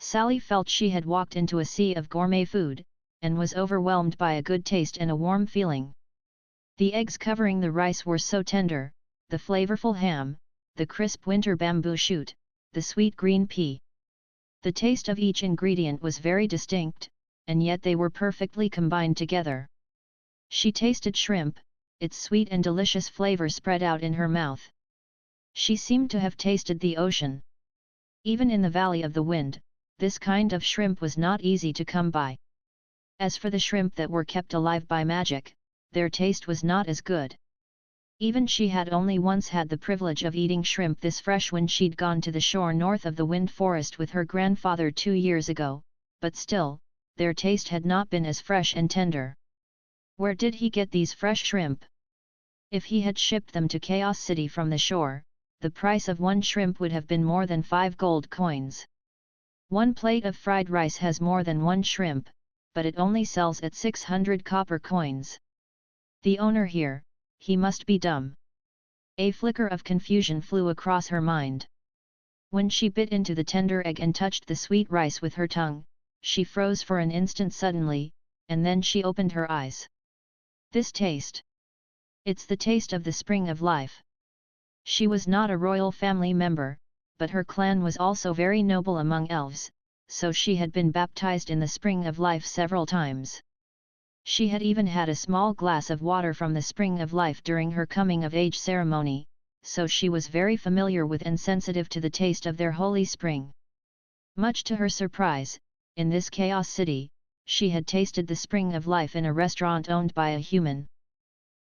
Sally felt she had walked into a sea of gourmet food, and was overwhelmed by a good taste and a warm feeling. The eggs covering the rice were so tender, the flavorful ham, the crisp winter bamboo shoot, the sweet green pea. The taste of each ingredient was very distinct, and yet they were perfectly combined together. She tasted shrimp, its sweet and delicious flavor spread out in her mouth. She seemed to have tasted the ocean. Even in the Valley of the Wind, this kind of shrimp was not easy to come by. As for the shrimp that were kept alive by magic, their taste was not as good. Even she had only once had the privilege of eating shrimp this fresh when she'd gone to the shore north of the Wind Forest with her grandfather 2 years ago, but still, their taste had not been as fresh and tender. Where did he get these fresh shrimp? If he had shipped them to Chaos City from the shore, the price of one shrimp would have been more than 5 gold coins. One plate of fried rice has more than one shrimp, but it only sells at 600 copper coins. The owner here, he must be dumb. A flicker of confusion flew across her mind. When she bit into the tender egg and touched the sweet rice with her tongue, she froze for an instant suddenly, and then she opened her eyes. This taste! It's the taste of the spring of life. She was not a royal family member, but her clan was also very noble among elves, so she had been baptized in the spring of life several times. She had even had a small glass of water from the spring of life during her coming-of-age ceremony, so she was very familiar with and sensitive to the taste of their holy spring. Much to her surprise, in this Chaos City, she had tasted the spring of life in a restaurant owned by a human.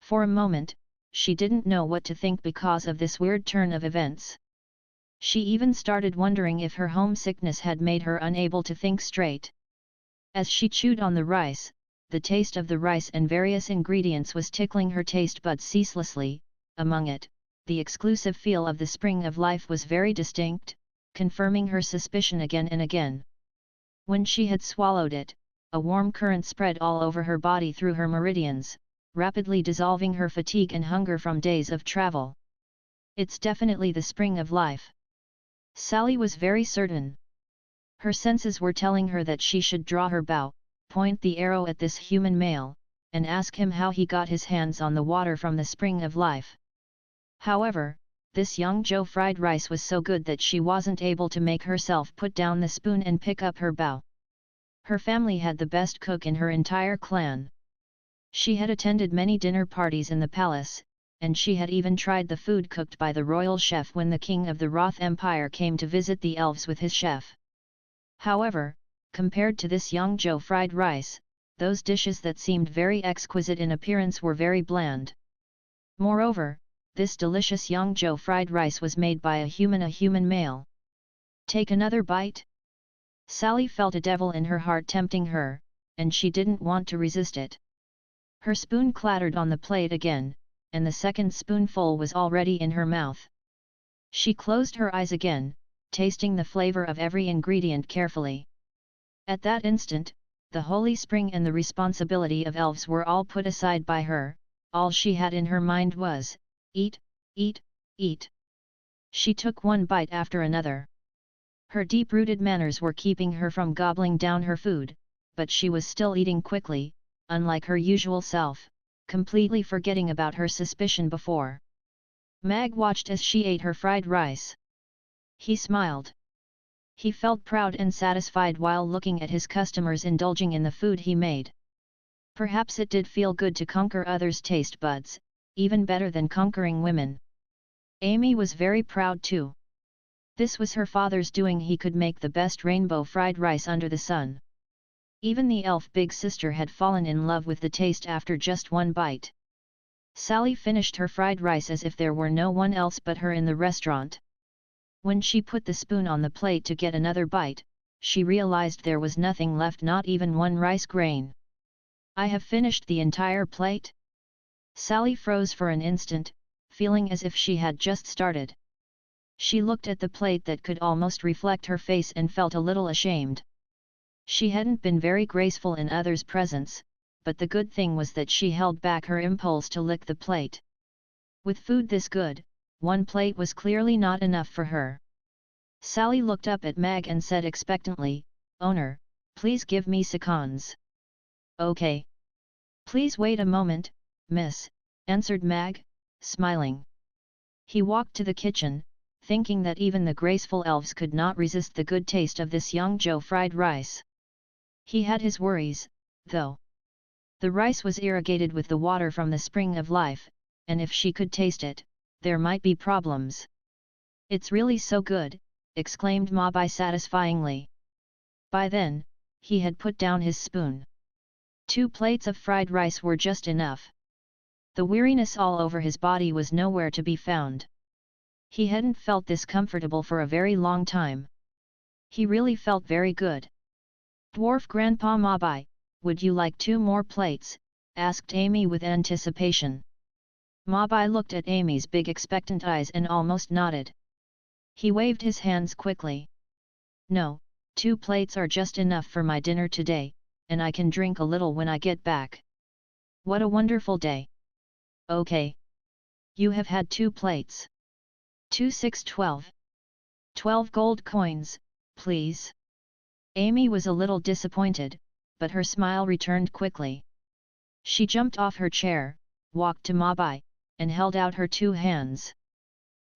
For a moment, she didn't know what to think because of this weird turn of events. She even started wondering if her homesickness had made her unable to think straight. As she chewed on the rice, the taste of the rice and various ingredients was tickling her taste buds ceaselessly. Among it, the exclusive feel of the spring of life was very distinct, confirming her suspicion again and again. When she had swallowed it, a warm current spread all over her body through her meridians, rapidly dissolving her fatigue and hunger from days of travel. It's definitely the spring of life. Sally was very certain. Her senses were telling her that she should draw her bow, point the arrow at this human male, and ask him how he got his hands on the water from the spring of life. However, this young Joe fried rice was so good that she wasn't able to make herself put down the spoon and pick up her bow. Her family had the best cook in her entire clan. She had attended many dinner parties in the palace, and she had even tried the food cooked by the royal chef when the king of the Roth Empire came to visit the elves with his chef. However, compared to this young Joe fried rice, those dishes that seemed very exquisite in appearance were very bland. Moreover, this delicious young Joe fried rice was made by a human male. Take another bite? Sally felt a devil in her heart tempting her, and she didn't want to resist it. Her spoon clattered on the plate again, and the second spoonful was already in her mouth. She closed her eyes again, tasting the flavor of every ingredient carefully. At that instant, the holy spring and the responsibility of elves were all put aside by her. All she had in her mind was, eat, eat, eat. She took one bite after another. Her deep-rooted manners were keeping her from gobbling down her food, but she was still eating quickly, unlike her usual self, completely forgetting about her suspicion before. Mag watched as she ate her fried rice. He smiled. He felt proud and satisfied while looking at his customers indulging in the food he made. Perhaps it did feel good to conquer others' taste buds, even better than conquering women. Amy was very proud too. This was her father's doing. He could make the best rainbow fried rice under the sun. Even the elf big sister had fallen in love with the taste after just one bite. Sally finished her fried rice as if there were no one else but her in the restaurant. When she put the spoon on the plate to get another bite, she realized there was nothing left, not even one rice grain. I have finished the entire plate? Sally froze for an instant, feeling as if she had just started. She looked at the plate that could almost reflect her face and felt a little ashamed. She hadn't been very graceful in others' presence, but the good thing was that she held back her impulse to lick the plate. With food this good, one plate was clearly not enough for her. Sally looked up at Mag and said expectantly, "Owner, please give me seconds." "Okay. Please wait a moment, miss," answered Mag, smiling. He walked to the kitchen, thinking that even the graceful elves could not resist the good taste of this young Joe fried rice. He had his worries, though. The rice was irrigated with the water from the spring of life, and if she could taste it, there might be problems. "It's really so good," exclaimed Mabai satisfyingly. By then, he had put down his spoon. 2 plates of fried rice were just enough. The weariness all over his body was nowhere to be found. He hadn't felt this comfortable for a very long time. He really felt very good. "Dwarf Grandpa Mabai, would you like 2 more plates?" asked Amy with anticipation. Mabai looked at Amy's big expectant eyes and almost nodded. He waved his hands quickly. "No, 2 plates are just enough for my dinner today, and I can drink a little when I get back." "What a wonderful day." "Okay. You have had 2 plates. 2 6 12. 12 gold coins, please." Amy was a little disappointed, but her smile returned quickly. She jumped off her chair, walked to Mabai, and held out her 2 hands.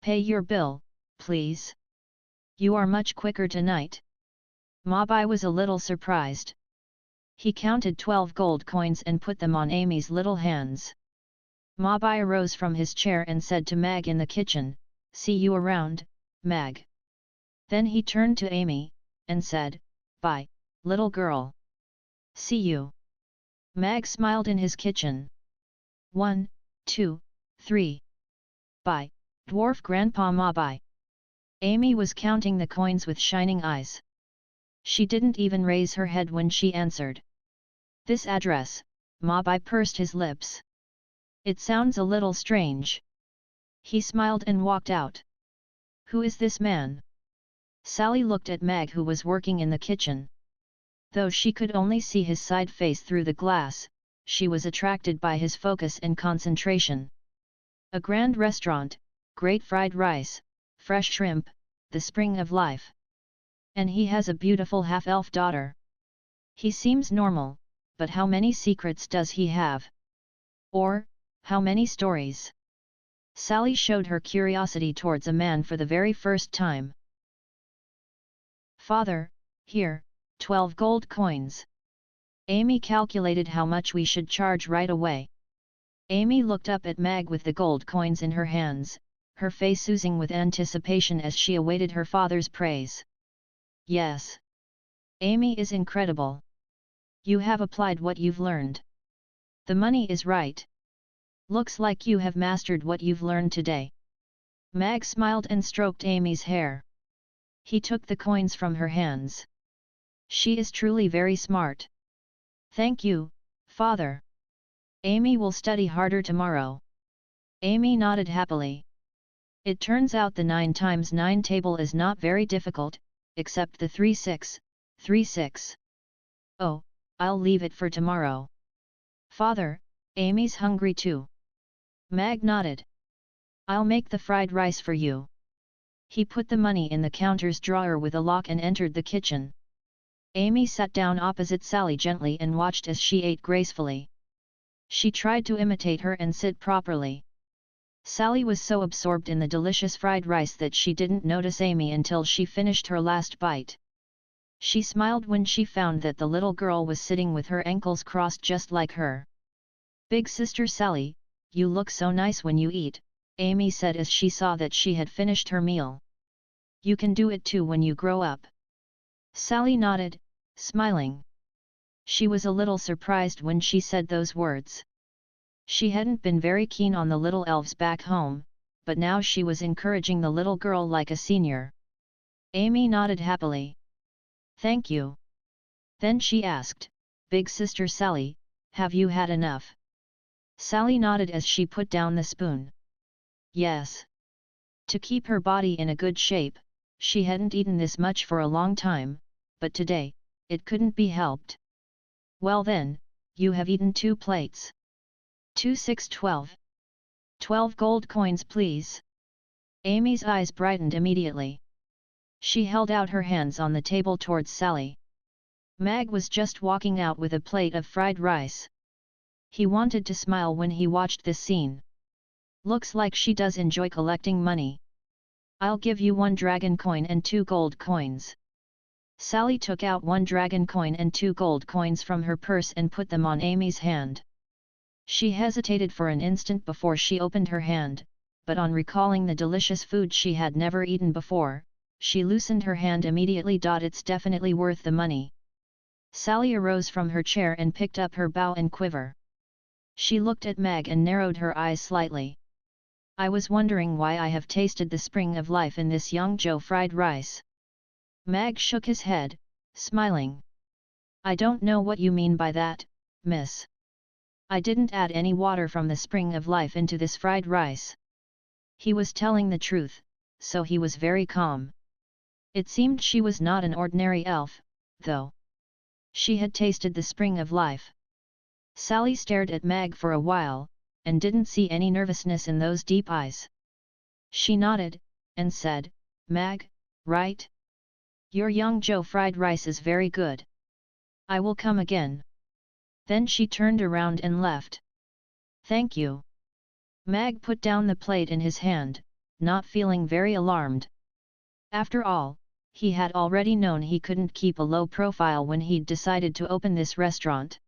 "Pay your bill, please. You are much quicker tonight." Mabai was a little surprised. He counted 12 gold coins and put them on Amy's little hands. Mabai arose from his chair and said to Mag in the kitchen, "See you around, Mag." Then he turned to Amy, and said, "Bye, little girl. See you." Mag smiled in his kitchen. 1, 2, 3. "Bye, Dwarf Grandpa Mabai." Amy was counting the coins with shining eyes. She didn't even raise her head when she answered. "This address," Mabai pursed his lips. "It sounds a little strange." He smiled and walked out. "Who is this man?" Sally looked at Mag, who was working in the kitchen. Though she could only see his side face through the glass, she was attracted by his focus and concentration. "A grand restaurant, great fried rice, fresh shrimp, the spring of life. And he has a beautiful half-elf daughter. He seems normal, but how many secrets does he have? Or, how many stories?" Sally showed her curiosity towards a man for the very first time. "Father, here, 12 gold coins." Amy calculated how much we should charge right away. Amy looked up at Mag with the gold coins in her hands, her face oozing with anticipation as she awaited her father's praise. "Yes. Amy is incredible. You have applied what you've learned. The money is right. Looks like you have mastered what you've learned today." Mag smiled and stroked Amy's hair. He took the coins from her hands. "She is truly very smart." "Thank you, father. Amy will study harder tomorrow." Amy nodded happily. It turns out the 9 times 9 table is not very difficult, except the 3-6, 3-6. "Oh, I'll leave it for tomorrow." "Father, Amy's hungry too." Mag nodded. "I'll make the fried rice for you." He put the money in the counter's drawer with a lock and entered the kitchen. Amy sat down opposite Sally gently and watched as she ate gracefully. She tried to imitate her and sit properly. Sally was so absorbed in the delicious fried rice that she didn't notice Amy until she finished her last bite. She smiled when she found that the little girl was sitting with her ankles crossed just like her. "Big sister Sally, you look so nice when you eat," Amy said as she saw that she had finished her meal. "You can do it too when you grow up." Sally nodded, smiling. She was a little surprised when she said those words. She hadn't been very keen on the little elves back home, but now she was encouraging the little girl like a senior. Amy nodded happily. "Thank you." Then she asked, "Big sister Sally, have you had enough?" Sally nodded as she put down the spoon. Yes. To keep her body in a good shape, she hadn't eaten this much for a long time, but today, it couldn't be helped. "Well then, you have eaten 2 plates. 2 6 12. 12 gold coins please." Amy's eyes brightened immediately. She held out her hands on the table towards Sally. Mag was just walking out with a plate of fried rice. He wanted to smile when he watched this scene. Looks like she does enjoy collecting money. I'll give you 1 dragon coin and 2 gold coins. Sally took out 1 dragon coin and 2 gold coins from her purse and put them on Amy's hand. She hesitated for an instant before she opened her hand, but on recalling the delicious food she had never eaten before, she loosened her hand immediately. It's definitely worth the money. Sally arose from her chair and picked up her bow and quiver. She looked at Mag and narrowed her eyes slightly. I was wondering why I have tasted the spring of life in this young Joe fried rice. Mag shook his head, smiling. I don't know what you mean by that, miss. I didn't add any water from the spring of life into this fried rice. He was telling the truth, so he was very calm. It seemed she was not an ordinary elf, though. She had tasted the spring of life. Sally stared at Mag for a while, and didn't see any nervousness in those deep eyes. She nodded, and said, Mag, right? Your young Joe fried rice is very good. I will come again. Then she turned around and left. Thank you. Mag put down the plate in his hand, not feeling very alarmed. After all, he had already known he couldn't keep a low profile when he'd decided to open this restaurant.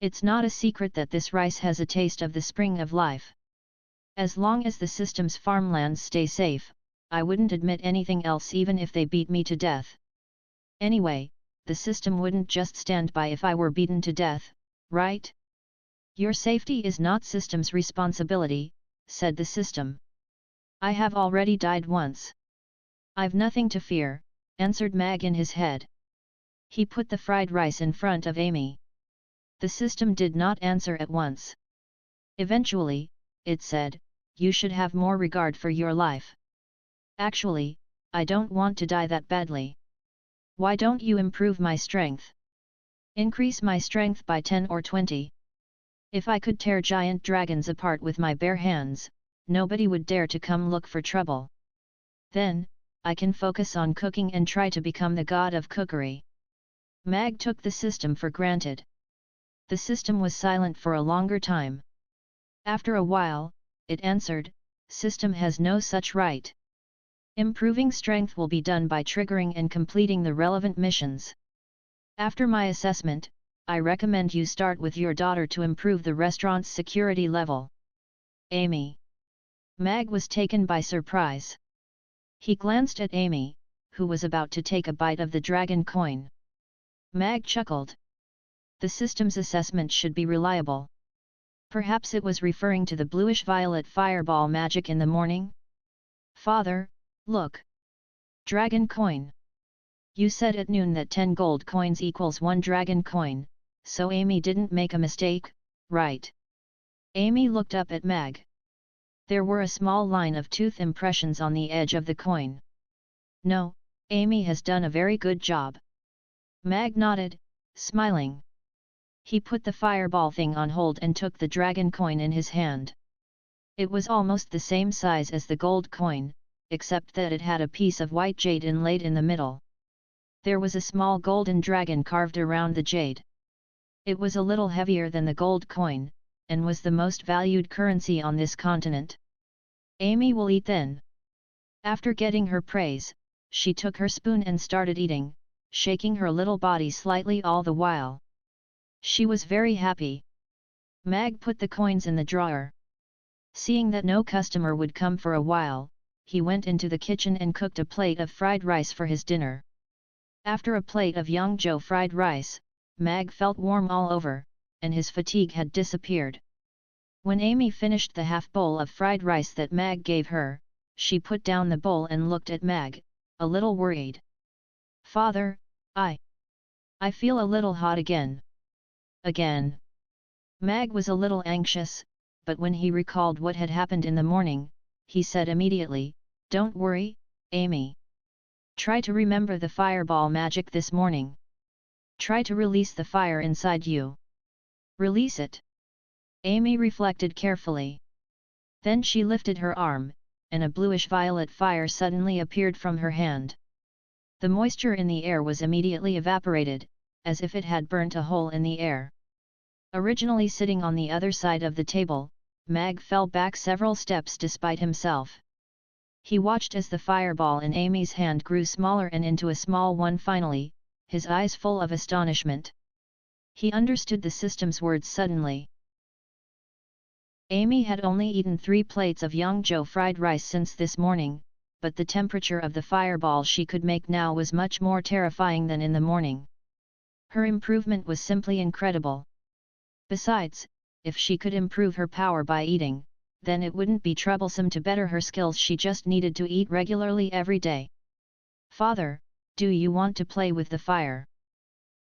It's not a secret that this rice has a taste of the spring of life. As long as the system's farmlands stay safe, I wouldn't admit anything else even if they beat me to death. Anyway, the system wouldn't just stand by if I were beaten to death, right? Your safety is not system's responsibility, said the system. I have already died once. I've nothing to fear, answered Mag in his head. He put the fried rice in front of Amy. The system did not answer at once. Eventually, it said, you should have more regard for your life. Actually, I don't want to die that badly. Why don't you improve my strength? Increase my strength by 10 or 20. If I could tear giant dragons apart with my bare hands, nobody would dare to come look for trouble. Then, I can focus on cooking and try to become the god of cookery. Mag took the system for granted. The system was silent for a longer time. After a while, it answered, system has no such right. Improving strength will be done by triggering and completing the relevant missions. After my assessment, I recommend you start with your daughter to improve the restaurant's security level. Amy. Mag was taken by surprise. He glanced at Amy, who was about to take a bite of the dragon coin. Mag chuckled. The system's assessment should be reliable. Perhaps it was referring to the bluish-violet fireball magic in the morning? Father, look! Dragon coin! You said at noon that 10 gold coins equals 1 dragon coin, so Amy didn't make a mistake, right? Amy looked up at Mag. There were a small line of tooth impressions on the edge of the coin. No, Amy has done a very good job. Mag nodded, smiling. He put the fireball thing on hold and took the dragon coin in his hand. It was almost the same size as the gold coin, except that it had a piece of white jade inlaid in the middle. There was a small golden dragon carved around the jade. It was a little heavier than the gold coin, and was the most valued currency on this continent. Amy will eat then. After getting her praise, she took her spoon and started eating, shaking her little body slightly all the while. She was very happy. Mag put the coins in the drawer. Seeing that no customer would come for a while, he went into the kitchen and cooked a plate of fried rice for his dinner. After a plate of young Joe fried rice, Mag felt warm all over, and his fatigue had disappeared. When Amy finished the half bowl of fried rice that Mag gave her, she put down the bowl and looked at Mag, a little worried. Father, I feel a little hot again. Again. Mag was a little anxious, but when he recalled what had happened in the morning, he said immediately, Don't worry, Amy. Try to remember the fireball magic this morning. Try to release the fire inside you. Release it. Amy reflected carefully. Then she lifted her arm, and a bluish-violet fire suddenly appeared from her hand. The moisture in the air was immediately evaporated, as if it had burnt a hole in the air. Originally sitting on the other side of the table, Mag fell back several steps despite himself. He watched as the fireball in Amy's hand grew smaller and into a small one finally, his eyes full of astonishment. He understood the system's words suddenly. Amy had only eaten 3 plates of Yangzhou fried rice since this morning, but the temperature of the fireball she could make now was much more terrifying than in the morning. Her improvement was simply incredible. Besides, if she could improve her power by eating, then it wouldn't be troublesome to better her skills. She just needed to eat regularly every day. "Father, do you want to play with the fire?"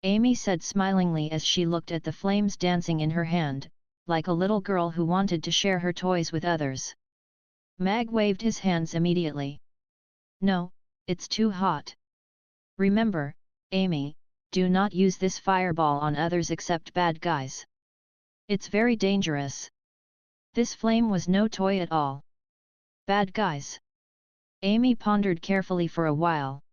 Amy said smilingly as she looked at the flames dancing in her hand, like a little girl who wanted to share her toys with others. Mag waved his hands immediately. "No, it's too hot. Remember, Amy, do not use this fireball on others except bad guys. It's very dangerous." This flame was no toy at all. Bad guys? Amy pondered carefully for a while.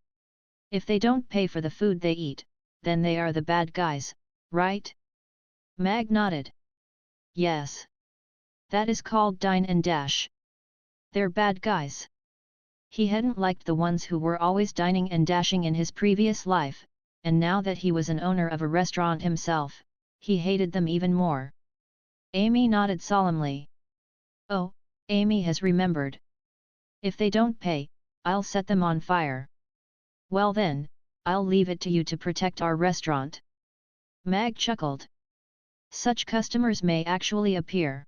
If they don't pay for the food they eat, then they are the bad guys, right? Mag nodded. Yes. That is called dine and dash. They're bad guys. He hadn't liked the ones who were always dining and dashing in his previous life, and now that he was an owner of a restaurant himself, he hated them even more. Amy nodded solemnly. "Oh, Amy has remembered. If they don't pay, I'll set them on fire." "Well then, I'll leave it to you to protect our restaurant." Mag chuckled. Such customers may actually appear.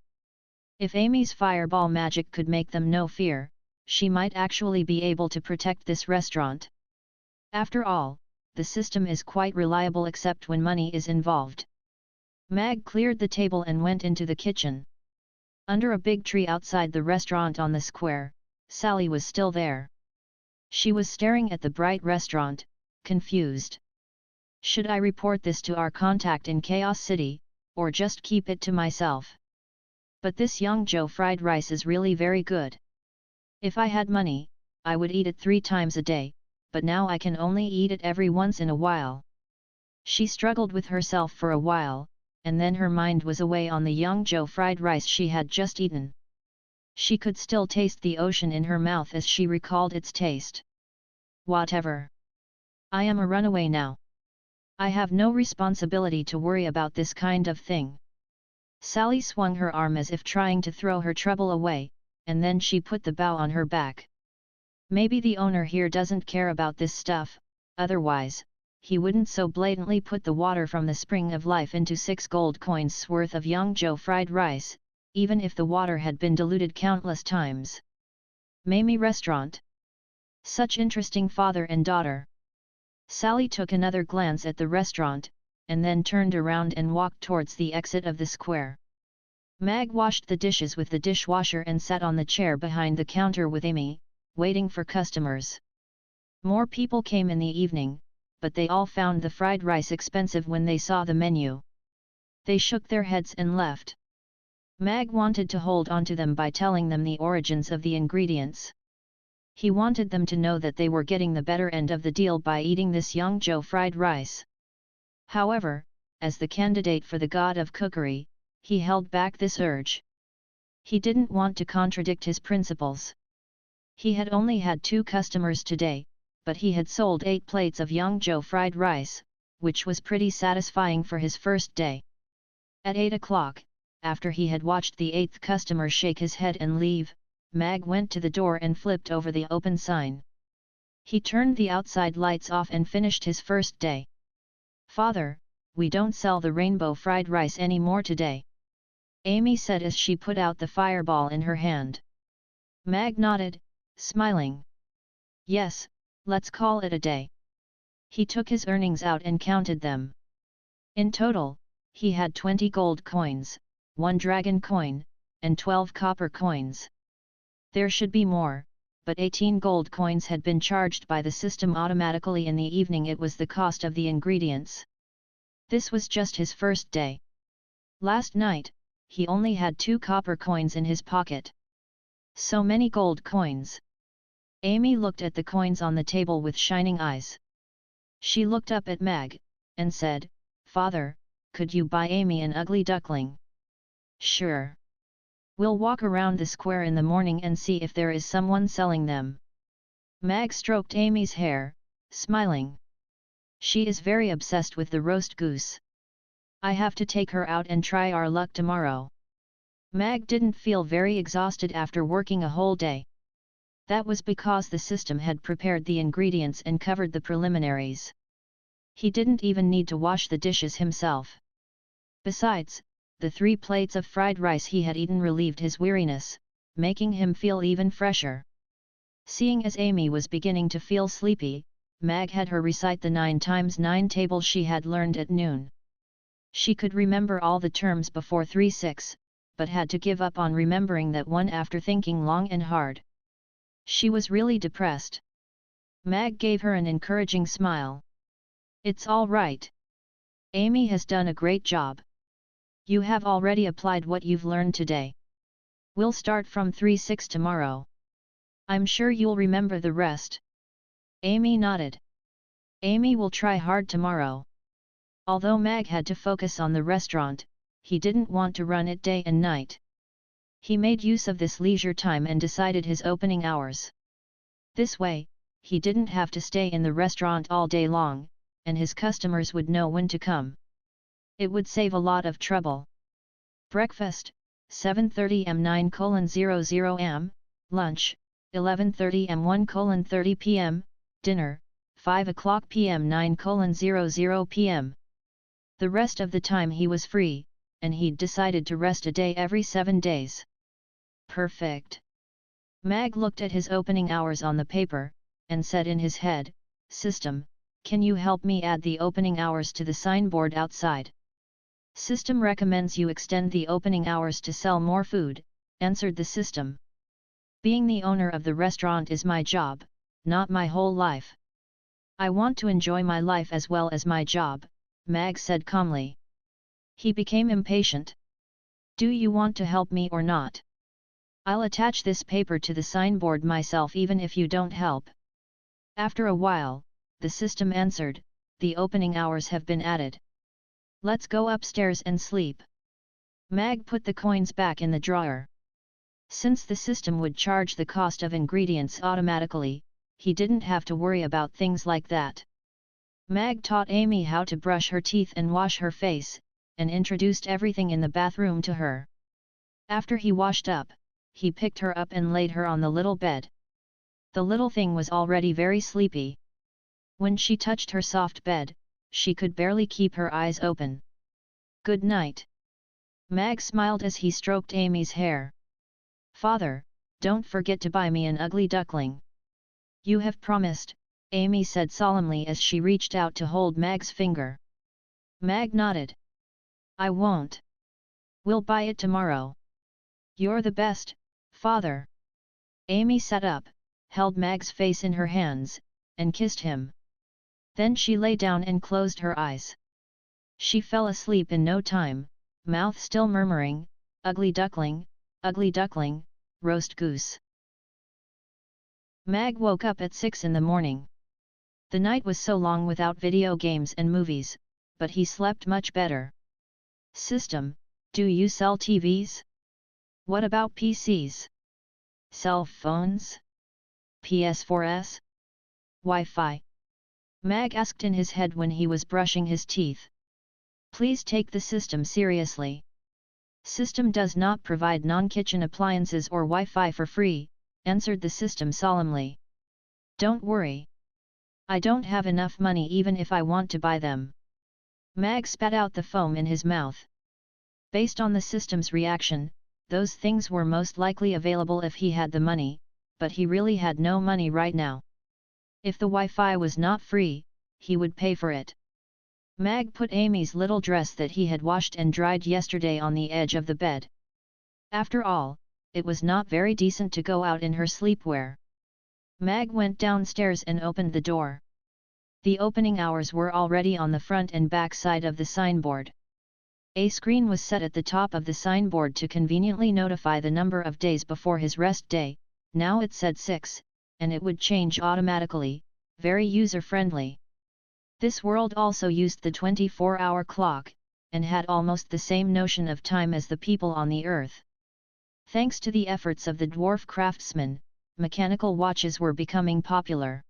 If Amy's fireball magic could make them no fear, she might actually be able to protect this restaurant. After all, the system is quite reliable except when money is involved. Mag cleared the table and went into the kitchen. Under a big tree outside the restaurant on the square, Sally was still there. She was staring at the bright restaurant, confused. Should I report this to our contact in Chaos City, or just keep it to myself? But this Yangzhou fried rice is really very good. If I had money, I would eat it 3 times a day, but now I can only eat it every once in a while. She struggled with herself for a while, and then her mind was away on the Yangzhou fried rice she had just eaten. She could still taste the ocean in her mouth as she recalled its taste. Whatever. I am a runaway now. I have no responsibility to worry about this kind of thing. Sally swung her arm as if trying to throw her trouble away, and then she put the bow on her back. Maybe the owner here doesn't care about this stuff, otherwise, he wouldn't so blatantly put the water from the spring of life into 6 gold coins worth of Yangzhou fried rice, even if the water had been diluted countless times. Mamie restaurant. Such interesting father and daughter. Sally took another glance at the restaurant, and then turned around and walked towards the exit of the square. Mag washed the dishes with the dishwasher and sat on the chair behind the counter with Amy, waiting for customers. More people came in the evening, but they all found the fried rice expensive when they saw the menu. They shook their heads and left. Mag wanted to hold on to them by telling them the origins of the ingredients. He wanted them to know that they were getting the better end of the deal by eating this Yangzhou fried rice. However, as the candidate for the god of cookery, he held back this urge. He didn't want to contradict his principles. He had only had 2 customers today, but he had sold 8 plates of Yangzhou fried rice, which was pretty satisfying for his first day. At 8 o'clock, after he had watched the 8th customer shake his head and leave, Mag went to the door and flipped over the open sign. He turned the outside lights off and finished his first day. "Father, we don't sell the rainbow fried rice anymore today," Amy said as she put out the fireball in her hand. Mag nodded, smiling. "Yes, let's call it a day." He took his earnings out and counted them. In total, he had 20 gold coins, 1 dragon coin, and 12 copper coins. There should be more, but 18 gold coins had been charged by the system automatically in the evening. It was the cost of the ingredients. This was just his first day. Last night, he only had 2 copper coins in his pocket. So many gold coins. Amy looked at the coins on the table with shining eyes. She looked up at Mag, and said, "Father, could you buy Amy an ugly duckling?" "Sure. We'll walk around the square in the morning and see if there is someone selling them." Mag stroked Amy's hair, smiling. "She is very obsessed with the roast goose. I have to take her out and try our luck tomorrow." Mag didn't feel very exhausted after working a whole day. That was because the system had prepared the ingredients and covered the preliminaries. He didn't even need to wash the dishes himself. Besides, the 3 plates of fried rice he had eaten relieved his weariness, making him feel even fresher. Seeing as Amy was beginning to feel sleepy, Mag had her recite the 9 times 9 table she had learned at noon. She could remember all the terms before 3-6, but had to give up on remembering that one after thinking long and hard. She was really depressed. Mag gave her an encouraging smile. "It's all right. Amy has done a great job. You have already applied what you've learned today. We'll start from 3-6 tomorrow. I'm sure you'll remember the rest." Amy nodded. Amy will try hard tomorrow. Although Mag had to focus on the restaurant, he didn't want to run it day and night. He made use of this leisure time and decided his opening hours. This way, he didn't have to stay in the restaurant all day long, and his customers would know when to come. It would save a lot of trouble. Breakfast, 7:30 am 9:00 am, lunch, 11:30 am 1:30 pm, dinner, 5 o'clock pm 9:00 pm. The rest of the time he was free, and he'd decided to rest a day every 7 days. Perfect. Mag looked at his opening hours on the paper, and said in his head, "System, can you help me add the opening hours to the signboard outside?" "System recommends you extend the opening hours to sell more food," answered the system. "Being the owner of the restaurant is my job, not my whole life. I want to enjoy my life as well as my job," Mag said calmly. He became impatient. "Do you want to help me or not? I'll attach this paper to the signboard myself even if you don't help." After a while, the system answered, "The opening hours have been added. Let's go upstairs and sleep." Mag put the coins back in the drawer. Since the system would charge the cost of ingredients automatically, he didn't have to worry about things like that. Mag taught Amy how to brush her teeth and wash her face, and introduced everything in the bathroom to her. After he washed up, he picked her up and laid her on the little bed. The little thing was already very sleepy. When she touched her soft bed, she could barely keep her eyes open. "Good night." Mag smiled as he stroked Amy's hair. "Father, don't forget to buy me an ugly duckling." "You have promised," Amy said solemnly as she reached out to hold Mag's finger. Mag nodded. "I won't. We'll buy it tomorrow." "You're the best, Father." Amy sat up, held Mag's face in her hands, and kissed him. Then she lay down and closed her eyes. She fell asleep in no time, mouth still murmuring, ugly duckling, roast goose." Mag woke up at 6 in the morning. The night was so long without video games and movies, but he slept much better. "System, do you sell TVs? What about PCs? Cell phones? PS4s? Wi-Fi?" Mag asked in his head when he was brushing his teeth. "Please take the system seriously. System does not provide non-kitchen appliances or Wi-Fi for free," answered the system solemnly. "Don't worry. I don't have enough money even if I want to buy them." Mag spat out the foam in his mouth. Based on the system's reaction, those things were most likely available if he had the money, but he really had no money right now. If the Wi-Fi was not free, he would pay for it. Mag put Amy's little dress that he had washed and dried yesterday on the edge of the bed. After all, it was not very decent to go out in her sleepwear. Mag went downstairs and opened the door. The opening hours were already on the front and back side of the signboard. A screen was set at the top of the signboard to conveniently notify the number of days before his rest day. Now it said 6, and it would change automatically, very user-friendly. This world also used the 24-hour clock, and had almost the same notion of time as the people on the earth. Thanks to the efforts of the dwarf craftsmen, mechanical watches were becoming popular.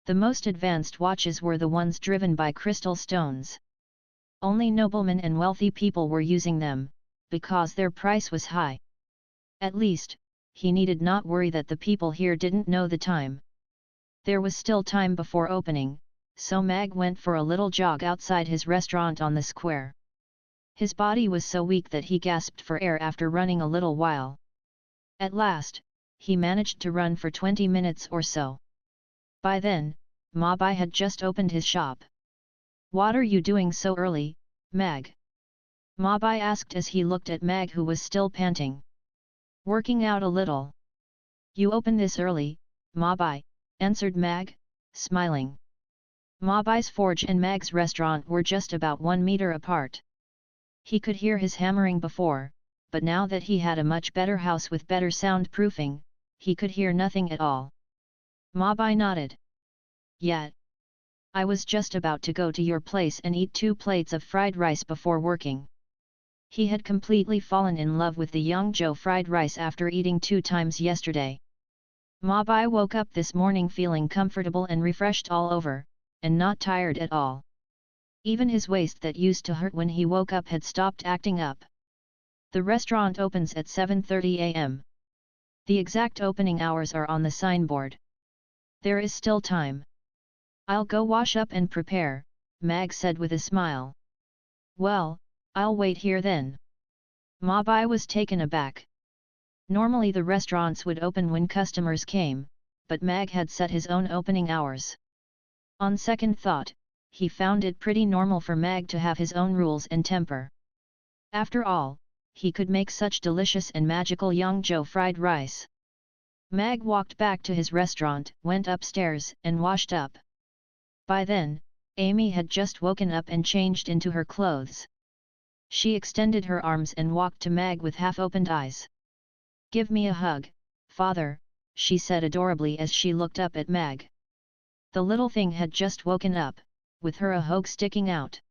The most advanced watches were the ones driven by crystal stones. Only noblemen and wealthy people were using them, because their price was high. At least, he needed not worry that the people here didn't know the time. There was still time before opening, so Mag went for a little jog outside his restaurant on the square. His body was so weak that he gasped for air after running a little while. At last, he managed to run for 20 minutes or so. By then, Mabai had just opened his shop. "What are you doing so early, Mag?" Mabai asked as he looked at Mag, who was still panting. "Working out a little." "You open this early, Mabai," answered Mag, smiling. Mabai's forge and Mag's restaurant were just about 1 meter apart. He could hear his hammering before, but now that he had a much better house with better soundproofing, he could hear nothing at all. Mabai nodded. "Yet. I was just about to go to your place and eat 2 plates of fried rice before working." He had completely fallen in love with the Yangzhou fried rice after eating 2 times yesterday. Mabai woke up this morning feeling comfortable and refreshed all over, and not tired at all. Even his waist that used to hurt when he woke up had stopped acting up. The restaurant opens at 7:30 a.m. The exact opening hours are on the signboard. There is still time. "I'll go wash up and prepare," Mag said with a smile. "Well, I'll wait here then." Mabai was taken aback. Normally the restaurants would open when customers came, but Mag had set his own opening hours. On second thought, he found it pretty normal for Mag to have his own rules and temper. After all, he could make such delicious and magical Yangzhou fried rice. Mag walked back to his restaurant, went upstairs and washed up. By then, Amy had just woken up and changed into her clothes. She extended her arms and walked to Mag with half-opened eyes. "Give me a hug, father," she said adorably as she looked up at Mag. The little thing had just woken up, with her ahogue sticking out.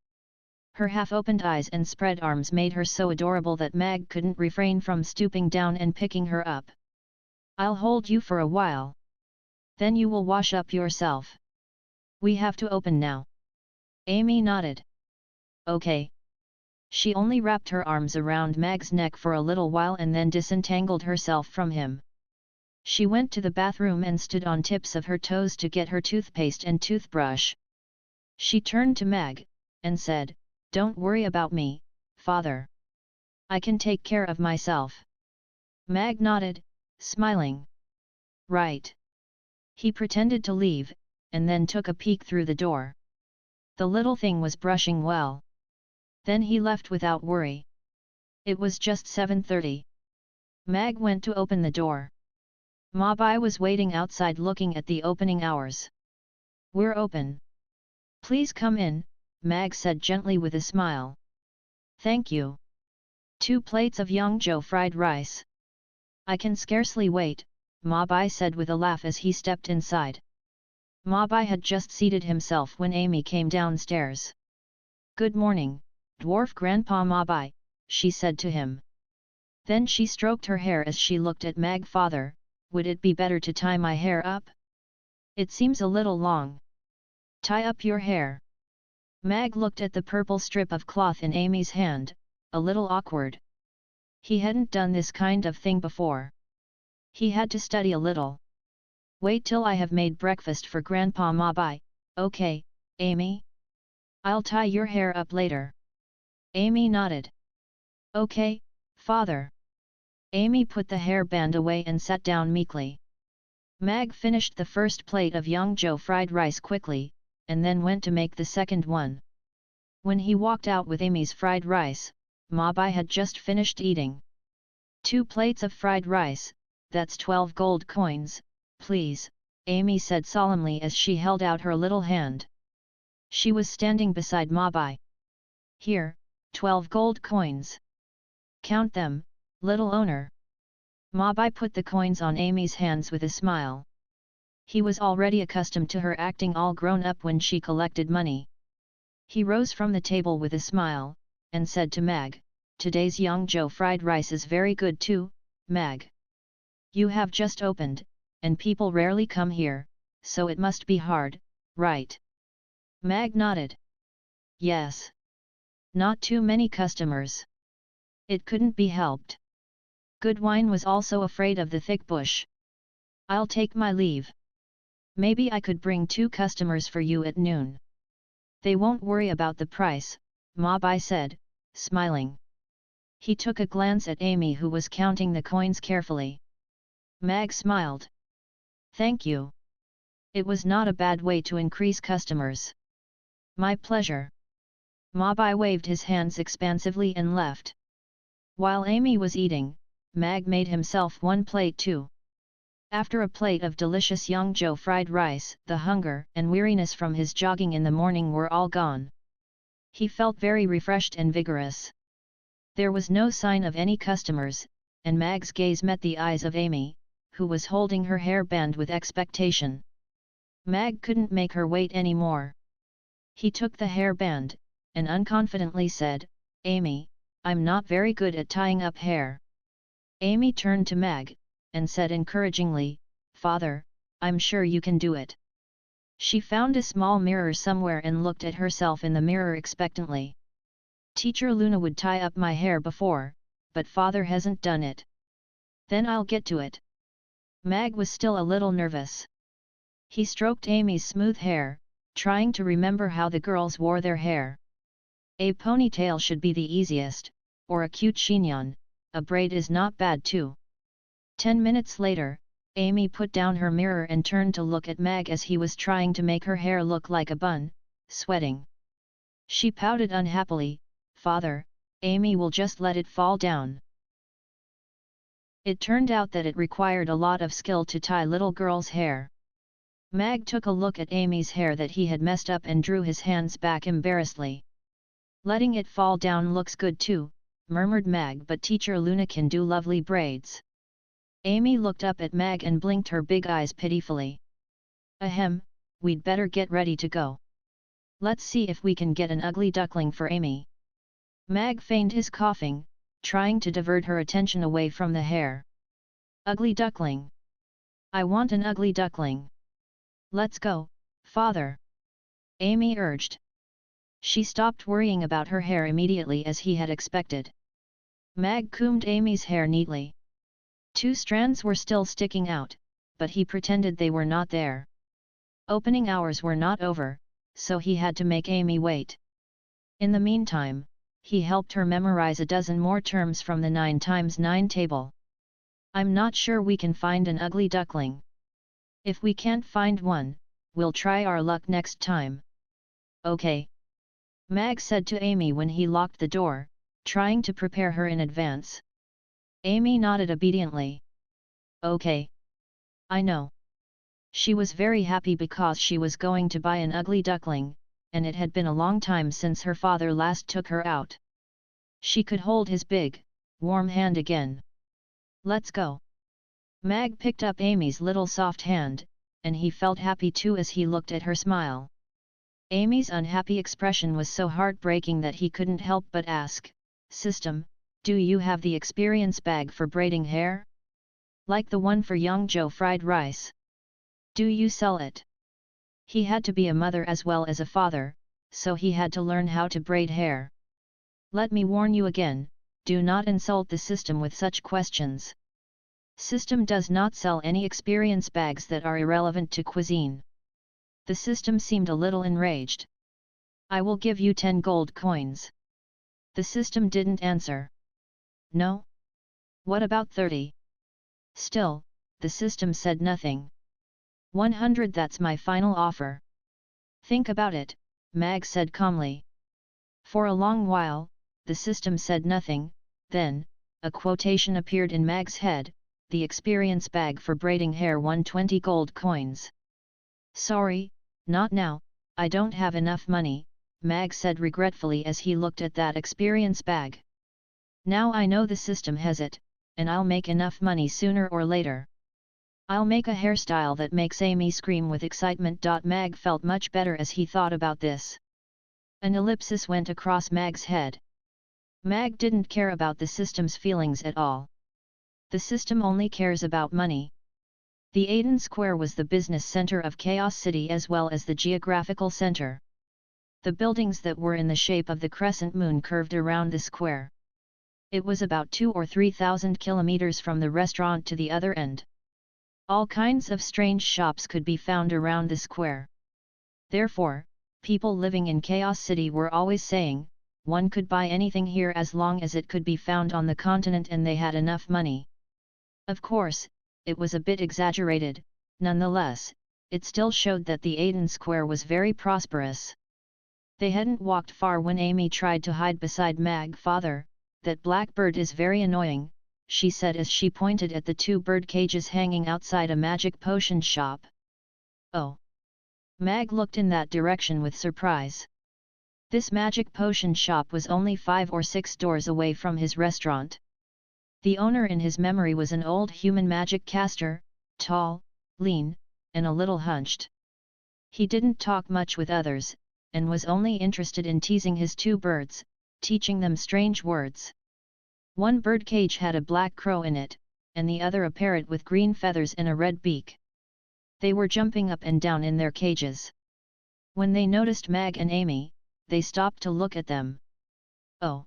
Her half-opened eyes and spread arms made her so adorable that Mag couldn't refrain from stooping down and picking her up. "I'll hold you for a while. Then you will wash up yourself. We have to open now." Amy nodded. "Okay." She only wrapped her arms around Mag's neck for a little while and then disentangled herself from him. She went to the bathroom and stood on tips of her toes to get her toothpaste and toothbrush. She turned to Mag, and said, "Don't worry about me, father. I can take care of myself." Mag nodded, smiling. "Right." He pretended to leave, and then took a peek through the door. The little thing was brushing well. Then he left without worry. It was just 7:30. Mag went to open the door. Mabai was waiting outside looking at the opening hours. "We're open. Please come in," Mag said gently with a smile. "Thank you. 2 plates of Yangzhou fried rice." "I can scarcely wait," Mabai said with a laugh as he stepped inside. Mabai had just seated himself when Amy came downstairs. "Good morning, Dwarf Grandpa Mabai," she said to him. Then she stroked her hair as she looked at Mag. "Father, would it be better to tie my hair up? It seems a little long." "Tie up your hair." Mag looked at the purple strip of cloth in Amy's hand, a little awkward. He hadn't done this kind of thing before. He had to study a little. "Wait till I have made breakfast for Grandpa Mabai, okay, Amy? I'll tie your hair up later." Amy nodded. "Okay, father." Amy put the hairband away and sat down meekly. Mag finished the first plate of Yangzhou fried rice quickly, and then went to make the second one. When he walked out with Amy's fried rice, Mabai had just finished eating. 2 plates of fried rice, that's 12 gold coins, please," Amy said solemnly as she held out her little hand. She was standing beside Mabai. "Here, 12 gold coins. Count them, little owner." Mabai put the coins on Amy's hands with a smile. He was already accustomed to her acting all grown up when she collected money. He rose from the table with a smile, and said to Mag, "Today's Yangzhou fried rice is very good too, Mag. You have just opened, and people rarely come here, so it must be hard, right?" Mag nodded. "Yes. Not too many customers. It couldn't be helped." Goodwine was also afraid of the thick bush. "I'll take my leave. Maybe I could bring 2 customers for you at noon. They won't worry about the price," Ma Bai said, smiling. He took a glance at Amy, who was counting the coins carefully. Mag smiled. "Thank you. It was not a bad way to increase customers." "My pleasure." Ma Bai waved his hands expansively and left. While Amy was eating, Mag made himself 1 plate too. After a plate of delicious Yangzhou fried rice, the hunger and weariness from his jogging in the morning were all gone. He felt very refreshed and vigorous. There was no sign of any customers, and Mag's gaze met the eyes of Amy, who was holding her hair band with expectation. Mag couldn't make her wait any more. He took the hair band, and unconfidently said, "Amy, I'm not very good at tying up hair." Amy turned to Mag, and said encouragingly, "Father, I'm sure you can do it." She found a small mirror somewhere and looked at herself in the mirror expectantly. "Teacher Luna would tie up my hair before, but father hasn't done it. Then I'll get to it." Mag was still a little nervous. He stroked Amy's smooth hair, trying to remember how the girls wore their hair. A ponytail should be the easiest, or a cute chignon, a braid is not bad too. 10 minutes later, Amy put down her mirror and turned to look at Mag as he was trying to make her hair look like a bun, sweating. She pouted unhappily, "Father, Amy will just let it fall down." It turned out that it required a lot of skill to tie little girls' hair. Mag took a look at Amy's hair that he had messed up and drew his hands back embarrassedly. "Letting it fall down looks good too," murmured Mag, "but Teacher Luna can do lovely braids." Amy looked up at Mag and blinked her big eyes pitifully. "Ahem, we'd better get ready to go. Let's see if we can get an ugly duckling for Amy." Mag feigned his coughing, trying to divert her attention away from the hair. "Ugly duckling? I want an ugly duckling. Let's go, father," Amy urged. She stopped worrying about her hair immediately as he had expected. Mag combed Amy's hair neatly. 2 strands were still sticking out, but he pretended they were not there. Opening hours were not over, so he had to make Amy wait. In the meantime, he helped her memorize a dozen more terms from the 9 times 9 table. "I'm not sure we can find an ugly duckling. If we can't find one, we'll try our luck next time." "Okay," Mag said to Amy when he locked the door, trying to prepare her in advance. Amy nodded obediently. "Okay. I know." She was very happy because she was going to buy an ugly duckling, and it had been a long time since her father last took her out. She could hold his big, warm hand again. "Let's go." Mag picked up Amy's little soft hand, and he felt happy too as he looked at her smile. Amy's unhappy expression was so heartbreaking that he couldn't help but ask, "System, do you have the experience bag for braiding hair? Like the one for Yangzhou fried rice? Do you sell it?" He had to be a mother as well as a father, so he had to learn how to braid hair. "Let me warn you again, do not insult the system with such questions. System does not sell any experience bags that are irrelevant to cuisine." The system seemed a little enraged. "I will give you 10 gold coins." The system didn't answer. "No? What about 30? Still, the system said nothing. 100, that's my final offer." "Think about it," Mag said calmly. For a long while, the system said nothing, then, a quotation appeared in Mag's head, "The experience bag for braiding hair won 20 gold coins." "Sorry, not now, I don't have enough money," Mag said regretfully as he looked at that experience bag. "Now I know the system has it, and I'll make enough money sooner or later." I'll make a hairstyle that makes Amy scream with excitement. Mag felt much better as he thought about this. An ellipsis went across Mag's head. Mag didn't care about the system's feelings at all. The system only cares about money. The Aden Square was the business center of Chaos City as well as the geographical center. The buildings that were in the shape of the crescent moon curved around the square. It was about 2,000 or 3,000 kilometers from the restaurant to the other end. All kinds of strange shops could be found around the square. Therefore, people living in Chaos City were always saying, one could buy anything here as long as it could be found on the continent and they had enough money. Of course, it was a bit exaggerated, nonetheless, it still showed that the Aden Square was very prosperous. They hadn't walked far when Amy tried to hide beside Mag. Father, that black bird is very annoying, she said as she pointed at the 2 bird cages hanging outside a magic potion shop. Oh! Mag looked in that direction with surprise. This magic potion shop was only 5 or 6 doors away from his restaurant. The owner in his memory was an old human magic caster, tall, lean, and a little hunched. He didn't talk much with others, and was only interested in teasing his 2 birds, teaching them strange words. One bird cage had a black crow in it, and the other a parrot with green feathers and a red beak. They were jumping up and down in their cages. When they noticed Mag and Amy, they stopped to look at them. Oh!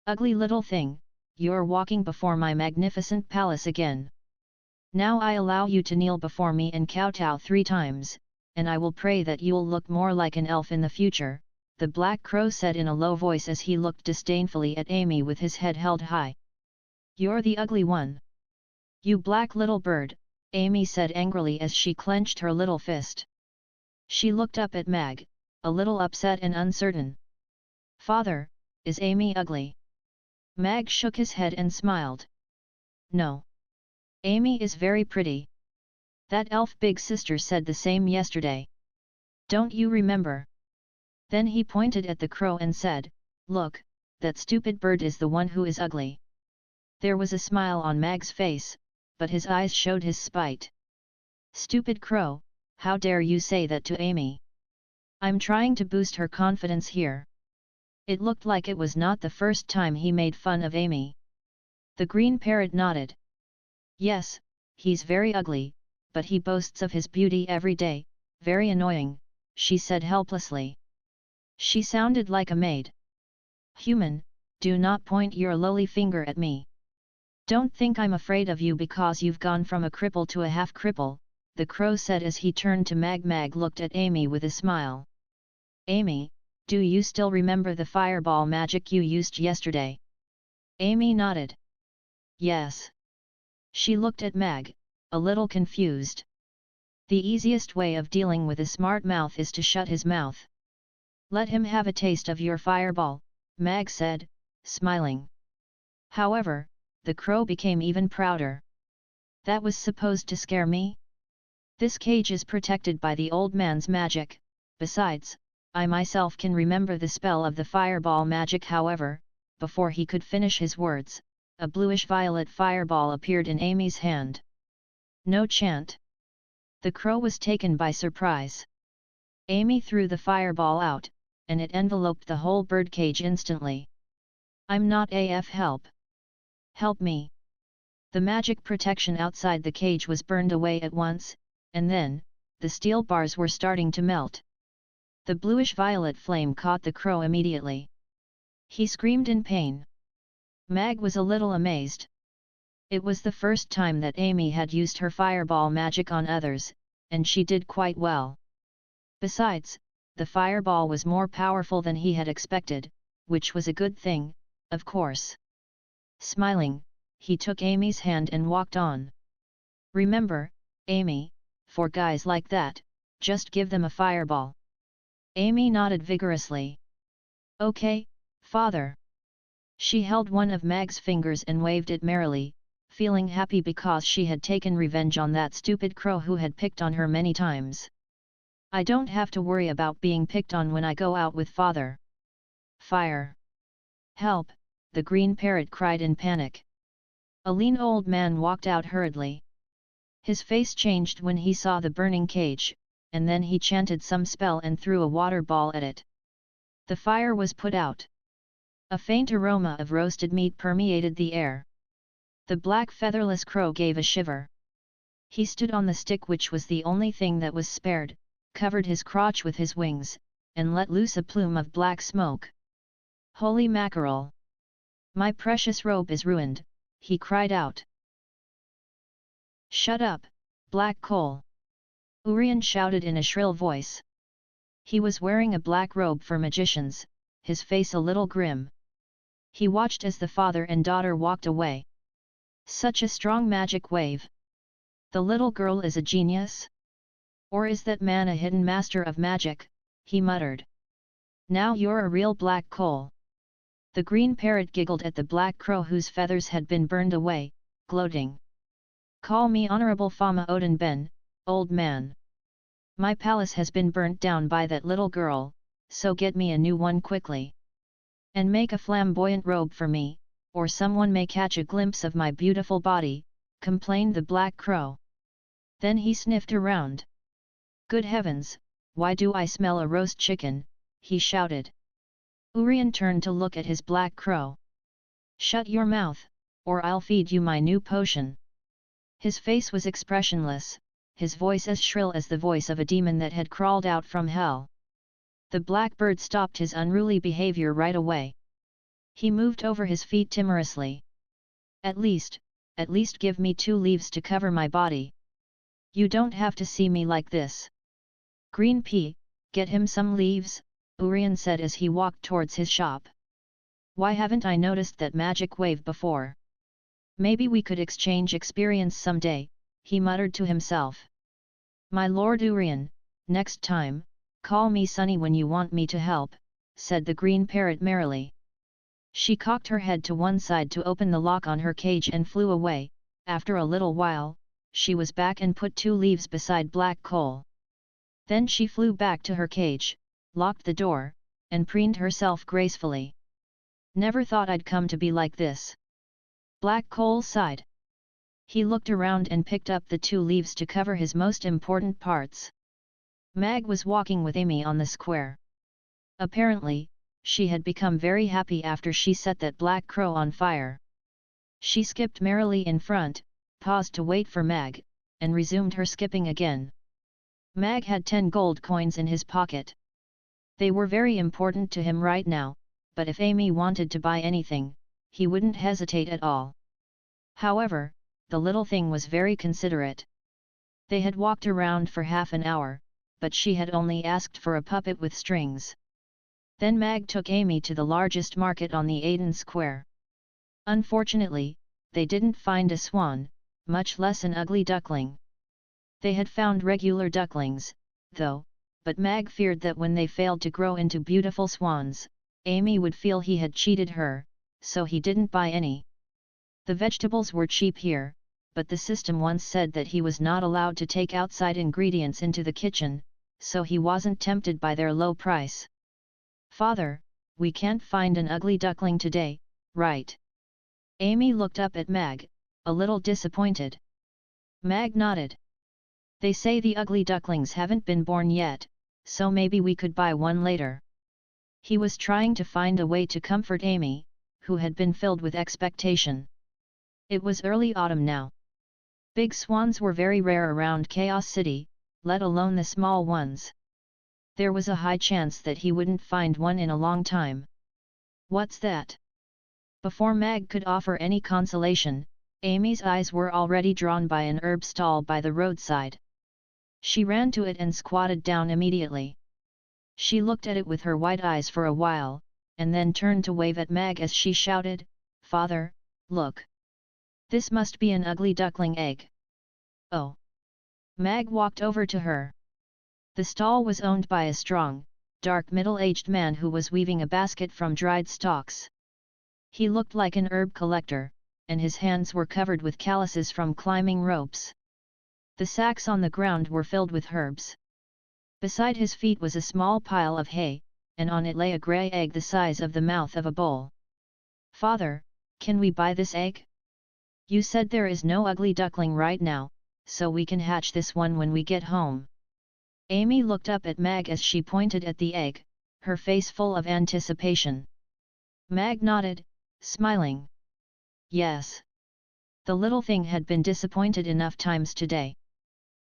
Ugly little thing, you're walking before my magnificent palace again. Now I allow you to kneel before me and kowtow 3 times, and I will pray that you'll look more like an elf in the future, the black crow said in a low voice as he looked disdainfully at Amy with his head held high. You're the ugly one. You black little bird, Amy said angrily as she clenched her little fist. She looked up at Mag, a little upset and uncertain. Father, is Amy ugly? Mag shook his head and smiled. No. Amy is very pretty. That elf big sister said the same yesterday. Don't you remember? Then he pointed at the crow and said, Look, that stupid bird is the one who is ugly. There was a smile on Mag's face, but his eyes showed his spite. Stupid crow, how dare you say that to Amy? I'm trying to boost her confidence here. It looked like it was not the first time he made fun of Amy. The green parrot nodded. Yes, he's very ugly, but he boasts of his beauty every day, very annoying, she said helplessly. She sounded like a maid. Human, do not point your lowly finger at me. Don't think I'm afraid of you because you've gone from a cripple to a half-cripple, the crow said as he turned to Mag. Mag looked at Amy with a smile. Amy, do you still remember the fireball magic you used yesterday? Amy nodded. Yes. She looked at Mag, a little confused. The easiest way of dealing with a smart mouth is to shut his mouth. Let him have a taste of your fireball, Mag said, smiling. However, the crow became even prouder. That was supposed to scare me? This cage is protected by the old man's magic, besides, I myself can remember the spell of the fireball magic. However, before he could finish his words, a bluish-violet fireball appeared in Amy's hand. No chant. The crow was taken by surprise. Amy threw the fireball out, and it enveloped the whole birdcage instantly. I'm not AF help. Help me. The magic protection outside the cage was burned away at once, and then, the steel bars were starting to melt. The bluish-violet flame caught the crow immediately. He screamed in pain. Mag was a little amazed. It was the first time that Amy had used her fireball magic on others, and she did quite well. Besides, the fireball was more powerful than he had expected, which was a good thing, of course. Smiling, he took Amy's hand and walked on. Remember, Amy, for guys like that, just give them a fireball. Amy nodded vigorously. Okay, father. She held one of Mag's fingers and waved it merrily, feeling happy because she had taken revenge on that stupid crow who had picked on her many times. I don't have to worry about being picked on when I go out with father. Fire! Help! The green parrot cried in panic. A lean old man walked out hurriedly. His face changed when he saw the burning cage, and then he chanted some spell and threw a water ball at it. The fire was put out. A faint aroma of roasted meat permeated the air. The black featherless crow gave a shiver. He stood on the stick, which was the only thing that was spared, covered his crotch with his wings, and let loose a plume of black smoke. Holy mackerel! My precious robe is ruined, he cried out. Shut up, black coal! Urian shouted in a shrill voice. He was wearing a black robe for magicians, his face a little grim. He watched as the father and daughter walked away. Such a strong magic wave! The little girl is a genius? Or is that man a hidden master of magic? He muttered. Now you're a real black coal. The green parrot giggled at the black crow whose feathers had been burned away, gloating. Call me Honorable Fama Odin Ben, old man. My palace has been burnt down by that little girl, so get me a new one quickly. And make a flamboyant robe for me, or someone may catch a glimpse of my beautiful body, complained the black crow. Then he sniffed around. Good heavens, why do I smell a roast chicken? He shouted. Urian turned to look at his black crow. Shut your mouth, or I'll feed you my new potion. His face was expressionless, his voice as shrill as the voice of a demon that had crawled out from hell. The blackbird stopped his unruly behavior right away. He moved over his feet timorously. At least give me 2 leaves to cover my body. You don't have to see me like this. Green pea, get him some leaves, Urian said as he walked towards his shop. Why haven't I noticed that magic wave before? Maybe we could exchange experience someday, he muttered to himself. My lord Urian, next time, call me Sunny when you want me to help, said the green parrot merrily. She cocked her head to one side to open the lock on her cage and flew away. After a little while, she was back and put 2 leaves beside black coal. Then she flew back to her cage, locked the door, and preened herself gracefully. Never thought I'd come to be like this. Black coal sighed. He looked around and picked up the 2 leaves to cover his most important parts. Mag was walking with Amy on the square. Apparently, she had become very happy after she set that black crow on fire. She skipped merrily in front, paused to wait for Mag, and resumed her skipping again. Mag had 10 gold coins in his pocket. They were very important to him right now, but if Amy wanted to buy anything, he wouldn't hesitate at all. However, the little thing was very considerate. They had walked around for half an hour, but she had only asked for a puppet with strings. Then Mag took Amy to the largest market on the Aden Square. Unfortunately, they didn't find a swan, much less an ugly duckling. They had found regular ducklings, though, but Mag feared that when they failed to grow into beautiful swans, Amy would feel he had cheated her, so he didn't buy any. The vegetables were cheap here, but the system once said that he was not allowed to take outside ingredients into the kitchen, so he wasn't tempted by their low price. Father, we can't find an ugly duckling today, right? Amy looked up at Mag, a little disappointed. Mag nodded. They say the ugly ducklings haven't been born yet, so maybe we could buy one later. He was trying to find a way to comfort Amy, who had been filled with expectation. It was early autumn now. Big swans were very rare around Chaos City, let alone the small ones. There was a high chance that he wouldn't find one in a long time. What's that? Before Mag could offer any consolation, Amy's eyes were already drawn by an herb stall by the roadside. She ran to it and squatted down immediately. She looked at it with her white eyes for a while, and then turned to wave at Mag as she shouted, "Father, look! This must be an ugly duckling egg." Oh! Mag walked over to her. The stall was owned by a strong, dark middle-aged man who was weaving a basket from dried stalks. He looked like an herb collector, and his hands were covered with calluses from climbing ropes. The sacks on the ground were filled with herbs. Beside his feet was a small pile of hay, and on it lay a grey egg the size of the mouth of a bowl. "Father, can we buy this egg? You said there is no ugly duckling right now, so we can hatch this one when we get home. Amy looked up at Mag as she pointed at the egg, her face full of anticipation. Mag nodded, smiling. Yes. The little thing had been disappointed enough times today.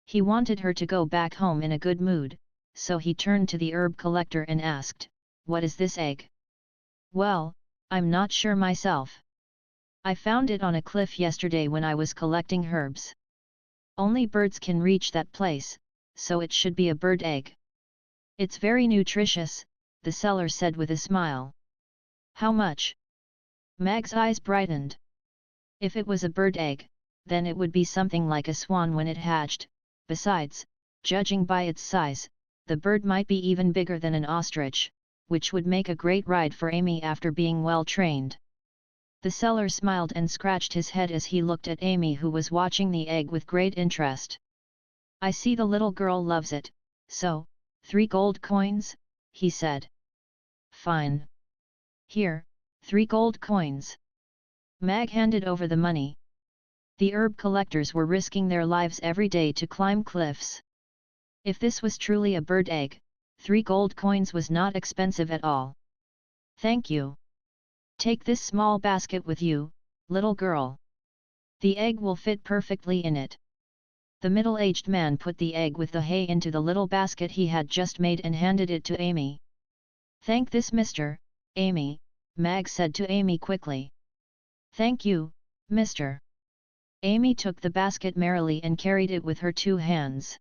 He wanted her to go back home in a good mood, so he turned to the herb collector and asked, "What is this egg?" "Well, I'm not sure myself. I found it on a cliff yesterday when I was collecting herbs. Only birds can reach that place, so it should be a bird egg. It's very nutritious," the seller said with a smile. "How much?" Mag's eyes brightened. If it was a bird egg, then it would be something like a swan when it hatched. Besides, judging by its size, the bird might be even bigger than an ostrich, which would make a great ride for Amy after being well trained. The seller smiled and scratched his head as he looked at Amy, who was watching the egg with great interest. "I see the little girl loves it, so, 3 gold coins, he said. "Fine. Here, 3 gold coins." Mag handed over the money. The herb collectors were risking their lives every day to climb cliffs. If this was truly a bird egg, 3 gold coins was not expensive at all. "Thank you. Take this small basket with you, little girl. The egg will fit perfectly in it." The middle-aged man put the egg with the hay into the little basket he had just made and handed it to Amy. "Thank this Mr. Amy," Mag said to Amy quickly. "Thank you, Mr." Amy took the basket merrily and carried it with her 2 hands.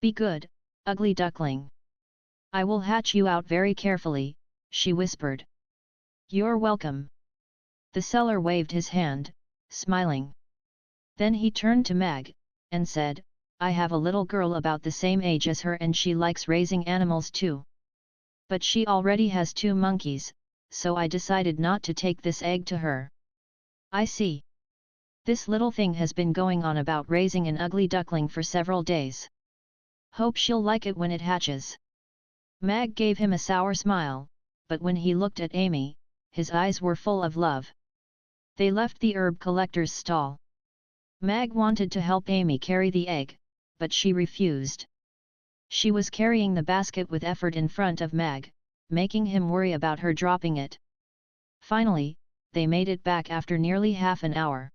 "Be good, ugly duckling. I will hatch you out very carefully," she whispered. "You're welcome." The seller waved his hand, smiling. Then he turned to Mag, and said, "I have a little girl about the same age as her and she likes raising animals too. But she already has 2 monkeys, so I decided not to take this egg to her." "I see. This little thing has been going on about raising an ugly duckling for several days. Hope she'll like it when it hatches." Mag gave him a sour smile, but when he looked at Amy, his eyes were full of love. They left the herb collector's stall. Mag wanted to help Amy carry the egg, but she refused. She was carrying the basket with effort in front of Mag, making him worry about her dropping it. Finally, they made it back after nearly half an hour.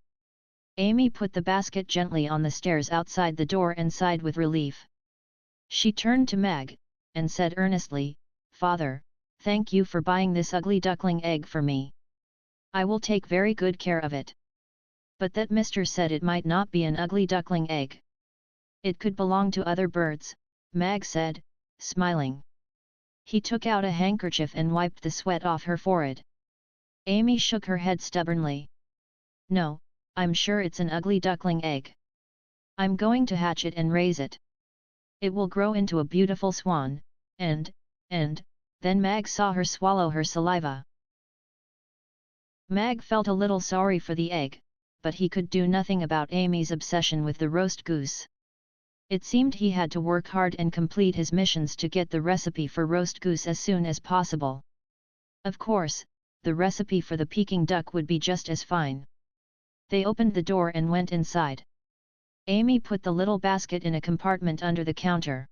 Amy put the basket gently on the stairs outside the door and sighed with relief. She turned to Mag, and said earnestly, "Father, thank you for buying this ugly duckling egg for me. I will take very good care of it." "But that Mr. said it might not be an ugly duckling egg. It could belong to other birds," Mag said, smiling. He took out a handkerchief and wiped the sweat off her forehead. Amy shook her head stubbornly. "No, I'm sure it's an ugly duckling egg. I'm going to hatch it and raise it. It will grow into a beautiful swan, and, then Mag saw her swallow her saliva. Mag felt a little sorry for the egg, but he could do nothing about Amy's obsession with the roast goose. It seemed he had to work hard and complete his missions to get the recipe for roast goose as soon as possible. Of course, the recipe for the Peking duck would be just as fine. They opened the door and went inside. Amy put the little basket in a compartment under the counter.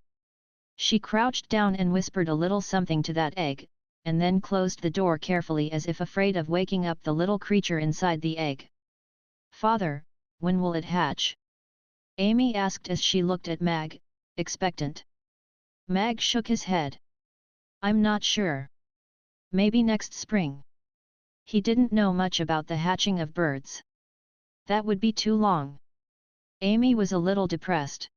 She crouched down and whispered a little something to that egg, and then closed the door carefully as if afraid of waking up the little creature inside the egg. "Father, when will it hatch?" Amy asked as she looked at Mag, expectant. Mag shook his head. "I'm not sure. Maybe next spring." He didn't know much about the hatching of birds. That would be too long. Amy was a little depressed.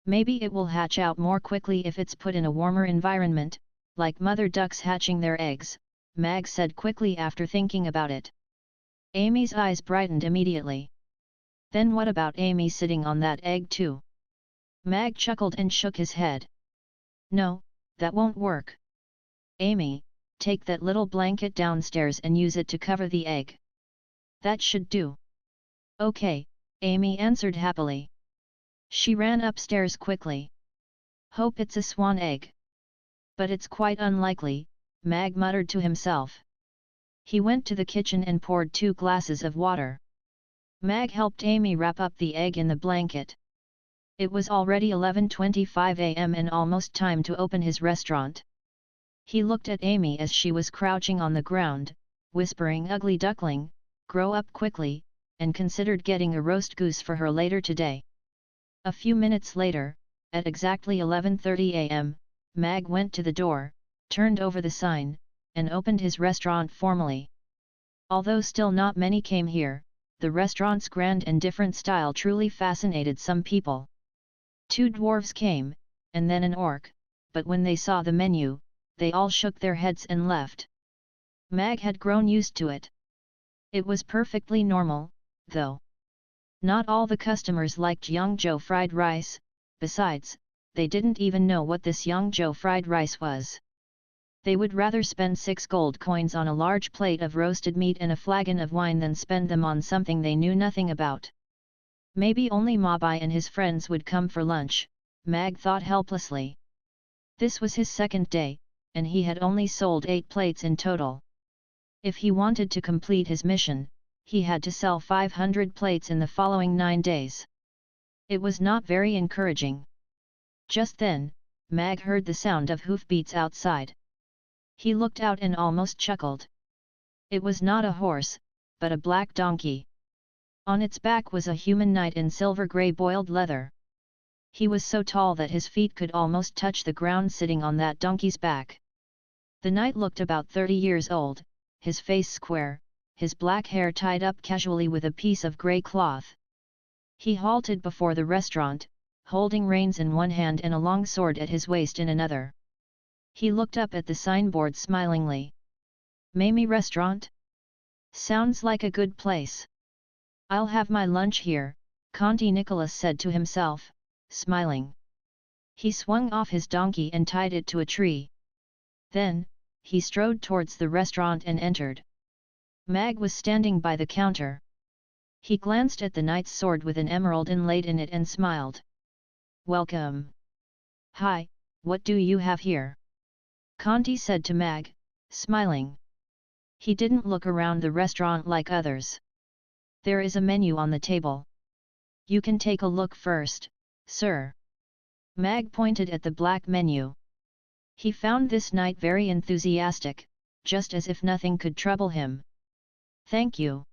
"Maybe it will hatch out more quickly if it's put in a warmer environment, like mother ducks hatching their eggs," Mag said quickly after thinking about it. Amy's eyes brightened immediately. "Then what about Amy sitting on that egg too?" Mag chuckled and shook his head. "No, that won't work. Amy, take that little blanket downstairs and use it to cover the egg." "That should do." "Okay," Amy answered happily. She ran upstairs quickly. "Hope it's a swan egg." "But it's quite unlikely," Mag muttered to himself. He went to the kitchen and poured 2 glasses of water. Mag helped Amy wrap up the egg in the blanket. It was already 11:25 a.m. and almost time to open his restaurant. He looked at Amy as she was crouching on the ground, whispering, "Ugly duckling, grow up quickly," and considered getting a roast goose for her later today. A few minutes later, at exactly 11:30 a.m., Mag went to the door, turned over the sign, and opened his restaurant formally. Although still not many came here, the restaurant's grand and different style truly fascinated some people. 2 dwarves came, and then an orc, but when they saw the menu, they all shook their heads and left. Mag had grown used to it. It was perfectly normal, though. Not all the customers liked Yangzhou fried rice, besides, they didn't even know what this Yangzhou fried rice was. They would rather spend 6 gold coins on a large plate of roasted meat and a flagon of wine than spend them on something they knew nothing about. Maybe only Mabai and his friends would come for lunch, Mag thought helplessly. This was his second day, and he had only sold 8 plates in total. If he wanted to complete his mission, he had to sell 500 plates in the following 9 days. It was not very encouraging. Just then, Mag heard the sound of hoofbeats outside. He looked out and almost chuckled. It was not a horse, but a black donkey. On its back was a human knight in silver-grey boiled leather. He was so tall that his feet could almost touch the ground sitting on that donkey's back. The knight looked about 30 years old, his face square, his black hair tied up casually with a piece of grey cloth. He halted before the restaurant, holding reins in one hand and a long sword at his waist in another. He looked up at the signboard smilingly. "Mamie Restaurant? Sounds like a good place. I'll have my lunch here," Conti Nicholas said to himself, smiling. He swung off his donkey and tied it to a tree. Then, he strode towards the restaurant and entered. Mag was standing by the counter. He glanced at the knight's sword with an emerald inlaid in it and smiled. "Welcome." "Hi, what do you have here?" Conti said to Mag, smiling. He didn't look around the restaurant like others. "There is a menu on the table. You can take a look first, sir." Mag pointed at the black menu. He found this knight very enthusiastic, just as if nothing could trouble him. "Thank you."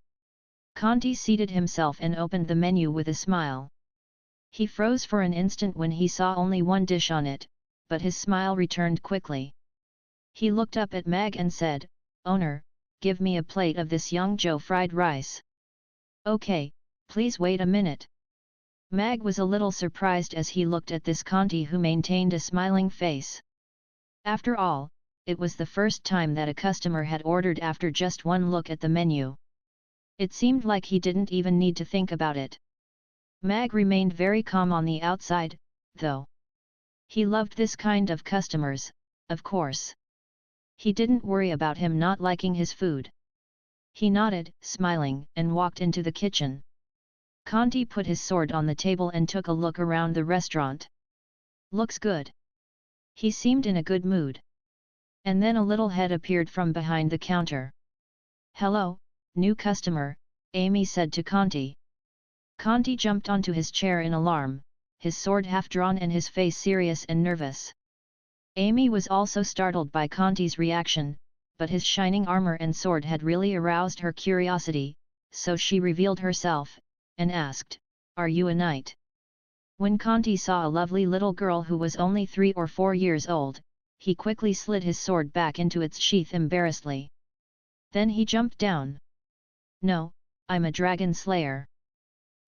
Conti seated himself and opened the menu with a smile. He froze for an instant when he saw only one dish on it, but his smile returned quickly. He looked up at Mag and said, "Owner, give me a plate of this Yangzhou fried rice." "Okay, please wait a minute." Mag was a little surprised as he looked at this Conti who maintained a smiling face. After all, it was the first time that a customer had ordered after just one look at the menu. It seemed like he didn't even need to think about it. Mag remained very calm on the outside, though. He loved this kind of customers, of course. He didn't worry about him not liking his food. He nodded, smiling, and walked into the kitchen. Conti put his sword on the table and took a look around the restaurant. "Looks good." He seemed in a good mood. And then a little head appeared from behind the counter. "Hello, new customer," Amy said to Conti. Conti jumped onto his chair in alarm, his sword half drawn and his face serious and nervous. Amy was also startled by Conti's reaction, but his shining armor and sword had really aroused her curiosity, so she revealed herself, and asked, "Are you a knight?" When Conti saw a lovely little girl who was only 3 or 4 years old, he quickly slid his sword back into its sheath embarrassedly. Then he jumped down. "No, I'm a dragon slayer.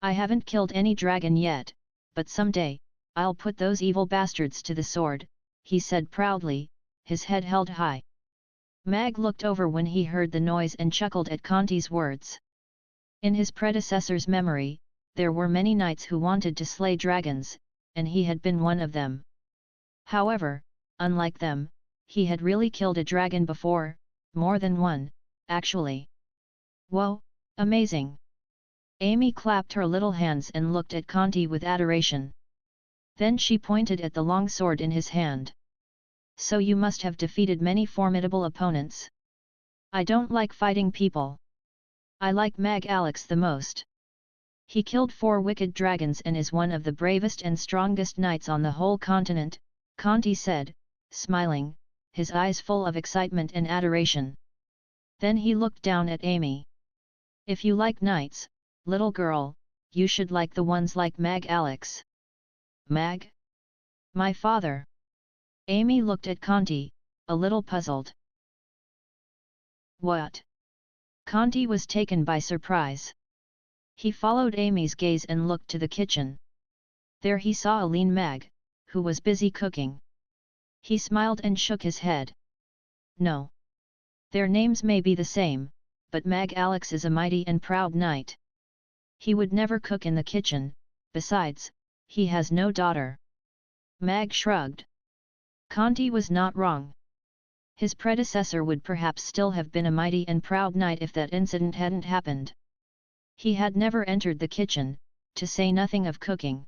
I haven't killed any dragon yet, but someday, I'll put those evil bastards to the sword," he said proudly, his head held high. Mag looked over when he heard the noise and chuckled at Conti's words. In his predecessor's memory, there were many knights who wanted to slay dragons, and he had been one of them. However, unlike them, he had really killed a dragon before, more than one, actually. "Whoa, amazing!" Amy clapped her little hands and looked at Conti with adoration. Then she pointed at the long sword in his hand. "So you must have defeated many formidable opponents." "I don't like fighting people. I like Mag Alex the most." He killed 4 wicked dragons and is one of the bravest and strongest knights on the whole continent, Conti said, smiling, his eyes full of excitement and adoration. Then he looked down at Amy. If you like knights, little girl, you should like the ones like Mag Alex. Mag? My father. Amy looked at Conti, a little puzzled. What? Conti was taken by surprise. He followed Amy's gaze and looked to the kitchen. There he saw a lean Mag, who was busy cooking. He smiled and shook his head. No. Their names may be the same, but Mag Alex is a mighty and proud knight. He would never cook in the kitchen, besides, he has no daughter. Mag shrugged. Conti was not wrong. His predecessor would perhaps still have been a mighty and proud knight if that incident hadn't happened. He had never entered the kitchen, to say nothing of cooking.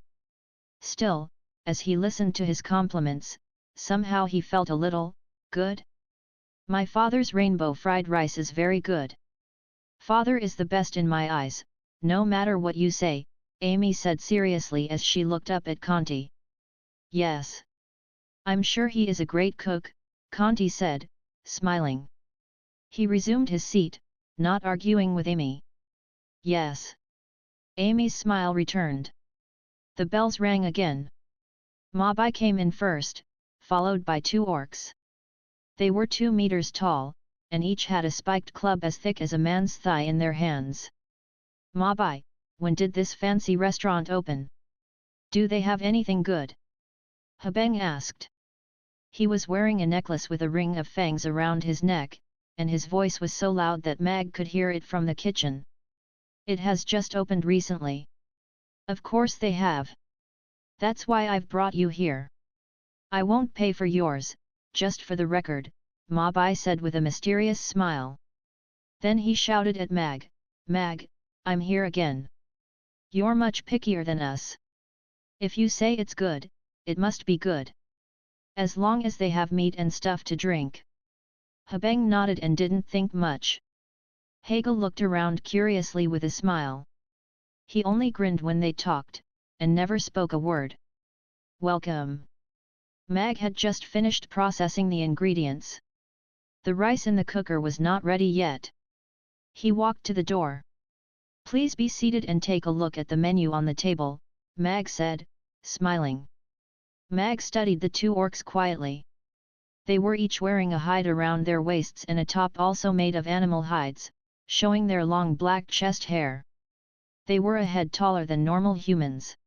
Still, as he listened to his compliments, somehow he felt a little good. My father's rainbow fried rice is very good. Father is the best in my eyes, no matter what you say, Amy said seriously as she looked up at Conti. Yes. I'm sure he is a great cook, Conti said, smiling. He resumed his seat, not arguing with Amy. Yes. Amy's smile returned. The bells rang again. Mabai came in first, followed by 2 orcs. They were 2 meters tall, and each had a spiked club as thick as a man's thigh in their hands. Mabai, when did this fancy restaurant open? Do they have anything good? Habeng asked. He was wearing a necklace with a ring of fangs around his neck, and his voice was so loud that Mag could hear it from the kitchen. It has just opened recently. Of course they have. That's why I've brought you here. I won't pay for yours, just for the record, Mabai said with a mysterious smile. Then he shouted at Mag, Mag, I'm here again. You're much pickier than us. If you say it's good, it must be good. As long as they have meat and stuff to drink. Habeng nodded and didn't think much. Hegel looked around curiously with a smile. He only grinned when they talked, and never spoke a word. Welcome. Mag had just finished processing the ingredients. The rice in the cooker was not ready yet. He walked to the door. Please be seated and take a look at the menu on the table, Mag said, smiling. Mag studied the 2 orcs quietly. They were each wearing a hide around their waists and a top also made of animal hides, showing their long black chest hair. They were a head taller than normal humans.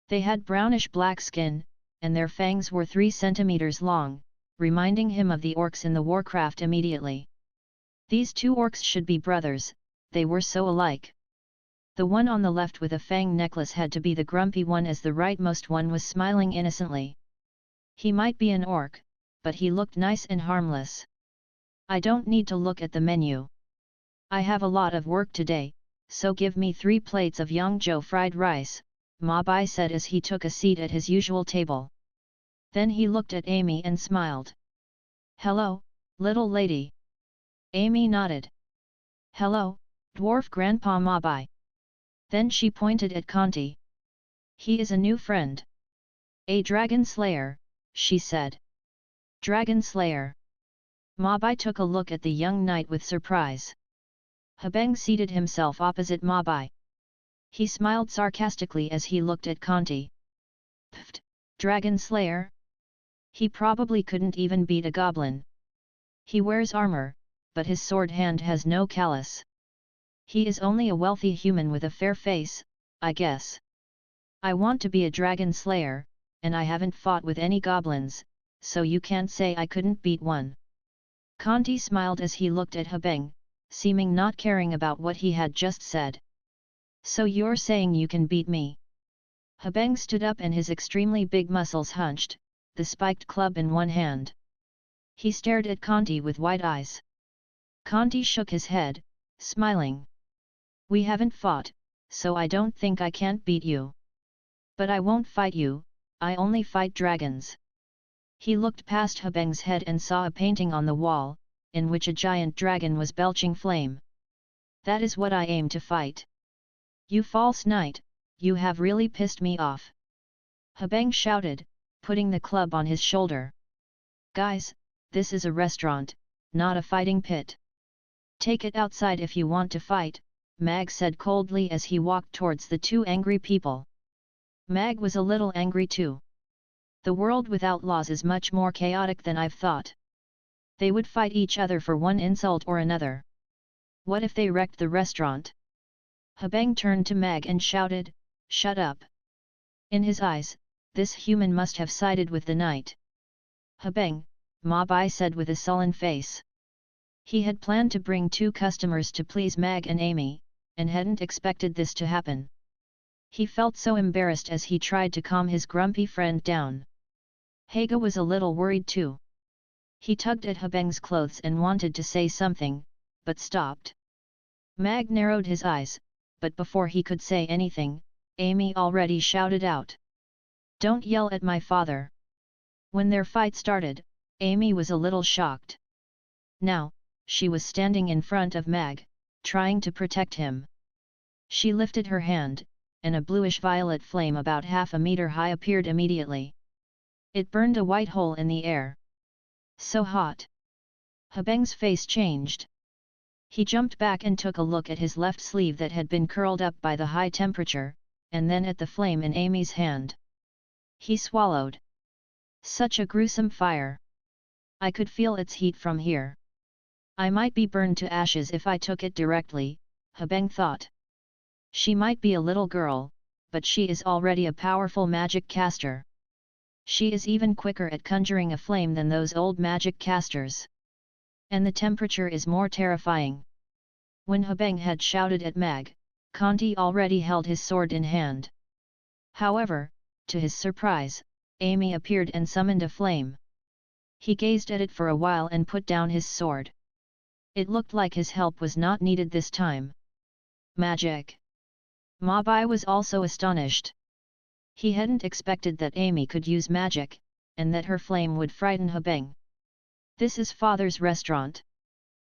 They had brownish black skin, and their fangs were 3 centimeters long, reminding him of the orcs in the Warcraft immediately. These 2 orcs should be brothers, they were so alike. The one on the left with a fang necklace had to be the grumpy one as the rightmost one was smiling innocently. He might be an orc, but he looked nice and harmless. I don't need to look at the menu. I have a lot of work today, so give me 3 plates of Yangzhou fried rice, Mabai said as he took a seat at his usual table. Then he looked at Amy and smiled. Hello, little lady. Amy nodded. Hello, dwarf grandpa Mabai. Then she pointed at Conti. He is a new friend. A dragon slayer, she said. Dragon slayer. Mabai took a look at the young knight with surprise. Habeng seated himself opposite Mabai. He smiled sarcastically as he looked at Conti. Pfft, dragon slayer? He probably couldn't even beat a goblin. He wears armor, but his sword hand has no callus. He is only a wealthy human with a fair face, I guess. I want to be a dragon slayer, and I haven't fought with any goblins, so you can't say I couldn't beat one. Conti smiled as he looked at Habeng, seeming not caring about what he had just said. So you're saying you can beat me? Habeng stood up and his extremely big muscles hunched, the spiked club in one hand. He stared at Conti with wide eyes. Conti shook his head, smiling. We haven't fought, so I don't think I can't beat you. But I won't fight you, I only fight dragons. He looked past Habeng's head and saw a painting on the wall, in which a giant dragon was belching flame. That is what I aim to fight. You false knight, you have really pissed me off. Habeng shouted, putting the club on his shoulder. Guys, this is a restaurant, not a fighting pit. Take it outside if you want to fight, Mag said coldly as he walked towards the two angry people. Mag was a little angry too. The world without laws is much more chaotic than I've thought. They would fight each other for one insult or another. What if they wrecked the restaurant? Habeng turned to Mag and shouted, "Shut up!" In his eyes, this human must have sided with the knight. Habeng, Ma Bai said with a sullen face. He had planned to bring two customers to please Mag and Amy, and hadn't expected this to happen. He felt so embarrassed as he tried to calm his grumpy friend down. Haga was a little worried too. He tugged at Habeng's clothes and wanted to say something, but stopped. Mag narrowed his eyes, but before he could say anything, Amy already shouted out. "Don't yell at my father." When their fight started, Amy was a little shocked. Now, she was standing in front of Mag, trying to protect him. She lifted her hand, and a bluish-violet flame about half a meter high appeared immediately. It burned a white hole in the air. So hot! Habeng's face changed. He jumped back and took a look at his left sleeve that had been curled up by the high temperature, and then at the flame in Amy's hand. He swallowed. Such a gruesome fire! I could feel its heat from here. I might be burned to ashes if I took it directly, Habeng thought. She might be a little girl, but she is already a powerful magic caster. She is even quicker at conjuring a flame than those old magic casters. And the temperature is more terrifying. When Habeng had shouted at Mag, Conti already held his sword in hand. However, to his surprise, Amy appeared and summoned a flame. He gazed at it for a while and put down his sword. It looked like his help was not needed this time. Magic! Ma Bai was also astonished. He hadn't expected that Amy could use magic, and that her flame would frighten Habeng. This is father's restaurant.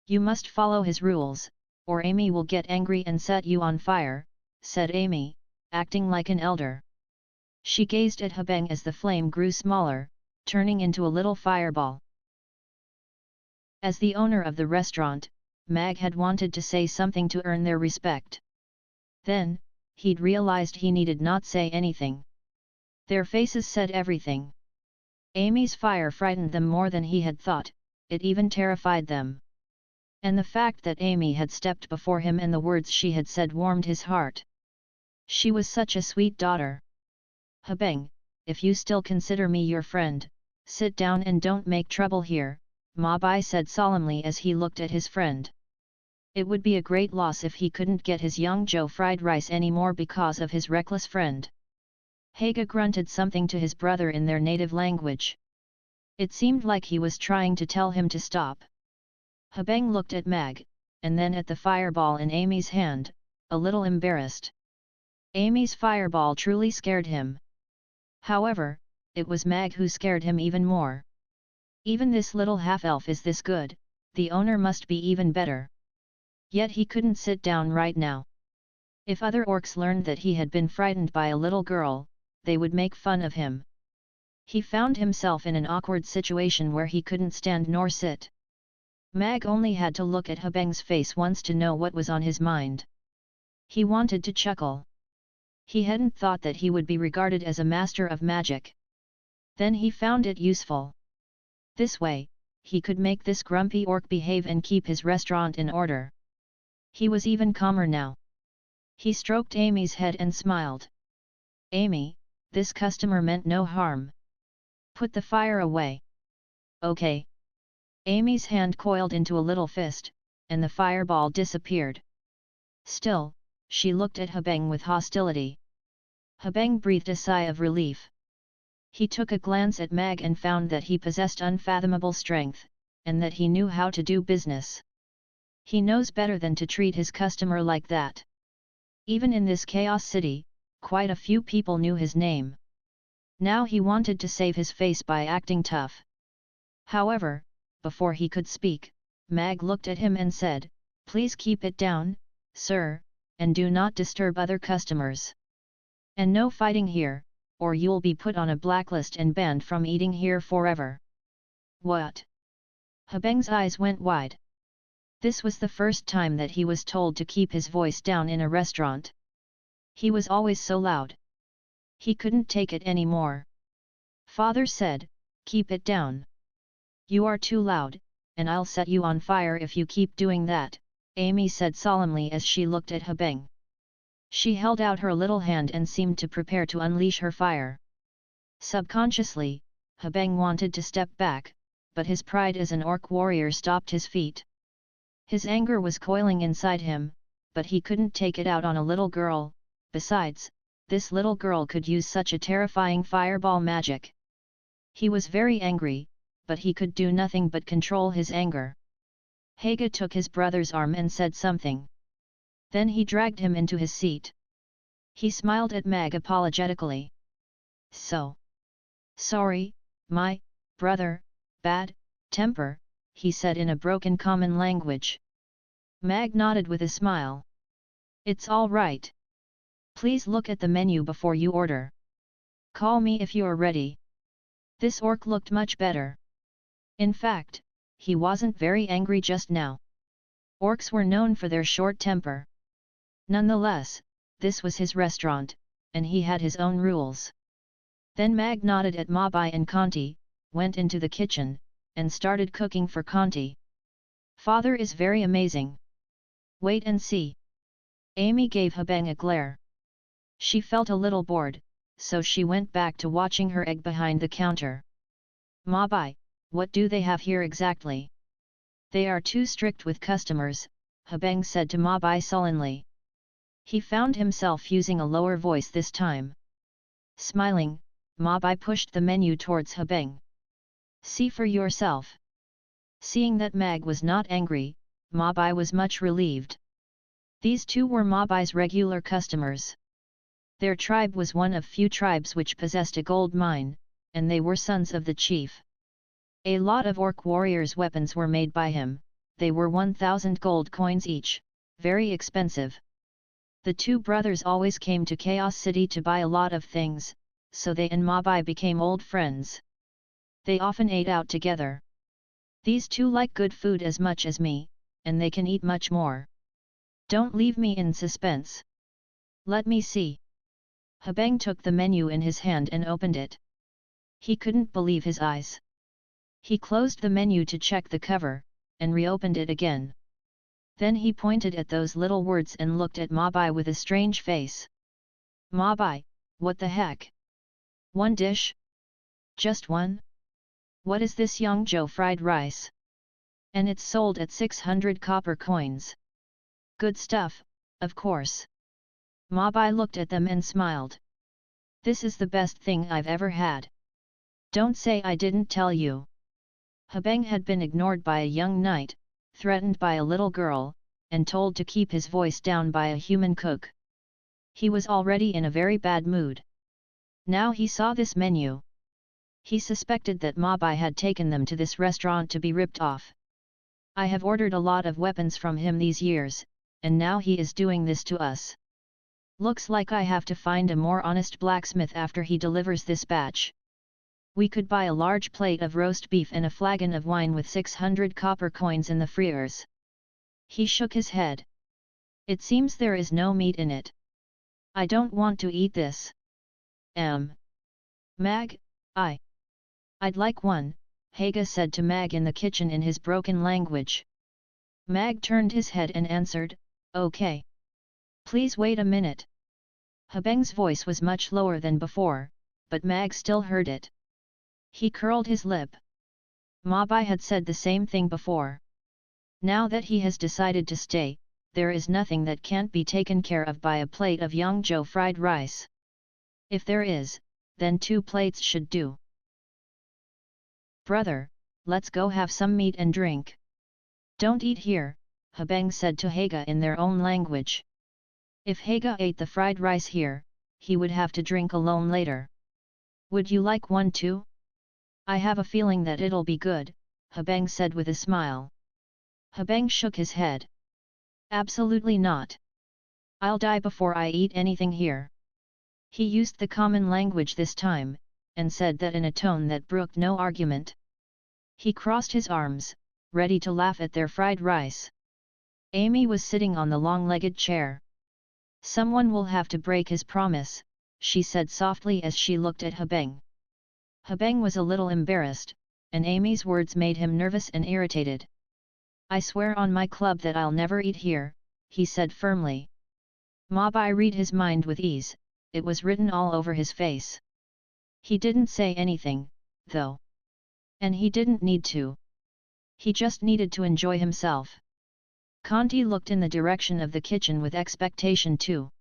You must follow his rules, or Amy will get angry and set you on fire, said Amy, acting like an elder. She gazed at Habeng as the flame grew smaller, turning into a little fireball. As the owner of the restaurant, Mag had wanted to say something to earn their respect. Then, he'd realized he needed not say anything. Their faces said everything. Amy's fire frightened them more than he had thought, it even terrified them. And the fact that Amy had stepped before him and the words she had said warmed his heart. She was such a sweet daughter. Habeng, if you still consider me your friend, sit down and don't make trouble here, Ma Bai said solemnly as he looked at his friend. It would be a great loss if he couldn't get his young Joe fried rice anymore because of his reckless friend. Haga grunted something to his brother in their native language. It seemed like he was trying to tell him to stop. Habeng looked at Mag, and then at the fireball in Amy's hand, a little embarrassed. Amy's fireball truly scared him. However, it was Mag who scared him even more. Even this little half-elf is this good, the owner must be even better. Yet he couldn't sit down right now. If other orcs learned that he had been frightened by a little girl, they would make fun of him. He found himself in an awkward situation where he couldn't stand nor sit. Mag only had to look at Habeng's face once to know what was on his mind. He wanted to chuckle. He hadn't thought that he would be regarded as a master of magic. Then he found it useful. This way, he could make this grumpy orc behave and keep his restaurant in order. He was even calmer now. He stroked Amy's head and smiled. Amy, this customer meant no harm. Put the fire away. Okay. Amy's hand coiled into a little fist, and the fireball disappeared. Still, she looked at Habeng with hostility. Habeng breathed a sigh of relief. He took a glance at Mag and found that he possessed unfathomable strength, and that he knew how to do business. He knows better than to treat his customer like that. Even in this chaos city, quite a few people knew his name. Now he wanted to save his face by acting tough. However, before he could speak, Mag looked at him and said, "Please keep it down, sir, and do not disturb other customers. And no fighting here, or you'll be put on a blacklist and banned from eating here forever. What? Habeng's eyes went wide. This was the first time that he was told to keep his voice down in a restaurant. He was always so loud. He couldn't take it anymore. Father said, "Keep it down. You are too loud, and I'll set you on fire if you keep doing that," Amy said solemnly as she looked at Habeng. She held out her little hand and seemed to prepare to unleash her fire. Subconsciously, Habeng wanted to step back, but his pride as an orc warrior stopped his feet. His anger was coiling inside him, but he couldn't take it out on a little girl. Besides, this little girl could use such a terrifying fireball magic. He was very angry, but he could do nothing but control his anger. Haga took his brother's arm and said something. Then he dragged him into his seat. He smiled at Mag apologetically. "So sorry, my brother, bad temper," he said in a broken common language. Mag nodded with a smile. "It's all right. Please look at the menu before you order. Call me if you're ready." This orc looked much better. In fact, he wasn't very angry just now. Orcs were known for their short temper. Nonetheless, this was his restaurant, and he had his own rules. Then Mag nodded at Mabai and Conti, went into the kitchen, and started cooking for Conti. "Father is very amazing. Wait and see." Amy gave Habeng a glare. She felt a little bored, so she went back to watching her egg behind the counter. "Mabai, what do they have here exactly?" "They are too strict with customers," Habeng said to Mabai sullenly. He found himself using a lower voice this time. Smiling, Mabai pushed the menu towards Habeng. "See for yourself." Seeing that Mag was not angry, Mabai was much relieved. These two were Mabai's regular customers. Their tribe was one of few tribes which possessed a gold mine, and they were sons of the chief. A lot of orc warriors' weapons were made by him. They were 1,000 gold coins each, very expensive. The two brothers always came to Chaos City to buy a lot of things, so they and Mabai became old friends. They often ate out together. These two like good food as much as me, and they can eat much more. Don't leave me in suspense. Let me see. Habeng took the menu in his hand and opened it. He couldn't believe his eyes. He closed the menu to check the cover, and reopened it again. Then he pointed at those little words and looked at Mabai with a strange face. "Mabai, what the heck? One dish? Just one? What is this Yangzhou fried rice? And it's sold at 600 copper coins. Good stuff, of course." Mabai looked at them and smiled. "This is the best thing I've ever had. Don't say I didn't tell you." Habeng had been ignored by a young knight, threatened by a little girl, and told to keep his voice down by a human cook. He was already in a very bad mood. Now he saw this menu. He suspected that Mabai had taken them to this restaurant to be ripped off. "I have ordered a lot of weapons from him these years, and now he is doing this to us. Looks like I have to find a more honest blacksmith after he delivers this batch. We could buy a large plate of roast beef and a flagon of wine with 600 copper coins in the friars." He shook his head. "It seems there is no meat in it. I don't want to eat this." Mag, I'd like one," Haga said to Mag in the kitchen in his broken language. Mag turned his head and answered, "Okay. Please wait a minute." Habeng's voice was much lower than before, but Mag still heard it. He curled his lip. Mabai had said the same thing before. Now that he has decided to stay, there is nothing that can't be taken care of by a plate of Yangzhou fried rice. If there is, then 2 plates should do. "Brother, let's go have some meat and drink." "Don't eat here," Habeng said to Haga in their own language. If Haga ate the fried rice here, he would have to drink alone later. "Would you like one too?" "I have a feeling that it'll be good," Habeng said with a smile. Habeng shook his head. "Absolutely not. I'll die before I eat anything here. He used the common language this time, and said that in a tone that brooked no argument. He crossed his arms, ready to laugh at their fried rice. Amy was sitting on the long-legged chair. Someone will have to break his promise, she said softly as she looked at Habeng. Habeng was a little embarrassed, and Amy's words made him nervous and irritated. I swear on my club that I'll never eat here, he said firmly. Ma Bai read his mind with ease, it was written all over his face. He didn't say anything, though. And he didn't need to. He just needed to enjoy himself. Conti looked in the direction of the kitchen with expectation too.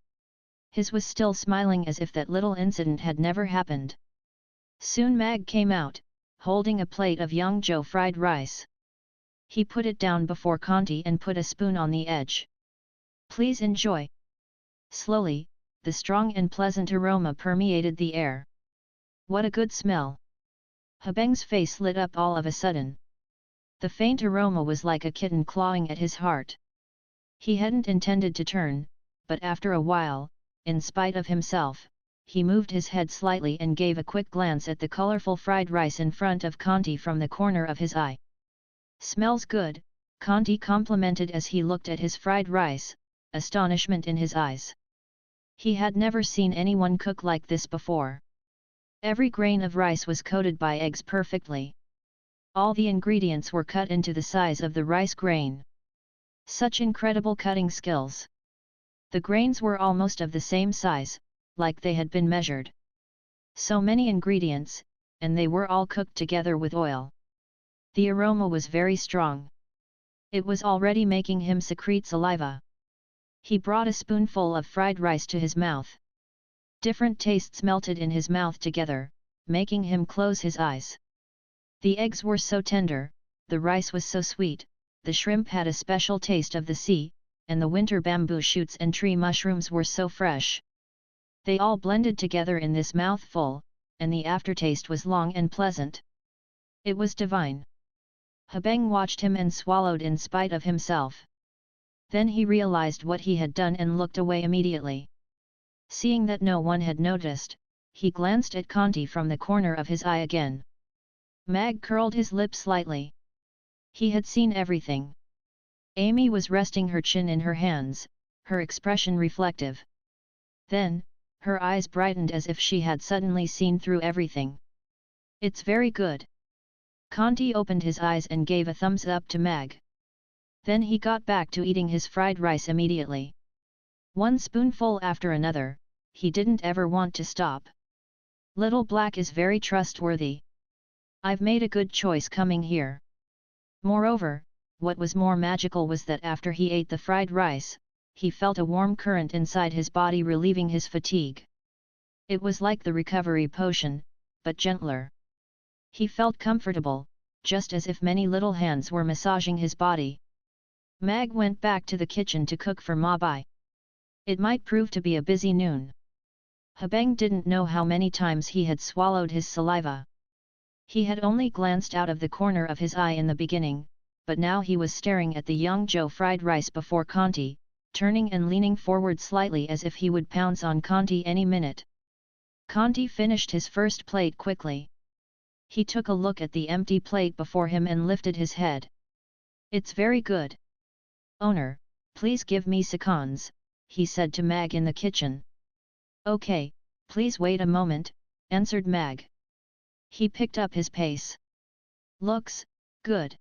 His was still smiling as if that little incident had never happened. Soon Mag came out, holding a plate of Yangzhou fried rice. He put it down before Conti and put a spoon on the edge. Please enjoy. Slowly, the strong and pleasant aroma permeated the air. What a good smell! Habeng's face lit up all of a sudden. The faint aroma was like a kitten clawing at his heart. He hadn't intended to turn, but after a while, in spite of himself, he moved his head slightly and gave a quick glance at the colorful fried rice in front of Conti from the corner of his eye. Smells good, Conti complimented as he looked at his fried rice, astonishment in his eyes. He had never seen anyone cook like this before. Every grain of rice was coated by eggs perfectly. All the ingredients were cut into the size of the rice grain. Such incredible cutting skills! The grains were almost of the same size, like they had been measured. So many ingredients, and they were all cooked together with oil. The aroma was very strong. It was already making him secrete saliva. He brought a spoonful of fried rice to his mouth. Different tastes melted in his mouth together, making him close his eyes. The eggs were so tender, the rice was so sweet, the shrimp had a special taste of the sea, and the winter bamboo shoots and tree mushrooms were so fresh. They all blended together in this mouthful, and the aftertaste was long and pleasant. It was divine. Habeng watched him and swallowed in spite of himself. Then he realized what he had done and looked away immediately. Seeing that no one had noticed, he glanced at Conti from the corner of his eye again. Mag curled his lip slightly. He had seen everything. Amy was resting her chin in her hands, her expression reflective. Then, her eyes brightened as if she had suddenly seen through everything. It's very good. Conti opened his eyes and gave a thumbs up to Mag. Then he got back to eating his fried rice immediately. One spoonful after another, he didn't ever want to stop. Little Black is very trustworthy. I've made a good choice coming here. Moreover, what was more magical was that after he ate the fried rice, he felt a warm current inside his body relieving his fatigue. It was like the recovery potion, but gentler. He felt comfortable, just as if many little hands were massaging his body. Mag went back to the kitchen to cook for Ma Bai. It might prove to be a busy noon. Habeng didn't know how many times he had swallowed his saliva. He had only glanced out of the corner of his eye in the beginning, but now he was staring at the Yangzhou fried rice before Conti, turning and leaning forward slightly as if he would pounce on Conti any minute. Conti finished his first plate quickly. He took a look at the empty plate before him and lifted his head. It's very good. Owner, please give me seconds, he said to Mag in the kitchen. Okay, please wait a moment, answered Mag. He picked up his pace. Looks good.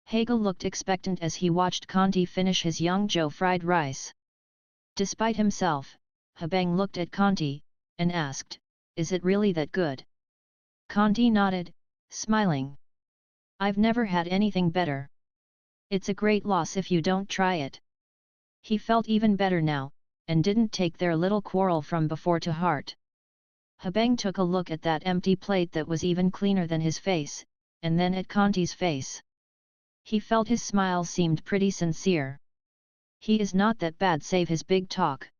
Hegel looked expectant as he watched Conti finish his Yangzhou fried rice. Despite himself, Habeng looked at Conti, and asked, is it really that good? Conti nodded, smiling. I've never had anything better. It's a great loss if you don't try it. He felt even better now, and didn't take their little quarrel from before to heart. Habeng took a look at that empty plate that was even cleaner than his face, and then at Conti's face. He felt his smile seemed pretty sincere. He is not that bad save his big talk.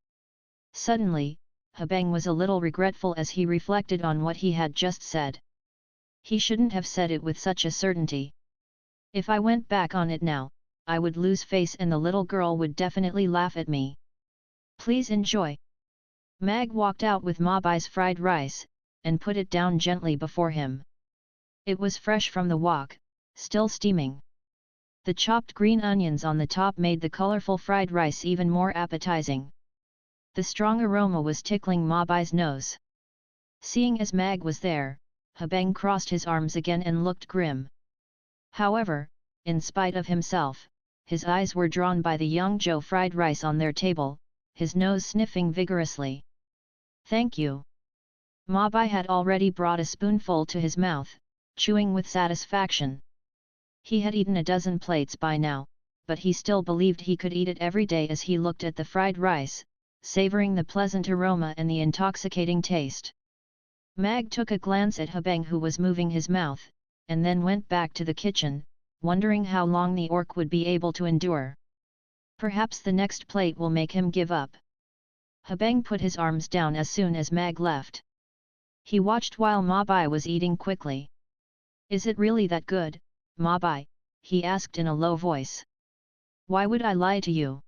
Suddenly, Habeng was a little regretful as he reflected on what he had just said. He shouldn't have said it with such a certainty. If I went back on it now, I would lose face and the little girl would definitely laugh at me. Please enjoy. Mag walked out with Mabai's fried rice, and put it down gently before him. It was fresh from the wok, still steaming. The chopped green onions on the top made the colorful fried rice even more appetizing. The strong aroma was tickling Mabai's nose. Seeing as Mag was there, Habeng crossed his arms again and looked grim. However, in spite of himself, his eyes were drawn by the Yangzhou fried rice on their table, his nose sniffing vigorously. Thank you. Mabai had already brought a spoonful to his mouth, chewing with satisfaction. He had eaten a dozen plates by now, but he still believed he could eat it every day as he looked at the fried rice, savoring the pleasant aroma and the intoxicating taste. Mag took a glance at Habeng, who was moving his mouth, and then went back to the kitchen, wondering how long the orc would be able to endure. Perhaps the next plate will make him give up. Habeng put his arms down as soon as Mag left. He watched while Mabai was eating quickly. Is it really that good, Mabai? He asked in a low voice. Why would I lie to you?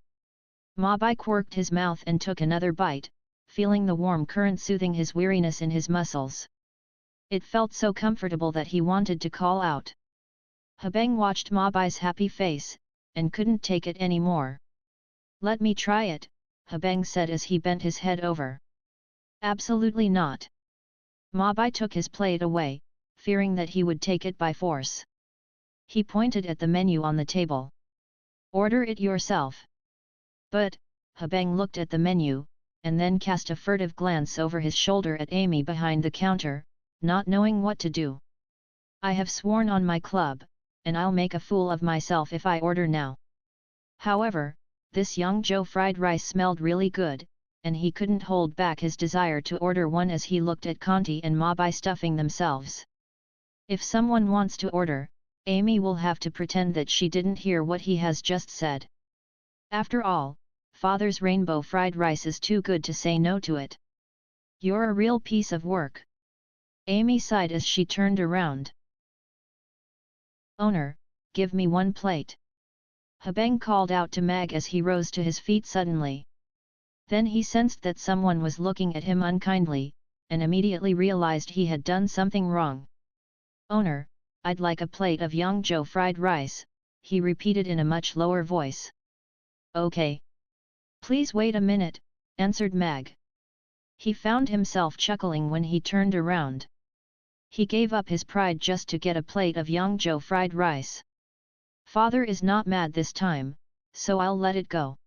Mabai quirked his mouth and took another bite, feeling the warm current soothing his weariness in his muscles. It felt so comfortable that he wanted to call out. Habeng watched Mabai's happy face, and couldn't take it anymore. Let me try it, Habeng said as he bent his head over. Absolutely not. Mabai took his plate away, fearing that he would take it by force. He pointed at the menu on the table. Order it yourself. But, Habeng looked at the menu, and then cast a furtive glance over his shoulder at Amy behind the counter, not knowing what to do. I have sworn on my club, and I'll make a fool of myself if I order now. However, this Yangzhou fried rice smelled really good, and he couldn't hold back his desire to order one as he looked at Conti and Mabai stuffing themselves. If someone wants to order, Amy will have to pretend that she didn't hear what he has just said. After all, Father's rainbow fried rice is too good to say no to it. You're a real piece of work. Amy sighed as she turned around. Owner, give me one plate. Habeng called out to Mag as he rose to his feet suddenly. Then he sensed that someone was looking at him unkindly, and immediately realized he had done something wrong. Owner, I'd like a plate of Yangzhou fried rice, he repeated in a much lower voice. Okay. Please wait a minute, answered Mag. He found himself chuckling when he turned around. He gave up his pride just to get a plate of Yangzhou fried rice. Father is not mad this time, so I'll let it go.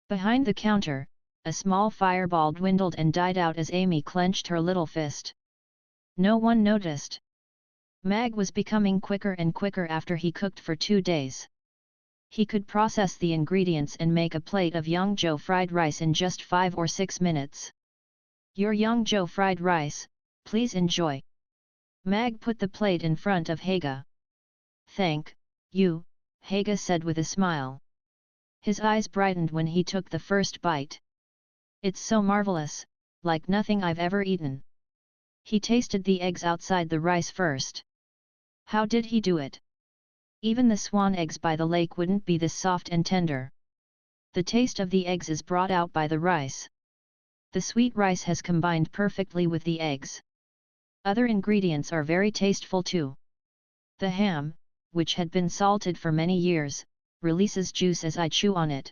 Behind the counter, a small fireball dwindled and died out as Amy clenched her little fist. No one noticed. Mag was becoming quicker and quicker after he cooked for 2 days. He could process the ingredients and make a plate of Yangzhou fried rice in just 5 or 6 minutes. Your Yangzhou fried rice, please enjoy. Mag put the plate in front of Haga. Thank you, Haga said with a smile. His eyes brightened when he took the first bite. It's so marvelous, like nothing I've ever eaten. He tasted the eggs outside the rice first. How did he do it? Even the swan eggs by the lake wouldn't be this soft and tender. The taste of the eggs is brought out by the rice. The sweet rice has combined perfectly with the eggs. Other ingredients are very tasteful too. The ham, which had been salted for many years, releases juice as I chew on it.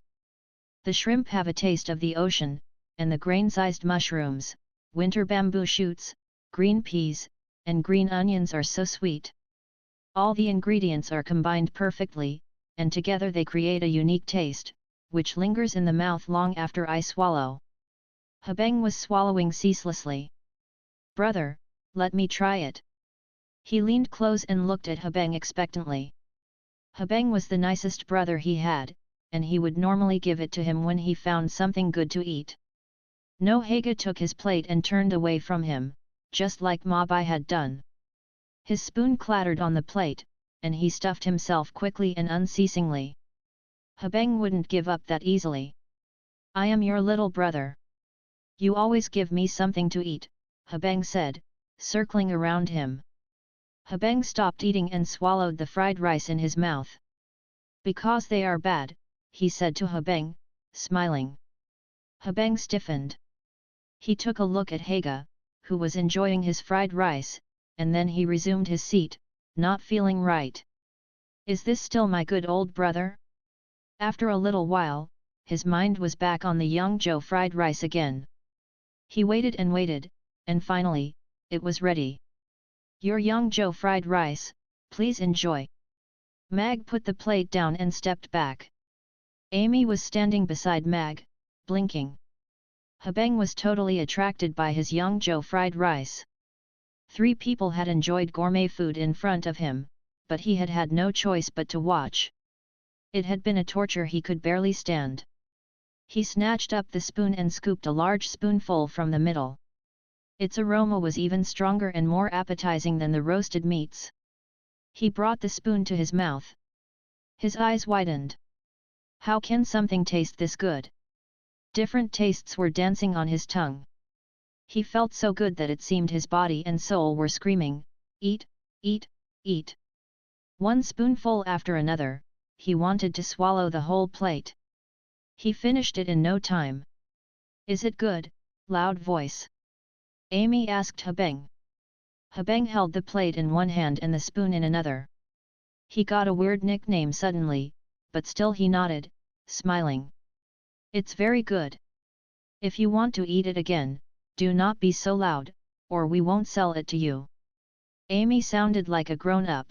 The shrimp have a taste of the ocean, and the grain-sized mushrooms, winter bamboo shoots, green peas, and green onions are so sweet. All the ingredients are combined perfectly, and together they create a unique taste, which lingers in the mouth long after I swallow. Habeng was swallowing ceaselessly. Brother, let me try it. He leaned close and looked at Habeng expectantly. Habeng was the nicest brother he had, and he would normally give it to him when he found something good to eat. No, Haga took his plate and turned away from him, just like Mabai had done. His spoon clattered on the plate, and he stuffed himself quickly and unceasingly. Habeng wouldn't give up that easily. I am your little brother. You always give me something to eat, Habeng said, circling around him. Habeng stopped eating and swallowed the fried rice in his mouth. Because they are bad, he said to Habeng, smiling. Habeng stiffened. He took a look at Haga, who was enjoying his fried rice, and then he resumed his seat, not feeling right. Is this still my good old brother? After a little while, his mind was back on the young Joe fried rice again. He waited, and finally, it was ready. Your young Joe fried rice, please enjoy. Mag put the plate down and stepped back. Amy was standing beside Mag, blinking. Habeng was totally attracted by his young Joe fried rice. 3 people had enjoyed gourmet food in front of him, but he had had no choice but to watch. It had been a torture he could barely stand. He snatched up the spoon and scooped a large spoonful from the middle. Its aroma was even stronger and more appetizing than the roasted meats. He brought the spoon to his mouth. His eyes widened. How can something taste this good? Different tastes were dancing on his tongue. He felt so good that it seemed his body and soul were screaming, eat, eat, eat. One spoonful after another, he wanted to swallow the whole plate. He finished it in no time. Is it good? Loud voice. Amy asked Habeng. Habeng held the plate in one hand and the spoon in another. He got a weird nickname suddenly, but still he nodded, smiling. It's very good. If you want to eat it again, do not be so loud, or we won't sell it to you. Amy sounded like a grown-up.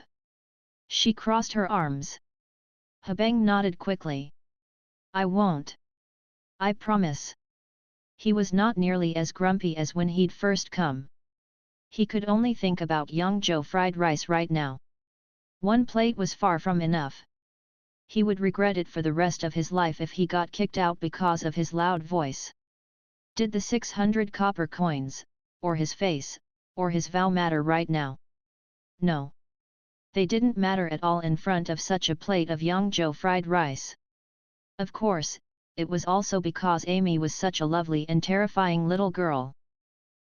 She crossed her arms. Habeng nodded quickly. I won't. I promise. He was not nearly as grumpy as when he'd first come. He could only think about young Joe fried rice right now. One plate was far from enough. He would regret it for the rest of his life if he got kicked out because of his loud voice. Did the 600 copper coins, or his face, or his vow matter right now? No. They didn't matter at all in front of such a plate of young Joe fried rice. Of course, it was also because Amy was such a lovely and terrifying little girl.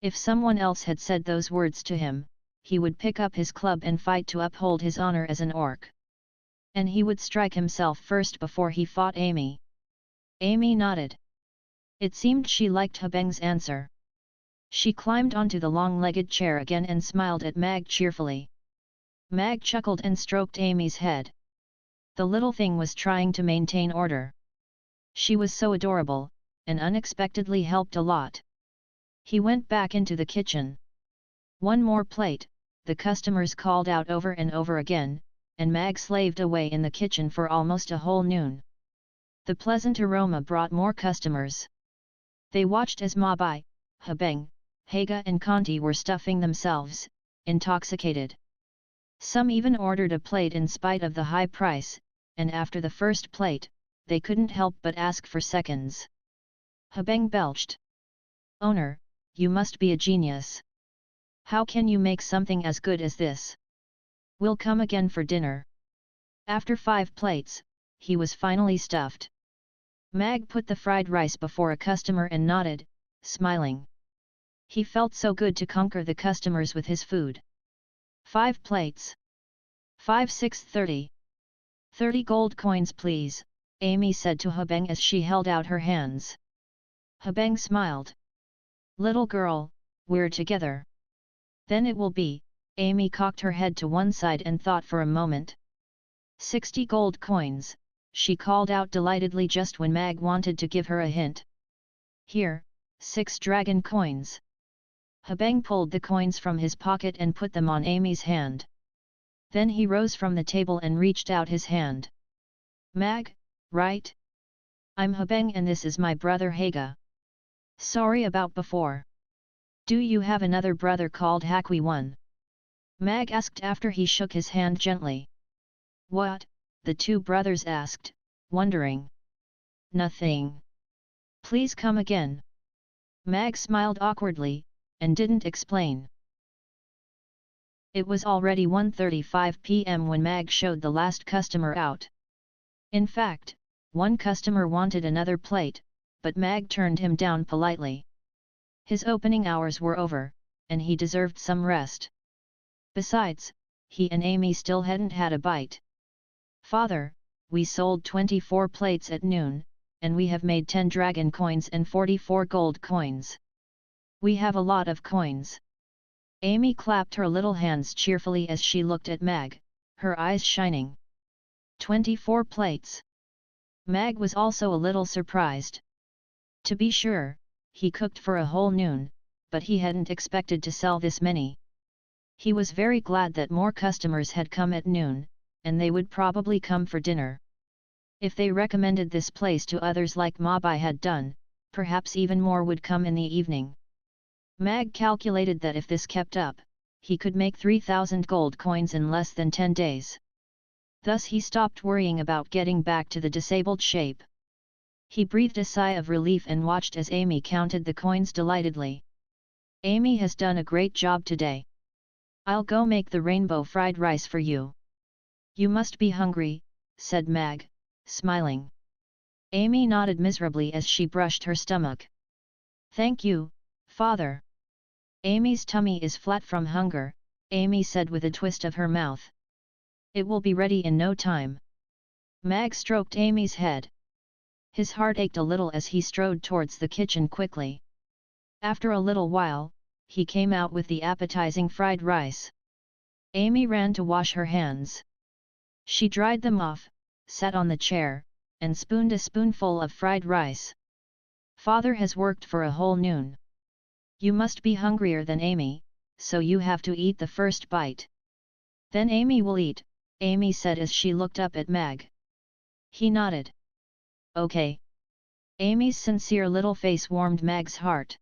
If someone else had said those words to him, he would pick up his club and fight to uphold his honor as an orc. And he would strike himself first before he fought Amy. Amy nodded. It seemed she liked Habeng's answer. She climbed onto the long-legged chair again and smiled at Mag cheerfully. Mag chuckled and stroked Amy's head. The little thing was trying to maintain order. She was so adorable, and unexpectedly helped a lot. He went back into the kitchen. One more plate, the customers called out over and over again, and Mag slaved away in the kitchen for almost a whole noon. The pleasant aroma brought more customers. They watched as Mabai, Habeng, Haga and Conti were stuffing themselves, intoxicated. Some even ordered a plate in spite of the high price, and after the first plate, they couldn't help but ask for seconds. Habeng belched. Owner, you must be a genius. How can you make something as good as this? We'll come again for dinner. After 5 plates, he was finally stuffed. Mag put the fried rice before a customer and nodded, smiling. He felt so good to conquer the customers with his food. 5 plates. 5 6 30. 30 gold coins please, Amy said to Habeng as she held out her hands. Habeng smiled. Little girl, we're together. Then it will be, Amy cocked her head to one side and thought for a moment. 60 gold coins, she called out delightedly just when Mag wanted to give her a hint. Here, 6 dragon coins. Habeng pulled the coins from his pocket and put them on Amy's hand. Then he rose from the table and reached out his hand. Mag, right? I'm Habeng and this is my brother Haga. Sorry about before. Do you have another brother called Hakwi One? Mag asked after he shook his hand gently. What? The 2 brothers asked, wondering. Nothing. Please come again. Mag smiled awkwardly, and didn't explain. It was already 1:35 p.m. when Mag showed the last customer out. In fact, one customer wanted another plate, but Mag turned him down politely. His opening hours were over, and he deserved some rest. Besides, he and Amy still hadn't had a bite. Father, we sold 24 plates at noon, and we have made 10 dragon coins and 44 gold coins. We have a lot of coins. Amy clapped her little hands cheerfully as she looked at Mag, her eyes shining. 24 plates. Mag was also a little surprised. To be sure, he cooked for a whole noon, but he hadn't expected to sell this many. He was very glad that more customers had come at noon, and they would probably come for dinner. If they recommended this place to others like Mabai had done, perhaps even more would come in the evening. Mag calculated that if this kept up, he could make 3,000 gold coins in less than 10 days. Thus he stopped worrying about getting back to the disabled shape. He breathed a sigh of relief and watched as Amy counted the coins delightedly. Amy has done a great job today. I'll go make the rainbow fried rice for you. You must be hungry, said Mag, smiling. Amy nodded miserably as she brushed her stomach. Thank you, Father. Amy's tummy is flat from hunger, Amy said with a twist of her mouth. It will be ready in no time. Mag stroked Amy's head. His heart ached a little as he strode towards the kitchen quickly. After a little while, he came out with the appetizing fried rice. Amy ran to wash her hands. She dried them off, sat on the chair, and spooned a spoonful of fried rice. Father has worked for a whole noon. You must be hungrier than Amy, so you have to eat the first bite. Then Amy will eat, Amy said as she looked up at Mag. He nodded. Okay. Amy's sincere little face warmed Mag's heart.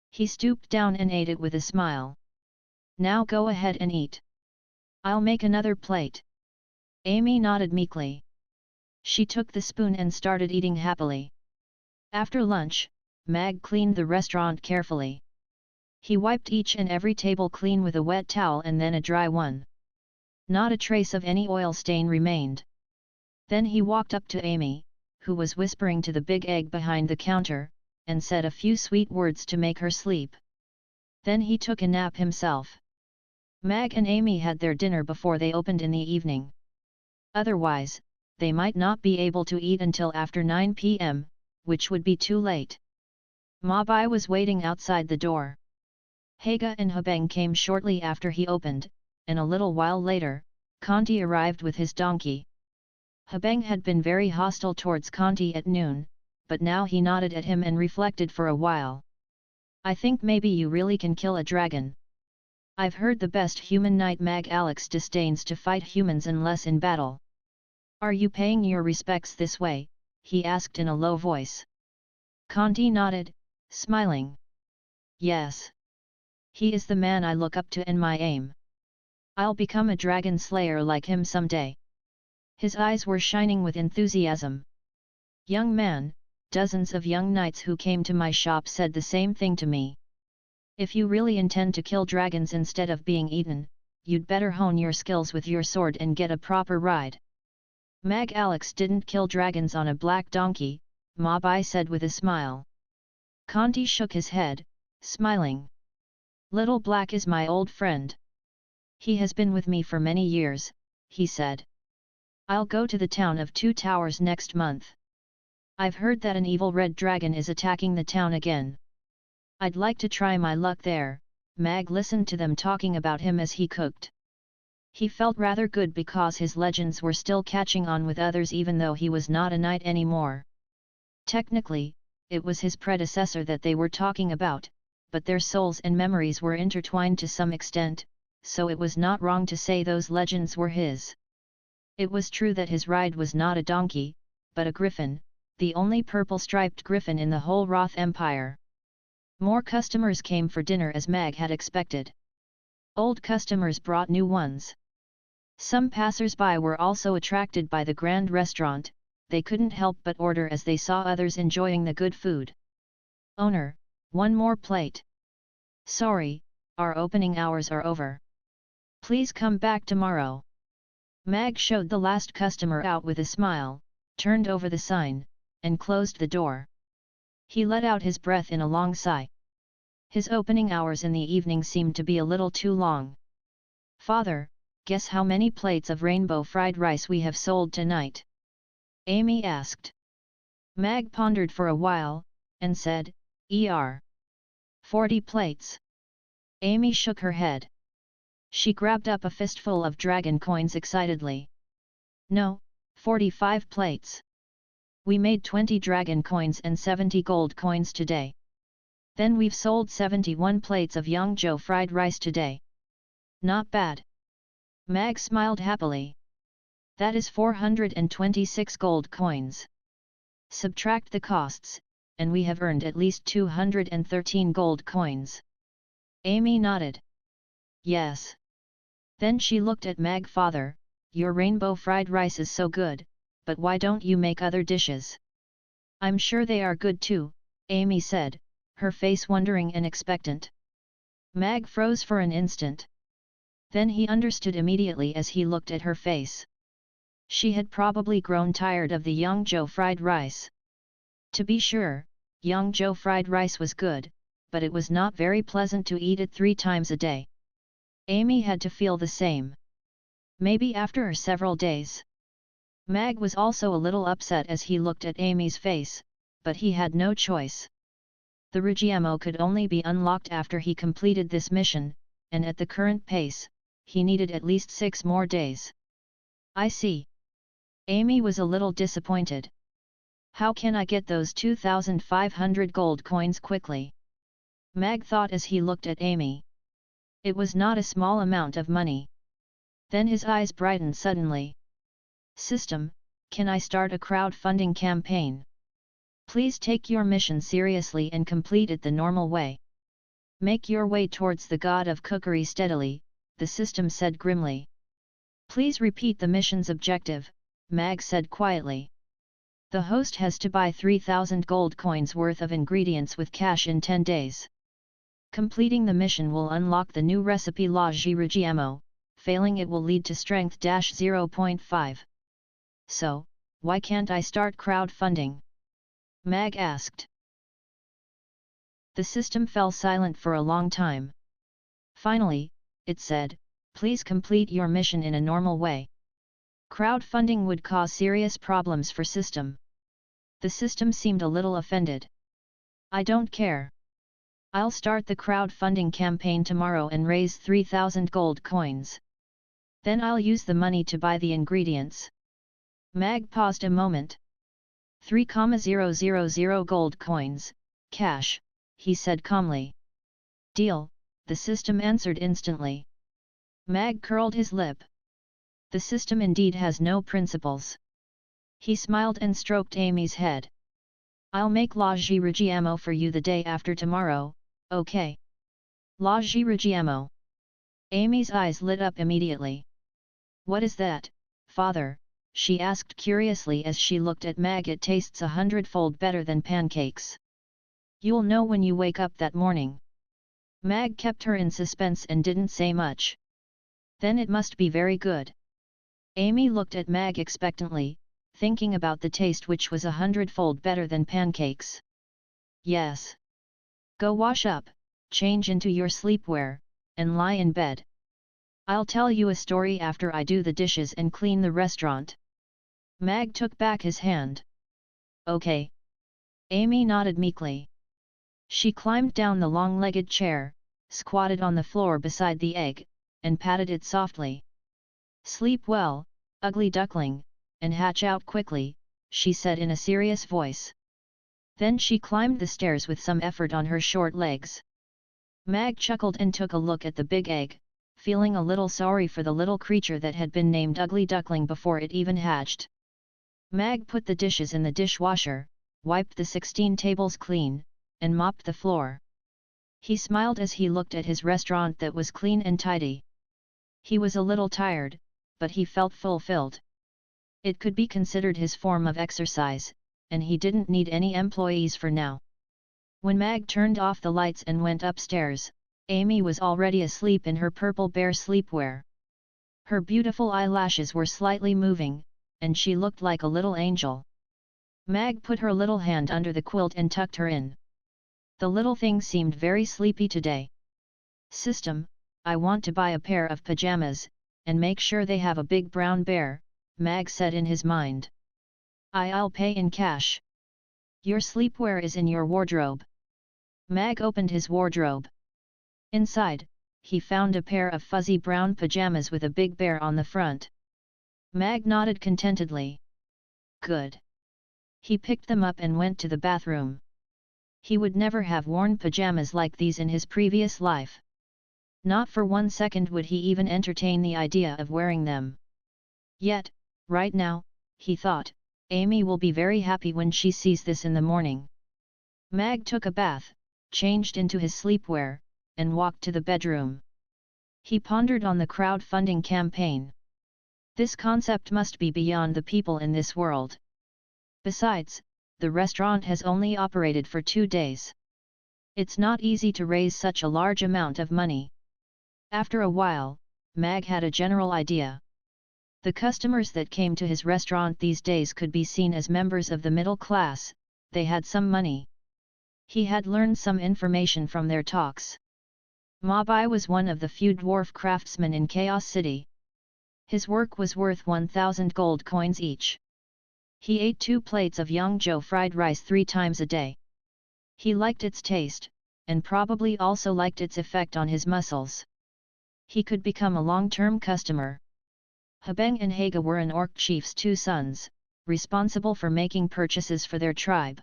He stooped down and ate it with a smile. Now go ahead and eat. I'll make another plate. Amy nodded meekly. She took the spoon and started eating happily. After lunch, Mag cleaned the restaurant carefully. He wiped each and every table clean with a wet towel and then a dry one. Not a trace of any oil stain remained. Then he walked up to Amy, who was whispering to the big egg behind the counter, and said a few sweet words to make her sleep. Then he took a nap himself. Mag and Amy had their dinner before they opened in the evening. Otherwise, they might not be able to eat until after 9 p.m., which would be too late. Mabai was waiting outside the door. Haga and Habeng came shortly after he opened, and a little while later, Kanti arrived with his donkey. Habeng had been very hostile towards Kanti at noon, but now he nodded at him and reflected for a while. I think maybe you really can kill a dragon. I've heard the best human knight Mag Alex disdains to fight humans unless in battle. Are you paying your respects this way? He asked in a low voice. Kanti nodded, smiling. Yes. He is the man I look up to and my aim. I'll become a dragon slayer like him someday. His eyes were shining with enthusiasm. Young man, dozens of young knights who came to my shop said the same thing to me. If you really intend to kill dragons instead of being eaten, you'd better hone your skills with your sword and get a proper ride. Mag Alex didn't kill dragons on a black donkey, Mabai said with a smile. Kanti shook his head, smiling. Little Black is my old friend. He has been with me for many years, he said. I'll go to the town of Two Towers next month. I've heard that an evil red dragon is attacking the town again. I'd like to try my luck there. Mag listened to them talking about him as he cooked. He felt rather good because his legends were still catching on with others even though he was not a knight anymore. Technically, it was his predecessor that they were talking about, but their souls and memories were intertwined to some extent, so it was not wrong to say those legends were his. It was true that his ride was not a donkey, but a griffin, the only purple-striped griffin in the whole Roth Empire. More customers came for dinner as Mag had expected. Old customers brought new ones. Some passers-by were also attracted by the grand restaurant, they couldn't help but order as they saw others enjoying the good food. Owner, one more plate. Sorry, our opening hours are over. Please come back tomorrow. Mag showed the last customer out with a smile, turned over the sign, and closed the door. He let out his breath in a long sigh. His opening hours in the evening seemed to be a little too long. Father, guess how many plates of rainbow fried rice we have sold tonight? Amy asked. Mag pondered for a while, and said, 40 plates. Amy shook her head. She grabbed up a fistful of dragon coins excitedly. No, 45 plates. We made 20 dragon coins and 70 gold coins today. Then we've sold 71 plates of Yangzhou fried rice today. Not bad. Mag smiled happily. That is 426 gold coins. Subtract the costs, and we have earned at least 213 gold coins. Amy nodded. Yes. Then she looked at Mag. Father, your rainbow fried rice is so good, but why don't you make other dishes? I'm sure they are good too, Amy said, her face wondering and expectant. Mag froze for an instant. Then he understood immediately as he looked at her face. She had probably grown tired of the Yangzhou fried rice. To be sure, Yangzhou fried rice was good, but it was not very pleasant to eat it 3 times a day. Amy had to feel the same. Maybe after several days. Mag was also a little upset as he looked at Amy's face, but he had no choice. The Rugiemo could only be unlocked after he completed this mission, and at the current pace, he needed at least 6 more days. I see. Amy was a little disappointed. How can I get those 2,500 gold coins quickly? Mag thought as he looked at Amy. It was not a small amount of money. Then his eyes brightened suddenly. System, can I start a crowdfunding campaign? Please take your mission seriously and complete it the normal way. Make your way towards the god of cookery steadily, the system said grimly. Please repeat the mission's objective, Mag said quietly. The host has to buy 3,000 gold coins worth of ingredients with cash in 10 days. Completing the mission will unlock the new recipe La Rugiemo, failing it will lead to strength -0.5. So, why can't I start crowdfunding? Mag asked. The system fell silent for a long time. Finally, it said, please complete your mission in a normal way. Crowdfunding would cause serious problems for system. The system seemed a little offended. I don't care. I'll start the crowdfunding campaign tomorrow and raise 3,000 gold coins. Then I'll use the money to buy the ingredients. Mag paused a moment. 3,000 gold coins, cash, he said calmly. Deal, the system answered instantly. Mag curled his lip. The system indeed has no principles. He smiled and stroked Amy's head. I'll make La Rugiemo for you the day after tomorrow, okay? La Rugiemo. Amy's eyes lit up immediately. What is that, father? She asked curiously as she looked at Mag. It tastes 100-fold better than pancakes. You'll know when you wake up that morning. Mag kept her in suspense and didn't say much. Then it must be very good. Amy looked at Mag expectantly, thinking about the taste which was 100-fold better than pancakes. Yes. Go wash up, change into your sleepwear, and lie in bed. I'll tell you a story after I do the dishes and clean the restaurant. Mag took back his hand. Okay. Amy nodded meekly. She climbed down the long-legged chair, squatted on the floor beside the egg, and patted it softly. Sleep well, ugly duckling, and hatch out quickly, she said in a serious voice. Then she climbed the stairs with some effort on her short legs. Mag chuckled and took a look at the big egg, feeling a little sorry for the little creature that had been named Ugly Duckling before it even hatched. Mag put the dishes in the dishwasher, wiped the 16 tables clean, and mopped the floor. He smiled as he looked at his restaurant that was clean and tidy. He was a little tired, but he felt fulfilled. It could be considered his form of exercise, and he didn't need any employees for now. When Mag turned off the lights and went upstairs, Amy was already asleep in her purple bear sleepwear. Her beautiful eyelashes were slightly moving, and she looked like a little angel. Mag put her little hand under the quilt and tucked her in. The little thing seemed very sleepy today. System, I want to buy a pair of pajamas, and make sure they have a big brown bear, Mag said in his mind. I'll pay in cash. Your sleepwear is in your wardrobe. Mag opened his wardrobe. Inside, he found a pair of fuzzy brown pajamas with a big bear on the front. Mag nodded contentedly. Good. He picked them up and went to the bathroom. He would never have worn pajamas like these in his previous life. Not for 1 second would he even entertain the idea of wearing them. Yet, right now, he thought, Amy will be very happy when she sees this in the morning. Mag took a bath, changed into his sleepwear, and walked to the bedroom. He pondered on the crowdfunding campaign. This concept must be beyond the people in this world. Besides, the restaurant has only operated for 2 days. It's not easy to raise such a large amount of money. After a while, Mag had a general idea. The customers that came to his restaurant these days could be seen as members of the middle class, they had some money. He had learned some information from their talks. Mabai was one of the few dwarf craftsmen in Chaos City. His work was worth 1,000 gold coins each. He ate 2 plates of Yangzhou fried rice 3 times a day. He liked its taste, and probably also liked its effect on his muscles. He could become a long-term customer. Habeng and Haga were an orc chief's 2 sons, responsible for making purchases for their tribe.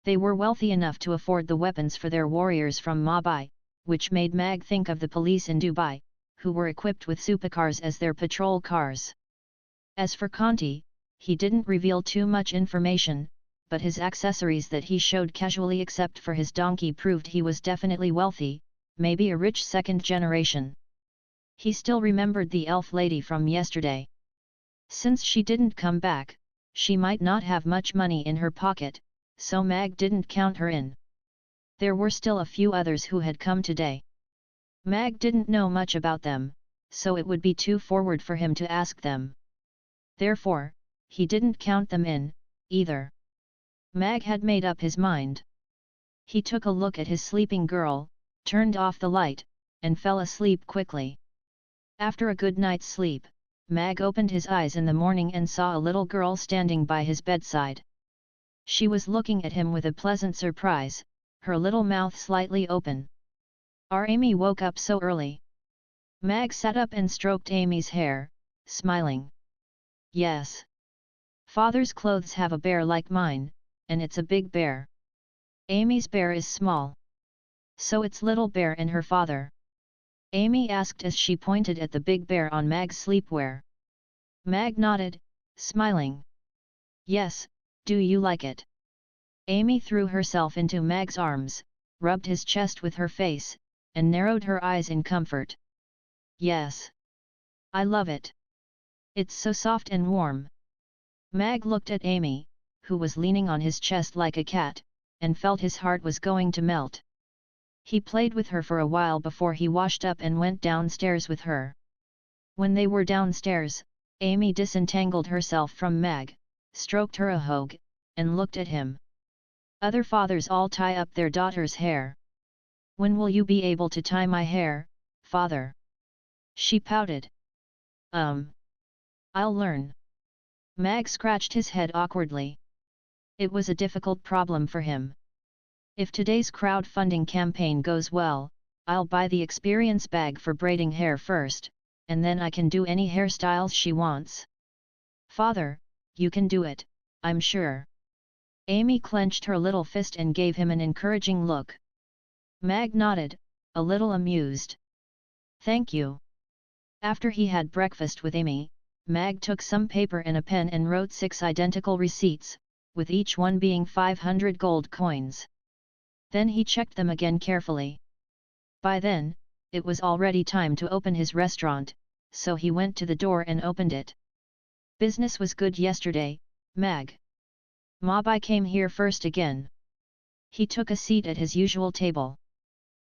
They were wealthy enough to afford the weapons for their warriors from Mabai, which made Mag think of the police in Dubai, who were equipped with supercars as their patrol cars. As for Conti, he didn't reveal too much information, but his accessories that he showed casually except for his donkey proved he was definitely wealthy, maybe a rich second generation. He still remembered the elf lady from yesterday. Since she didn't come back, she might not have much money in her pocket, so Mag didn't count her in. There were still a few others who had come today. Mag didn't know much about them, so it would be too forward for him to ask them. Therefore, he didn't count them in, either. Mag had made up his mind. He took a look at his sleeping girl, turned off the light, and fell asleep quickly. After a good night's sleep, Mag opened his eyes in the morning and saw a little girl standing by his bedside. She was looking at him with a pleasant surprise, her little mouth slightly open. Our Amy woke up so early. Mag sat up and stroked Amy's hair, smiling. Yes. Father's clothes have a bear like mine, and it's a big bear. Amy's bear is small. So it's little bear and her father. Amy asked as she pointed at the big bear on Mag's sleepwear. Mag nodded, smiling. Yes, do you like it? Amy threw herself into Mag's arms, rubbed his chest with her face, and narrowed her eyes in comfort. Yes. I love it. It's so soft and warm. Mag looked at Amy, who was leaning on his chest like a cat, and felt his heart was going to melt. He played with her for a while before he washed up and went downstairs with her. When they were downstairs, Amy disentangled herself from Mag, stroked her a hogue, and looked at him. Other fathers all tie up their daughter's hair. When will you be able to tie my hair, father? She pouted. I'll learn. Mag scratched his head awkwardly. It was a difficult problem for him. If today's crowdfunding campaign goes well, I'll buy the experience bag for braiding hair first, and then I can do any hairstyles she wants. Father, you can do it, I'm sure. Amy clenched her little fist and gave him an encouraging look. Mag nodded, a little amused. Thank you. After he had breakfast with Amy, Mag took some paper and a pen and wrote 6 identical receipts, with each one being 500 gold coins. Then he checked them again carefully. By then, it was already time to open his restaurant, so he went to the door and opened it. Business was good yesterday, Mag. Mabai came here first again. He took a seat at his usual table.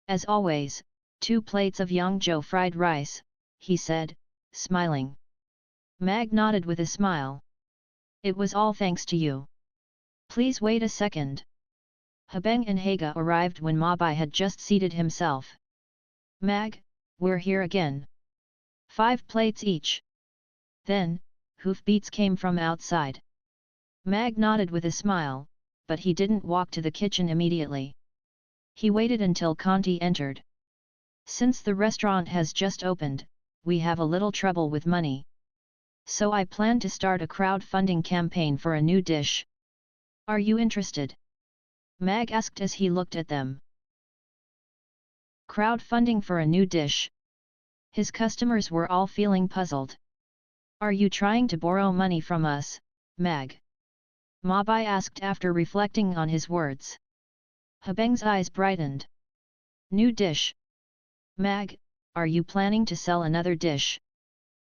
As always, 2 plates of Yangzhou fried rice, he said, smiling. Mag nodded with a smile. It was all thanks to you. Please wait a second. Habeng and Haga arrived when Mabai had just seated himself. Mag, we're here again. 5 plates each. Then, hoofbeats came from outside. Mag nodded with a smile, but he didn't walk to the kitchen immediately. He waited until Conti entered. Since the restaurant has just opened, we have a little trouble with money. So I plan to start a crowdfunding campaign for a new dish. Are you interested? Mag asked as he looked at them. Crowdfunding for a new dish. His customers were all feeling puzzled. Are you trying to borrow money from us, Mag? Mabai asked after reflecting on his words. Habeng's eyes brightened. New dish. Mag, are you planning to sell another dish?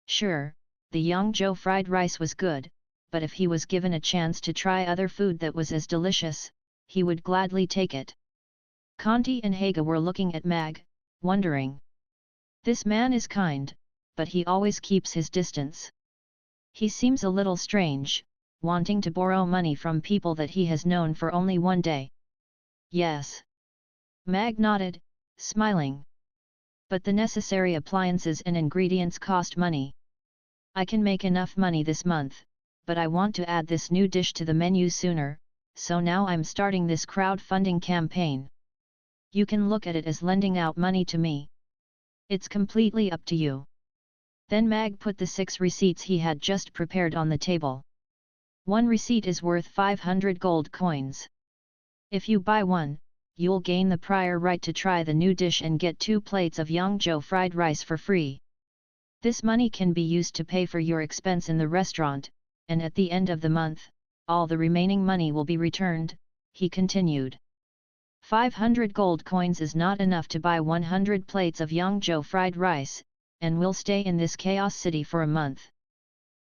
Sure, the Yangzhou fried rice was good, but if he was given a chance to try other food that was as delicious, he would gladly take it. Conti and Haga were looking at Mag, wondering. This man is kind, but he always keeps his distance. He seems a little strange, wanting to borrow money from people that he has known for only one day. Yes. Mag nodded, smiling. But the necessary appliances and ingredients cost money. I can make enough money this month, but I want to add this new dish to the menu sooner, so now I'm starting this crowdfunding campaign. You can look at it as lending out money to me. It's completely up to you. Then Mag put the 6 receipts he had just prepared on the table. One receipt is worth 500 gold coins. If you buy one, you'll gain the prior right to try the new dish and get 2 plates of Yangzhou fried rice for free. This money can be used to pay for your expense in the restaurant, and at the end of the month, all the remaining money will be returned, he continued. 500 gold coins is not enough to buy 100 plates of Yangzhou fried rice, and we'll stay in this chaos city for a month.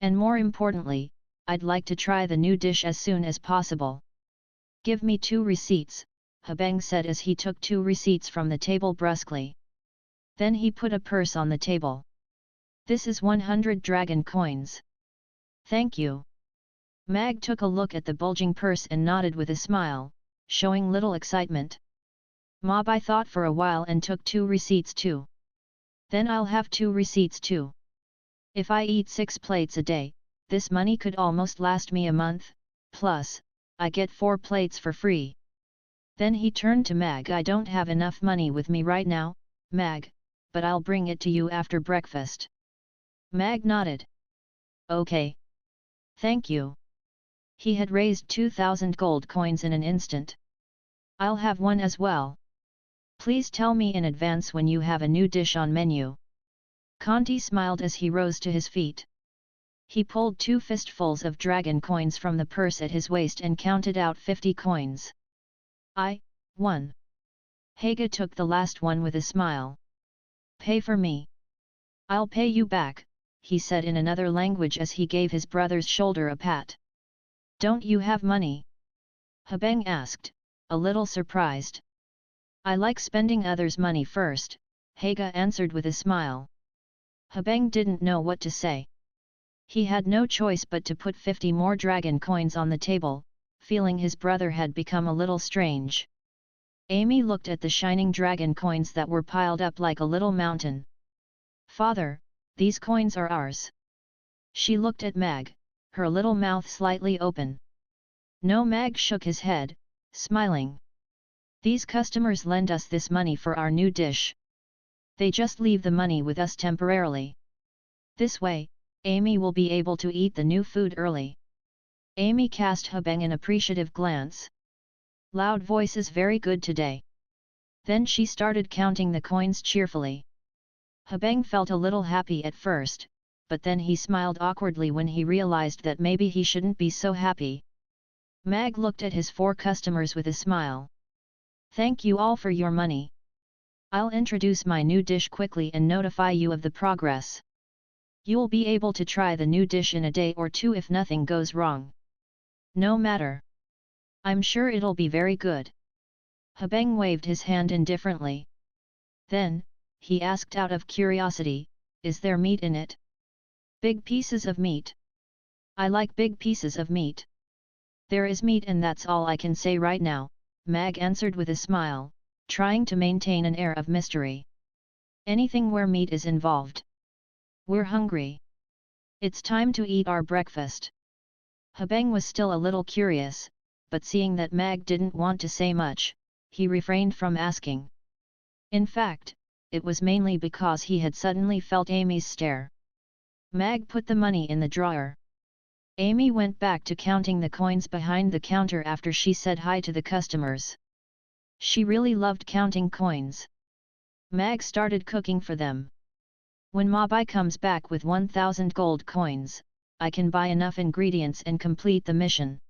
And more importantly, I'd like to try the new dish as soon as possible. Give me 2 receipts, Habeng said as he took 2 receipts from the table brusquely. Then he put a purse on the table. This is 100 dragon coins. Thank you. Mag took a look at the bulging purse and nodded with a smile, showing little excitement. Mabai thought for a while and took 2 receipts too. Then I'll have 2 receipts too. If I eat 6 plates a day, this money could almost last me a month, plus, I get 4 plates for free. Then he turned to Mag. I don't have enough money with me right now, Mag, but I'll bring it to you after breakfast. Mag nodded. Okay. Thank you. He had raised 2,000 gold coins in an instant. I'll have one as well. Please tell me in advance when you have a new dish on menu. Conti smiled as he rose to his feet. He pulled 2 fistfuls of dragon coins from the purse at his waist and counted out 50 coins. 1. Haga took the last one with a smile. Pay for me. I'll pay you back, he said in another language as he gave his brother's shoulder a pat. Don't you have money? Habeng asked, a little surprised. I like spending others' money first, Haga answered with a smile. Habeng didn't know what to say. He had no choice but to put 50 more dragon coins on the table, feeling his brother had become a little strange. Amy looked at the shining dragon coins that were piled up like a little mountain. Father, these coins are ours. She looked at Mag, her little mouth slightly open. No, Mag shook his head, smiling. These customers lend us this money for our new dish. They just leave the money with us temporarily. This way, Amy will be able to eat the new food early. Amy cast Habeng an appreciative glance. Loud voices, very good today. Then she started counting the coins cheerfully. Habeng felt a little happy at first, but then he smiled awkwardly when he realized that maybe he shouldn't be so happy. Mag looked at his 4 customers with a smile. Thank you all for your money. I'll introduce my new dish quickly and notify you of the progress. You'll be able to try the new dish in a day or 2 if nothing goes wrong. No matter. I'm sure it'll be very good. Habeng waved his hand indifferently. Then, he asked out of curiosity, is there meat in it? Big pieces of meat. I like big pieces of meat. There is meat and that's all I can say right now, Mag answered with a smile, trying to maintain an air of mystery. Anything where meat is involved. We're hungry. It's time to eat our breakfast. Habeng was still a little curious, but seeing that Mag didn't want to say much, he refrained from asking. In fact, it was mainly because he had suddenly felt Amy's stare. Mag put the money in the drawer. Amy went back to counting the coins behind the counter after she said hi to the customers. She really loved counting coins. Mag started cooking for them. When Mabai comes back with 1,000 gold coins, I can buy enough ingredients and complete the mission.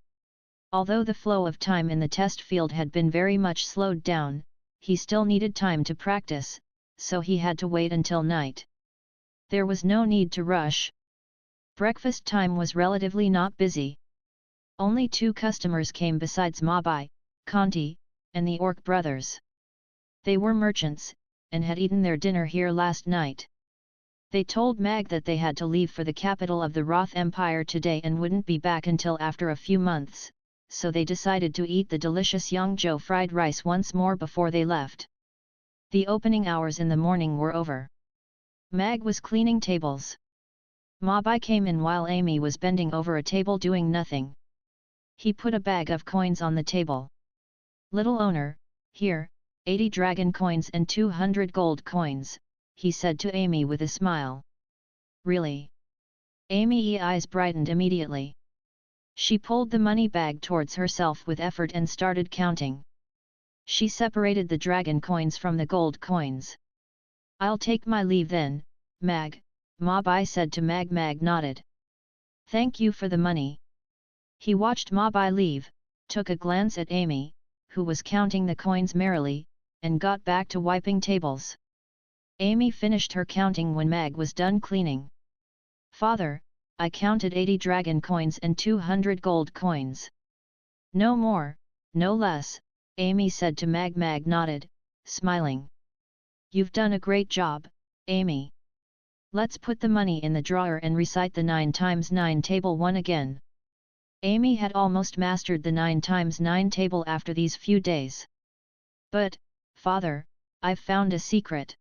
Although the flow of time in the test field had been very much slowed down, he still needed time to practice, so he had to wait until night. There was no need to rush. Breakfast time was relatively not busy. Only 2 customers came besides Mabai, Conti, and the Orc brothers. They were merchants, and had eaten their dinner here last night. They told Mag that they had to leave for the capital of the Roth Empire today and wouldn't be back until after a few months, so they decided to eat the delicious Yongzhou fried rice once more before they left. The opening hours in the morning were over. Mag was cleaning tables. Mabai came in while Amy was bending over a table doing nothing. He put a bag of coins on the table. "Little owner, here, 80 dragon coins and 200 gold coins," he said to Amy with a smile. "Really?" Amy's eyes brightened immediately. She pulled the money bag towards herself with effort and started counting. She separated the dragon coins from the gold coins. "I'll take my leave then, Mag," Mabai said to Mag. Mag nodded. "Thank you for the money." He watched Mabai leave, took a glance at Amy, who was counting the coins merrily, and got back to wiping tables. Amy finished her counting when Mag was done cleaning. "Father, I counted 80 dragon coins and 200 gold coins." "No more, no less," Amy said to Mag. Mag nodded, smiling. "You've done a great job, Amy. Let's put the money in the drawer and recite the 9 times 9 table 1 again." Amy had almost mastered the 9 times 9 table after these few days. "But, Father, I've found a secret.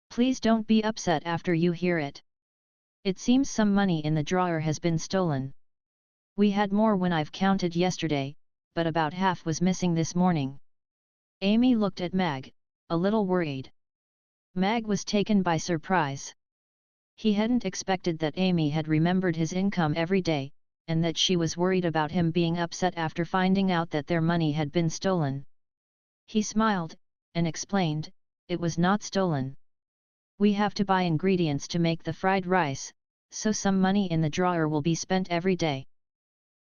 Please don't be upset after you hear it. It seems some money in the drawer has been stolen. We had more when I've counted yesterday, but about half was missing this morning." Amy looked at Mag, a little worried. Mag was taken by surprise. He hadn't expected that Amy had remembered his income every day, and that she was worried about him being upset after finding out that their money had been stolen. He smiled, and explained, "It was not stolen. We have to buy ingredients to make the fried rice, so some money in the drawer will be spent every day.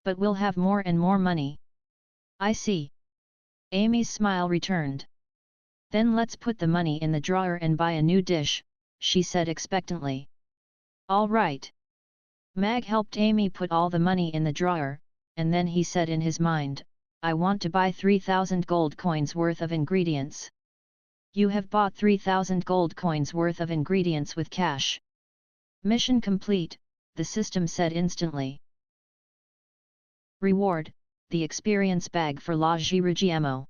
But we'll have more and more money." "I see." Amy's smile returned. "Then let's put the money in the drawer and buy a new dish," she said expectantly. "All right." Mag helped Amy put all the money in the drawer, and then he said in his mind, "I want to buy 3,000 gold coins worth of ingredients." "You have bought 3,000 gold coins worth of ingredients with cash." "Mission complete," the system said instantly. Reward: the experience bag for La Girugiamo.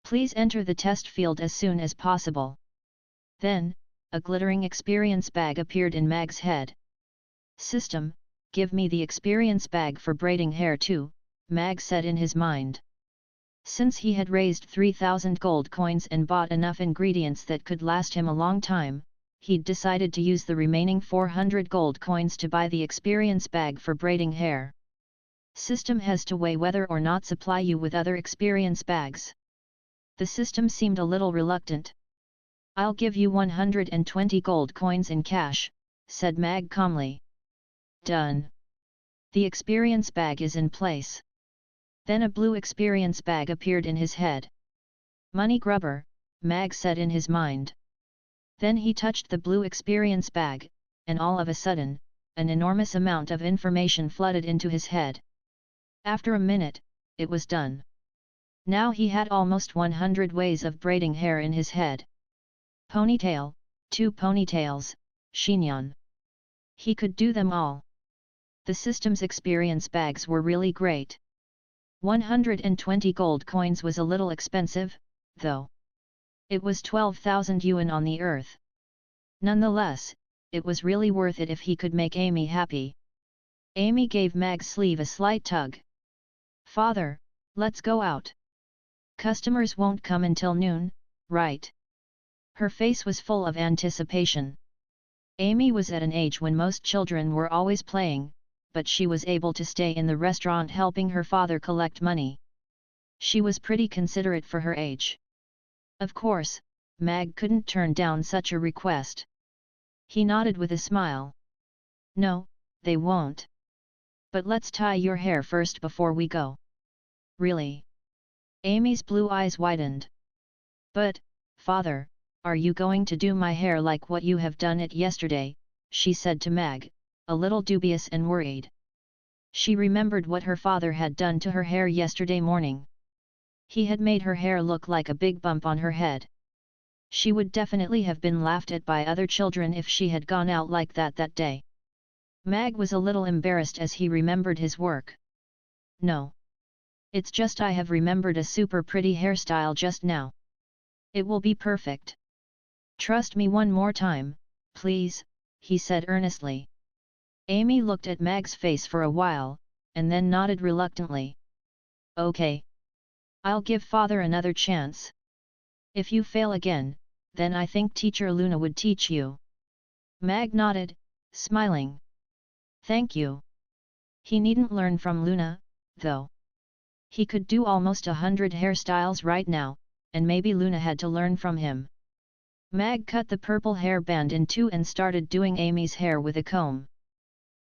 Please enter the test field as soon as possible. Then, a glittering experience bag appeared in Mag's head. "System, give me the experience bag for braiding hair too," Mag said in his mind. Since he had raised 3,000 gold coins and bought enough ingredients that could last him a long time, he'd decided to use the remaining 400 gold coins to buy the experience bag for braiding hair. System has to weigh whether or not supply you with other experience bags. The system seemed a little reluctant. "I'll give you 120 gold coins in cash," said Mag calmly. "Done. The experience bag is in place." Then a blue experience bag appeared in his head. "Money grubber," Mag said in his mind. Then he touched the blue experience bag, and all of a sudden, an enormous amount of information flooded into his head. After a minute, it was done. Now he had almost 100 ways of braiding hair in his head. Ponytail, 2 ponytails, chignon. He could do them all. The system's experience bags were really great. 120 gold coins was a little expensive, though. It was 12,000 yuan on the earth. Nonetheless, it was really worth it if he could make Amy happy. Amy gave Mag's sleeve a slight tug. "Father, Let's go out. Customers won't come until noon, right? Her face was full of anticipation. Amy was at an age when most children were always playing, but she was able to stay in the restaurant helping her father collect money. She was pretty considerate for her age. Of course, Mag couldn't turn down such a request. He nodded with a smile. No, they won't. But let's tie your hair first before we go. Really? Amy's blue eyes widened. But, father, are you going to do my hair like what you have done it yesterday? She said to Mag, a little dubious and worried. She remembered what her father had done to her hair yesterday morning. He had made her hair look like a big bump on her head. She would definitely have been laughed at by other children if she had gone out like that day. Mag was a little embarrassed as he remembered his work. No. It's just I have remembered a super pretty hairstyle just now. It will be perfect. Trust me one more time, please, he said earnestly. Amy looked at Mag's face for a while, and then nodded reluctantly. Okay. I'll give father another chance. If you fail again, then I think Teacher Luna would teach you. Mag nodded, smiling. Thank you. He needn't learn from Luna, though. He could do almost 100 hairstyles right now, and maybe Luna had to learn from him. Mag cut the purple hairband in two and started doing Amy's hair with a comb.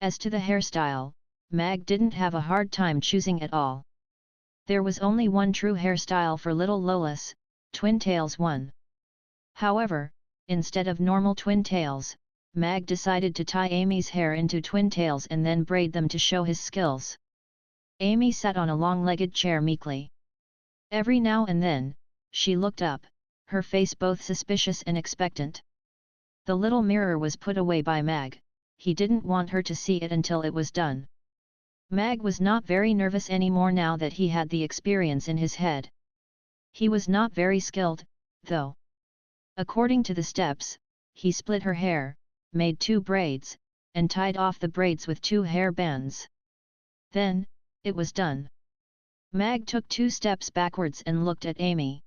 As to the hairstyle, Mag didn't have a hard time choosing at all. There was only one true hairstyle for little Lola's, twin tails one. However, instead of normal twin tails, Mag decided to tie Amy's hair into twin tails and then braid them to show his skills. Amy sat on a long-legged chair meekly. Every now and then, she looked up, her face both suspicious and expectant. The little mirror was put away by Mag. He didn't want her to see it until it was done. Mag was not very nervous anymore now that he had the experience in his head. He was not very skilled, though. According to the steps, he split her hair, made 2 braids, and tied off the braids with 2 hair bands. Then, it was done. Mag took 2 steps backwards and looked at Amy.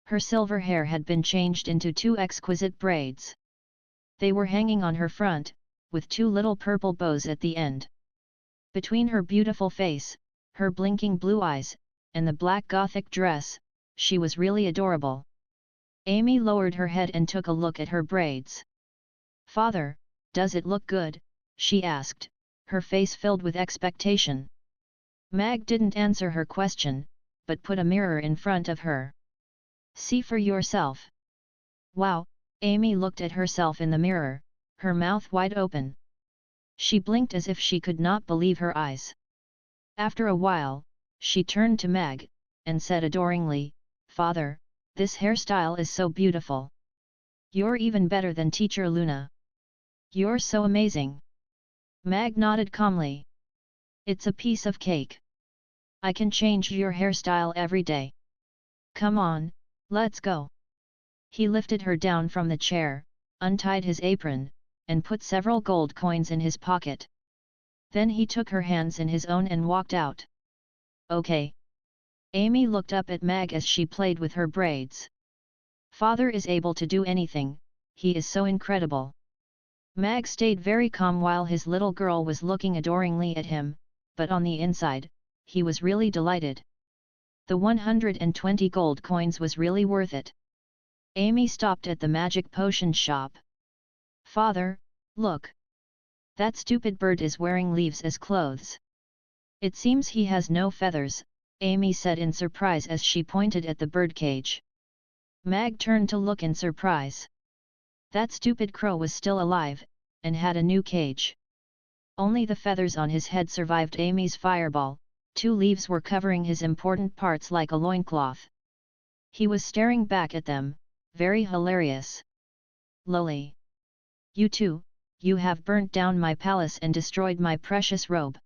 Her silver hair had been changed into 2 exquisite braids. They were hanging on her front, with 2 little purple bows at the end. Between her beautiful face, her blinking blue eyes, and the black gothic dress, she was really adorable. Amy lowered her head and took a look at her braids. Father, does it look good? She asked, her face filled with expectation. Mag didn't answer her question, but put a mirror in front of her. See for yourself. Wow, Amy looked at herself in the mirror, her mouth wide open. She blinked as if she could not believe her eyes. After a while, she turned to Mag, and said adoringly, Father, this hairstyle is so beautiful. You're even better than Teacher Luna. You're so amazing. Mag nodded calmly. It's a piece of cake. I can change your hairstyle every day. Come on, let's go. He lifted her down from the chair, untied his apron, and put several gold coins in his pocket. Then he took her hands in his own and walked out. Okay. Amy looked up at Mag as she played with her braids. Father is able to do anything, he is so incredible. Mag stayed very calm while his little girl was looking adoringly at him, but on the inside, he was really delighted. The 120 gold coins was really worth it. Amy stopped at the magic potion shop. Father, look. That stupid bird is wearing leaves as clothes. It seems he has no feathers, Amy said in surprise as she pointed at the birdcage. Mag turned to look in surprise. That stupid crow was still alive, and had a new cage. Only the feathers on his head survived Amy's fireball, 2 leaves were covering his important parts like a loincloth. He was staring back at them, very hilarious. Lolly. You too, you have burnt down my palace and destroyed my precious robe.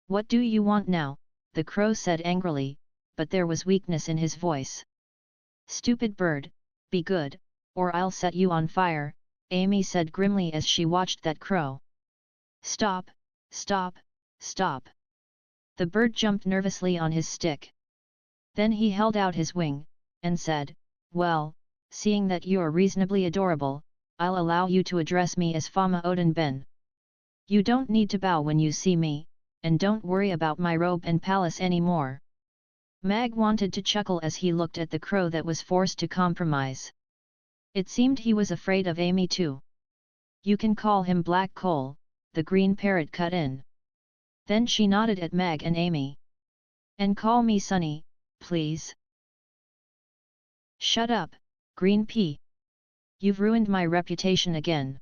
What do you want now? The crow said angrily, but there was weakness in his voice. Stupid bird, be good, or I'll set you on fire, Amy said grimly as she watched that crow. Stop, stop, stop. The bird jumped nervously on his stick. Then he held out his wing, and said, "Well, seeing that you're reasonably adorable, I'll allow you to address me as Fama Odin Ben. You don't need to bow when you see me, and don't worry about my robe and palace anymore." Mag wanted to chuckle as he looked at the crow that was forced to compromise. It seemed he was afraid of Amy too. "You can call him Black Coal," the green parrot cut in. Then she nodded at Mag and Amy. "And call me Sunny, please." "Shut up, Green Pea. You've ruined my reputation again.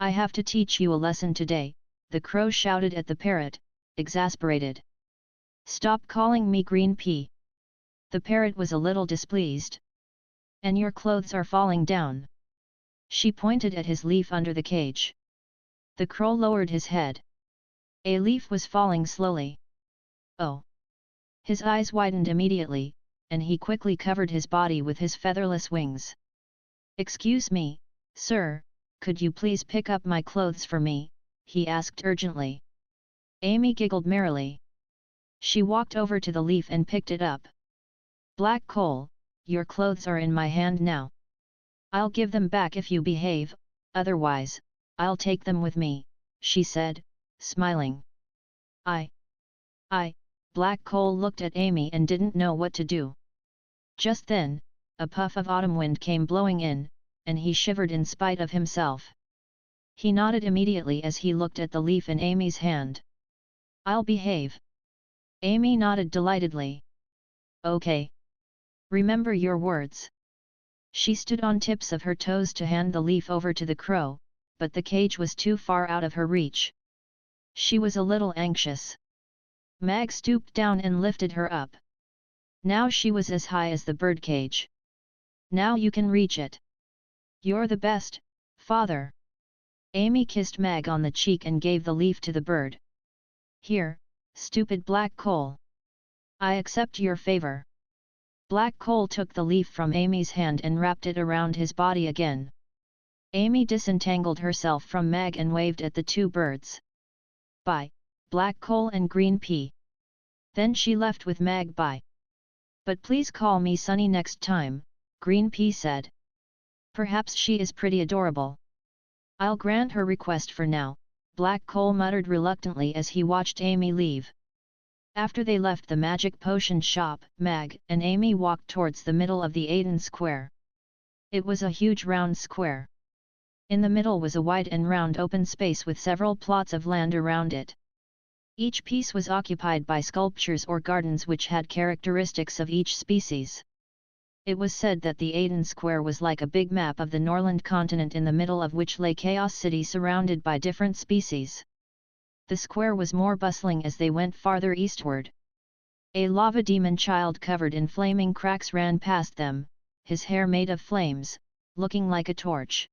I have to teach you a lesson today," the crow shouted at the parrot, exasperated. "Stop calling me Green Pea." The parrot was a little displeased. "And your clothes are falling down." She pointed at his leaf under the cage. The crow lowered his head. A leaf was falling slowly. "Oh!" His eyes widened immediately, and he quickly covered his body with his featherless wings. "Excuse me, sir, could you please pick up my clothes for me?" he asked urgently. Amy giggled merrily. She walked over to the leaf and picked it up. "Black Coal, your clothes are in my hand now. I'll give them back if you behave, otherwise, I'll take them with me," she said, smiling. I. Black Coal looked at Amy and didn't know what to do. Just then, a puff of autumn wind came blowing in, and he shivered in spite of himself. He nodded immediately as he looked at the leaf in Amy's hand. "I'll behave." Amy nodded delightedly. "Okay. Remember your words." She stood on tips of her toes to hand the leaf over to the crow, but the cage was too far out of her reach. She was a little anxious. Mag stooped down and lifted her up. Now she was as high as the birdcage. "Now you can reach it. You're the best, father." Amy kissed Mag on the cheek and gave the leaf to the bird. "Here, stupid Black Coal. I accept your favor." Black Coal took the leaf from Amy's hand and wrapped it around his body again. Amy disentangled herself from Mag and waved at the two birds. "Bye, Black Coal and Green Pea." Then she left with Mag. "Bye. But please call me Sunny next time," Green Pea said. "Perhaps she is pretty adorable." "I'll grant her request for now," Black Coal muttered reluctantly as he watched Amy leave. After they left the magic potion shop, Mag and Amy walked towards the middle of the Aiden Square. It was a huge round square. In the middle was a wide and round open space with several plots of land around it. Each piece was occupied by sculptures or gardens which had characteristics of each species. It was said that the Aiden Square was like a big map of the Norland continent, in the middle of which lay Chaos City surrounded by different species. The square was more bustling as they went farther eastward. A lava demon child covered in flaming cracks ran past them, his hair made of flames, looking like a torch.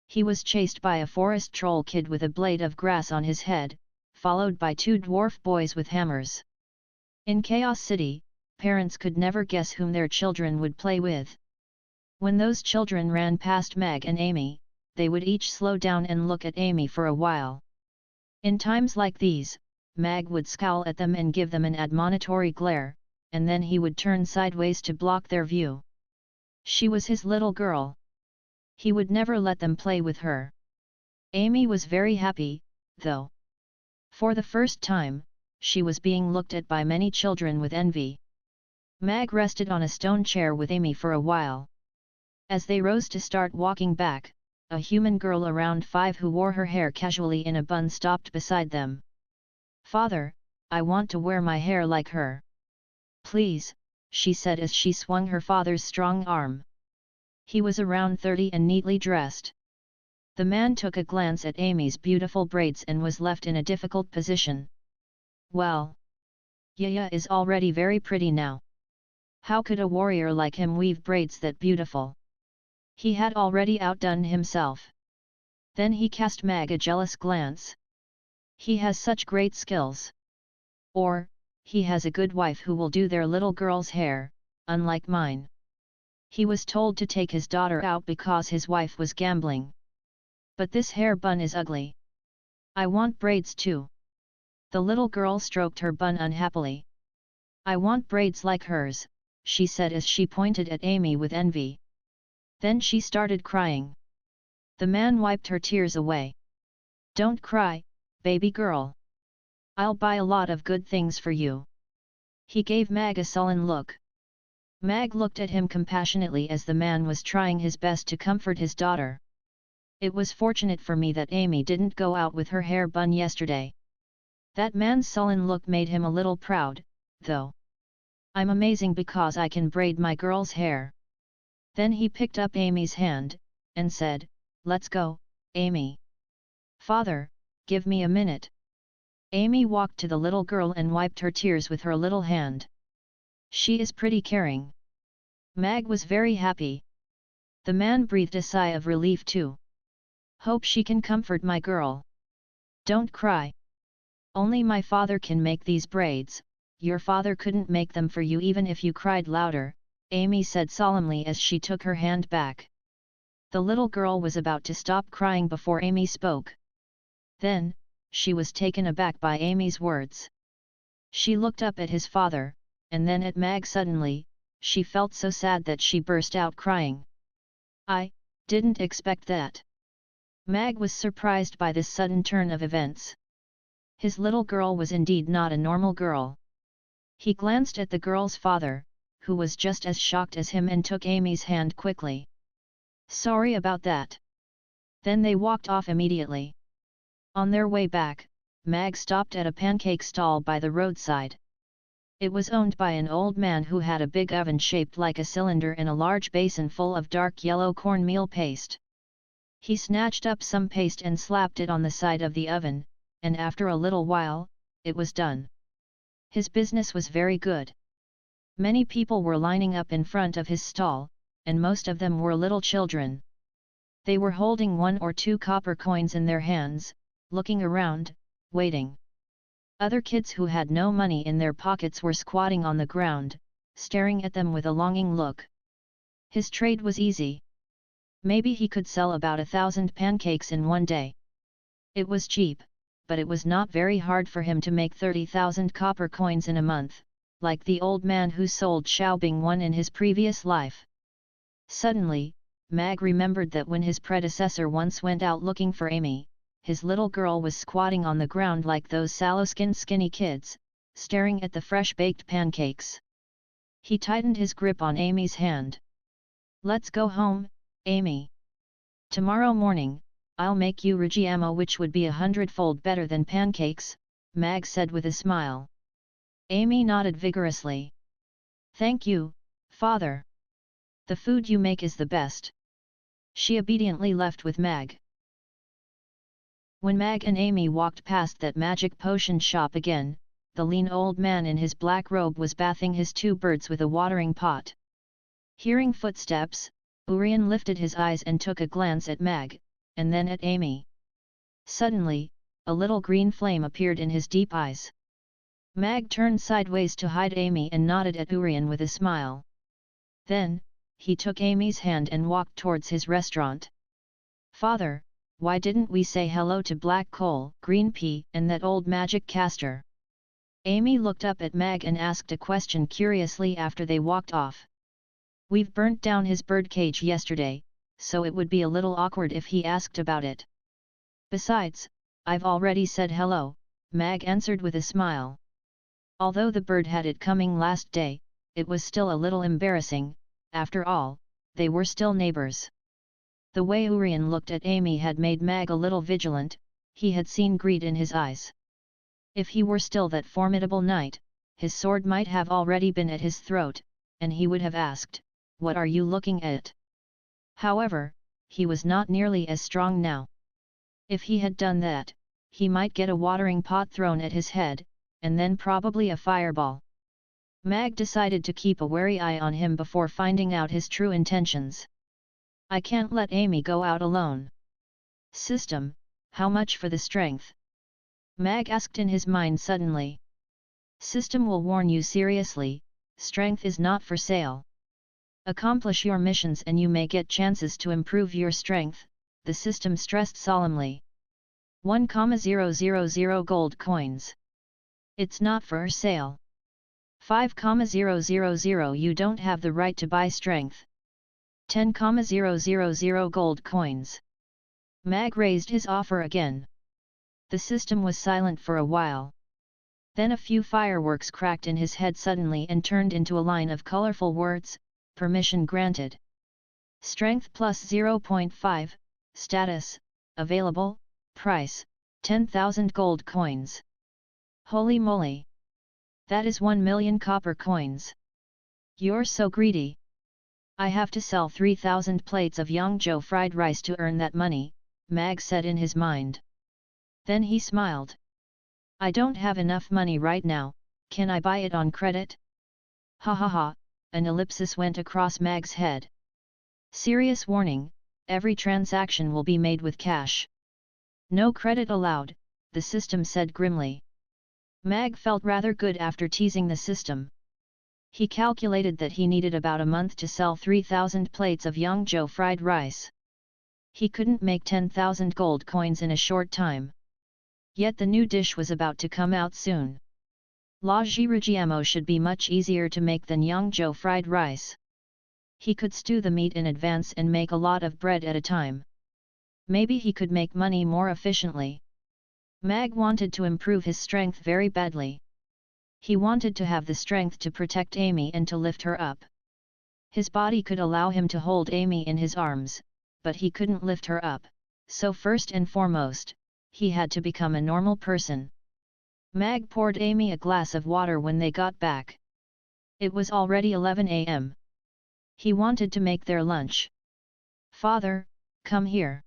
He was chased by a forest troll kid with a blade of grass on his head, followed by two dwarf boys with hammers. In Chaos City, parents could never guess whom their children would play with. When those children ran past Mag and Amy, they would each slow down and look at Amy for a while. In times like these, Mag would scowl at them and give them an admonitory glare, and then he would turn sideways to block their view. She was his little girl. He would never let them play with her. Amy was very happy, though. For the first time, she was being looked at by many children with envy. Mag rested on a stone chair with Amy for a while. As they rose to start walking back, a human girl around 5 who wore her hair casually in a bun stopped beside them. "Father, I want to wear my hair like her." "Please," she said as she swung her father's strong arm. He was around 30 and neatly dressed. The man took a glance at Amy's beautiful braids and was left in a difficult position. "Well, Yaya is already very pretty now. How could a warrior like him weave braids that beautiful?" He had already outdone himself. Then he cast Mag a jealous glance. "He has such great skills. Or, he has a good wife who will do their little girl's hair, unlike mine." He was told to take his daughter out because his wife was gambling. "But this hair bun is ugly. I want braids too." The little girl stroked her bun unhappily. I want braids like hers, she said as she pointed at Amy with envy. Then she started crying. The man wiped her tears away. Don't cry, baby girl. I'll buy a lot of good things for you. He gave Mag a sullen look. Mag looked at him compassionately as the man was trying his best to comfort his daughter. It was fortunate for me that Amy didn't go out with her hair bun yesterday. That man's sullen look made him a little proud, though. I'm amazing because I can braid my girl's hair. Then he picked up Amy's hand, and said, Let's go, Amy. Father, give me a minute. Amy walked to the little girl and wiped her tears with her little hand. She is pretty caring. Mag was very happy. The man breathed a sigh of relief too. Hope she can comfort my girl. Don't cry. Only my father can make these braids, your father couldn't make them for you even if you cried louder, Amy said solemnly as she took her hand back. The little girl was about to stop crying before Amy spoke. Then, she was taken aback by Amy's words. She looked up at his father, and then at Mag suddenly. She felt so sad that she burst out crying. I didn't expect that. Mag was surprised by this sudden turn of events. His little girl was indeed not a normal girl. He glanced at the girl's father, who was just as shocked as him and took Amy's hand quickly. Sorry about that. Then they walked off immediately. On their way back, Mag stopped at a pancake stall by the roadside. It was owned by an old man who had a big oven shaped like a cylinder and a large basin full of dark yellow cornmeal paste. He snatched up some paste and slapped it on the side of the oven, and after a little while, it was done. His business was very good. Many people were lining up in front of his stall, and most of them were little children. They were holding 1 or 2 copper coins in their hands, looking around, waiting. Other kids who had no money in their pockets were squatting on the ground, staring at them with a longing look. His trade was easy. Maybe he could sell about 1,000 pancakes in one day. It was cheap, but it was not very hard for him to make 30,000 copper coins in a month, like the old man who sold Xiaobing one in his previous life. Suddenly, Mag remembered that when his predecessor once went out looking for Amy, his little girl was squatting on the ground like those sallow-skinned skinny kids, staring at the fresh-baked pancakes. He tightened his grip on Amy's hand. Let's go home, Amy. Tomorrow morning, I'll make you Rigiamo which would be 100-fold better than pancakes, Mag said with a smile. Amy nodded vigorously. Thank you, father. The food you make is the best. She obediently left with Mag. When Mag and Amy walked past that magic potion shop again, the lean old man in his black robe was bathing his 2 birds with a watering pot. Hearing footsteps, Urian lifted his eyes and took a glance at Mag, and then at Amy. Suddenly, a little green flame appeared in his deep eyes. Mag turned sideways to hide Amy and nodded at Urian with a smile. Then, he took Amy's hand and walked towards his restaurant. Father, why didn't we say hello to Black Coal, Green Pea, and that old magic caster? Amy looked up at Mag and asked a question curiously after they walked off. We've burnt down his birdcage yesterday, so it would be a little awkward if he asked about it. Besides, I've already said hello, Mag answered with a smile. Although the bird had it coming last day, it was still a little embarrassing. After all, they were still neighbors. The way Urian looked at Amy had made Mag a little vigilant. He had seen greed in his eyes. If he were still that formidable knight, his sword might have already been at his throat, and he would have asked, "What are you looking at?" However, he was not nearly as strong now. If he had done that, he might get a watering pot thrown at his head, and then probably a fireball. Mag decided to keep a wary eye on him before finding out his true intentions. I can't let Amy go out alone. System, how much for the strength? Mag asked in his mind suddenly. System will warn you seriously, strength is not for sale. Accomplish your missions and you may get chances to improve your strength, the system stressed solemnly. 1,000 gold coins. It's not for sale. 5,000 You don't have the right to buy strength. 10,000 gold coins. Mag raised his offer again. The system was silent for a while. Then a few fireworks cracked in his head suddenly and turned into a line of colorful words, permission granted. Strength plus 0.5, status, available, price, 10,000 gold coins. Holy moly! That is 1 million copper coins. You're so greedy. I have to sell 3,000 plates of Yangzhou fried rice to earn that money, Mag said in his mind. Then he smiled. I don't have enough money right now, can I buy it on credit? Ha ha ha, an ellipsis went across Mag's head. Serious warning, every transaction will be made with cash. No credit allowed, the system said grimly. Mag felt rather good after teasing the system. He calculated that he needed about a month to sell 3,000 plates of Yangzhou fried rice. He couldn't make 10,000 gold coins in a short time. Yet the new dish was about to come out soon. La Jirujiamo should be much easier to make than Yangzhou fried rice. He could stew the meat in advance and make a lot of bread at a time. Maybe he could make money more efficiently. Mag wanted to improve his strength very badly. He wanted to have the strength to protect Amy and to lift her up. His body could allow him to hold Amy in his arms, but he couldn't lift her up, so first and foremost, he had to become a normal person. Mag poured Amy a glass of water when they got back. It was already 11 a.m. He wanted to make their lunch. Father, come here.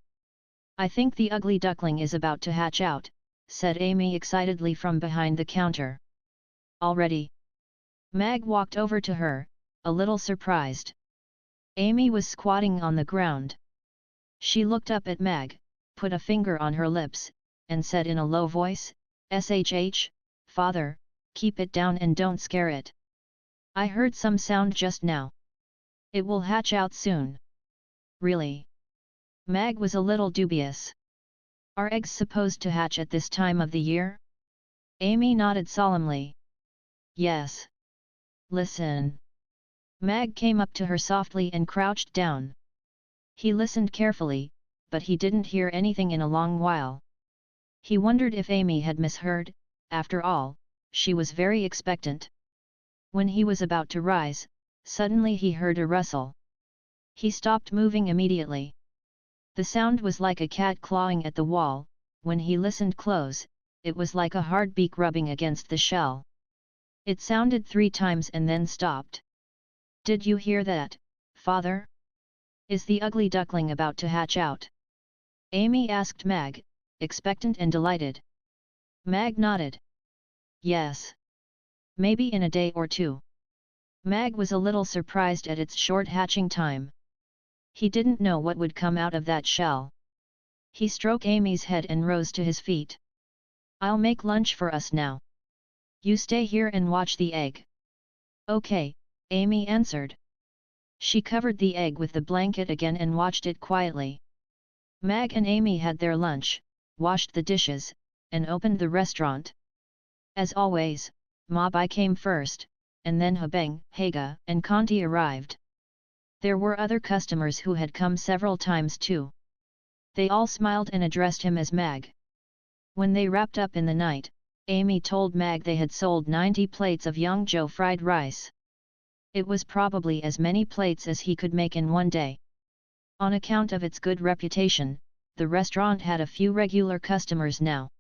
I think the ugly duckling is about to hatch out, said Amy excitedly from behind the counter. Already? Mag walked over to her, a little surprised. Amy was squatting on the ground. She looked up at Mag, put a finger on her lips, and said in a low voice, "Shh, father, keep it down and don't scare it. I heard some sound just now. It will hatch out soon." Really? Mag was a little dubious. Are eggs supposed to hatch at this time of the year? Amy nodded solemnly. Yes. Listen. Mag came up to her softly and crouched down. He listened carefully, but he didn't hear anything in a long while. He wondered if Amy had misheard, after all, she was very expectant. When he was about to rise, suddenly he heard a rustle. He stopped moving immediately. The sound was like a cat clawing at the wall. When he listened close, it was like a hard beak rubbing against the shell. It sounded 3 times and then stopped. Did you hear that, father? Is the ugly duckling about to hatch out? Amy asked Mag, expectant and delighted. Mag nodded. Yes. Maybe in a day or 2. Mag was a little surprised at its short hatching time. He didn't know what would come out of that shell. He stroked Amy's head and rose to his feet. I'll make lunch for us now. You stay here and watch the egg. Okay, Amy answered. She covered the egg with the blanket again and watched it quietly. Mag and Amy had their lunch, washed the dishes, and opened the restaurant. As always, Ma Bai came first, and then Habeng, Haga, and Conti arrived. There were other customers who had come several times too. They all smiled and addressed him as Mag. When they wrapped up in the night, Amy told Mag they had sold 90 plates of Yangzhou fried rice. It was probably as many plates as he could make in one day. On account of its good reputation, the restaurant had a few regular customers now.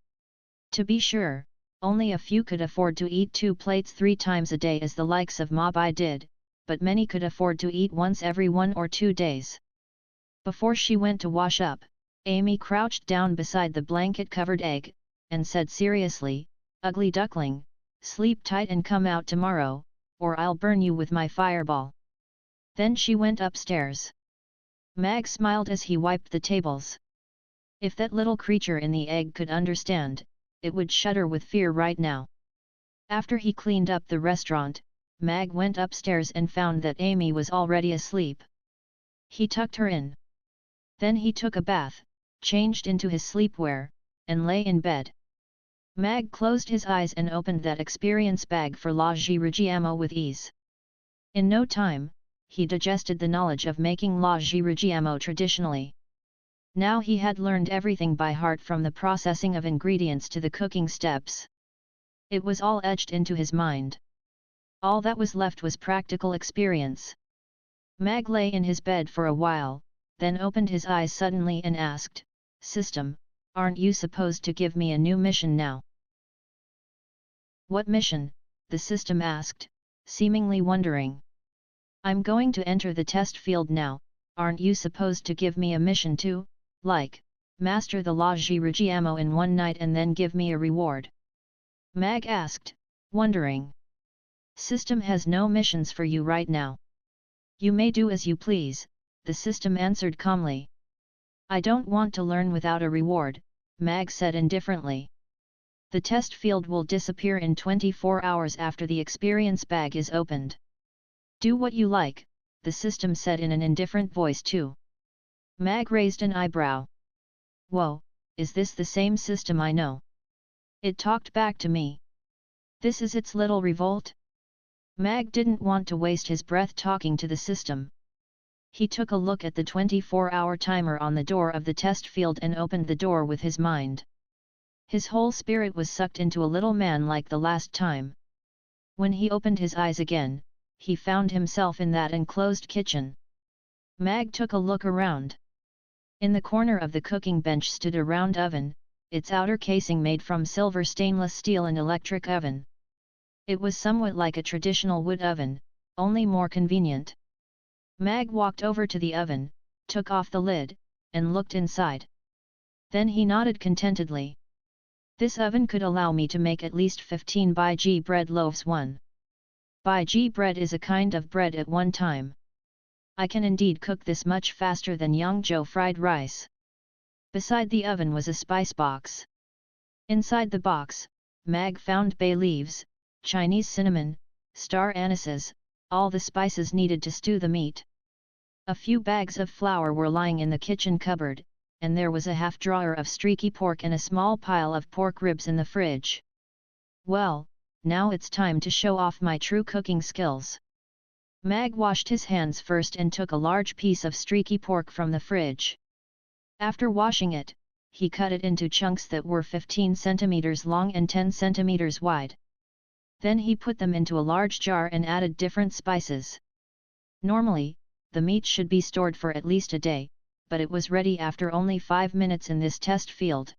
To be sure, only a few could afford to eat 2 plates 3 times a day as the likes of Ma Bai did, but many could afford to eat once every 1 or 2 days. Before she went to wash up, Amy crouched down beside the blanket-covered egg, and said seriously, "Ugly duckling, sleep tight and come out tomorrow, or I'll burn you with my fireball." Then she went upstairs. Mag smiled as he wiped the tables. If that little creature in the egg could understand, it would shudder with fear right now. After he cleaned up the restaurant, Mag went upstairs and found that Amy was already asleep. He tucked her in. Then he took a bath, changed into his sleepwear, and lay in bed. Mag closed his eyes and opened that experience bag for La Giorgiamo with ease. In no time, he digested the knowledge of making La Giorgiamo traditionally. Now he had learned everything by heart, from the processing of ingredients to the cooking steps. It was all etched into his mind. All that was left was practical experience. Mag lay in his bed for a while, then opened his eyes suddenly and asked, "System, aren't you supposed to give me a new mission now?" "What mission?" the system asked, seemingly wondering. "I'm going to enter the test field now, aren't you supposed to give me a mission too, like, master the La Giorgiamo in one night and then give me a reward?" Mag asked, wondering. "System has no missions for you right now. You may do as you please," the system answered calmly. "I don't want to learn without a reward," Mag said indifferently. "The test field will disappear in 24 hours after the experience bag is opened. Do what you like," the system said in an indifferent voice too. Mag raised an eyebrow. "Whoa, is this the same system I know?" It talked back to me. "This is its little revolt?" Mag didn't want to waste his breath talking to the system. He took a look at the 24-hour timer on the door of the test field and opened the door with his mind. His whole spirit was sucked into a little man like the last time. When he opened his eyes again, he found himself in that enclosed kitchen. Mag took a look around. In the corner of the cooking bench stood a round oven, its outer casing made from silver stainless steel and electric oven. It was somewhat like a traditional wood oven, only more convenient. Mag walked over to the oven, took off the lid, and looked inside. Then he nodded contentedly. "This oven could allow me to make at least 15 Baiji bread loaves. 1 Baiji bread is a kind of bread at one time. I can indeed cook this much faster than Yangzhou fried rice." Beside the oven was a spice box. Inside the box, Mag found bay leaves, Chinese cinnamon, star anises, all the spices needed to stew the meat. A few bags of flour were lying in the kitchen cupboard, and there was a half-drawer of streaky pork and a small pile of pork ribs in the fridge. "Well, now it's time to show off my true cooking skills." Mag washed his hands first and took a large piece of streaky pork from the fridge. After washing it, he cut it into chunks that were 15 centimeters long and 10 centimeters wide. Then he put them into a large jar and added different spices. Normally, the meat should be stored for at least a day, but it was ready after only 5 minutes in this test field.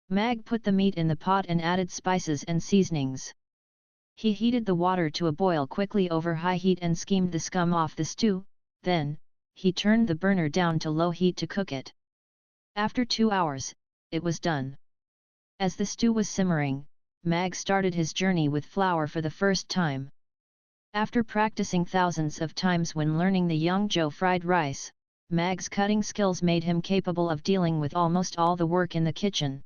Mag put the meat in the pot and added spices and seasonings. He heated the water to a boil quickly over high heat and skimmed the scum off the stew, then, he turned the burner down to low heat to cook it. After 2 hours, it was done. As the stew was simmering, Mag started his journey with flour for the first time. After practicing thousands of times when learning the Yangzhou fried rice, Mag's cutting skills made him capable of dealing with almost all the work in the kitchen.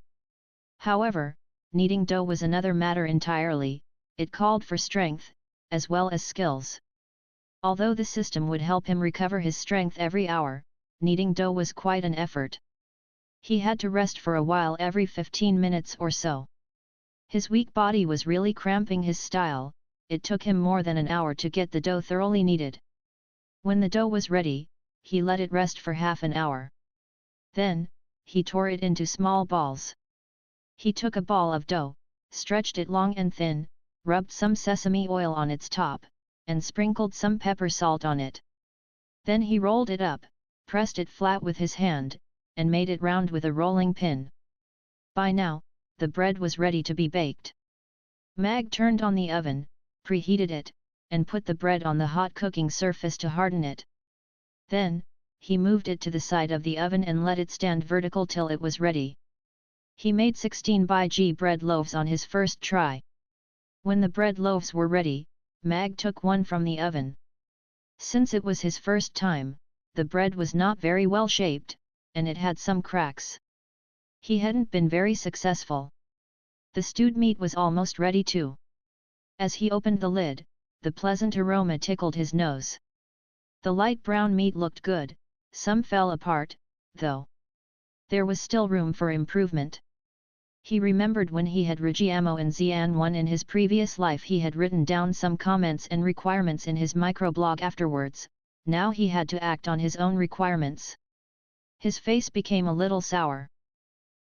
However, kneading dough was another matter entirely. It called for strength, as well as skills. Although the system would help him recover his strength every hour, kneading dough was quite an effort. He had to rest for a while every 15 minutes or so. His weak body was really cramping his style. It took him more than an hour to get the dough thoroughly kneaded. When the dough was ready, he let it rest for half an hour. Then, he tore it into small balls. He took a ball of dough, stretched it long and thin, rubbed some sesame oil on its top, and sprinkled some pepper salt on it. Then he rolled it up, pressed it flat with his hand, and made it round with a rolling pin. By now, the bread was ready to be baked. Mag turned on the oven, preheated it, and put the bread on the hot cooking surface to harden it. Then, he moved it to the side of the oven and let it stand vertical till it was ready. He made 16 Baiji bread loaves on his first try. When the bread loaves were ready, Mag took one from the oven. Since it was his first time, the bread was not very well shaped, and it had some cracks. He hadn't been very successful. The stewed meat was almost ready too. As he opened the lid, the pleasant aroma tickled his nose. The light brown meat looked good, some fell apart, though. There was still room for improvement. He remembered when he had Rigiamo and Xian1 in his previous life, he had written down some comments and requirements in his microblog afterwards. Now he had to act on his own requirements. His face became a little sour.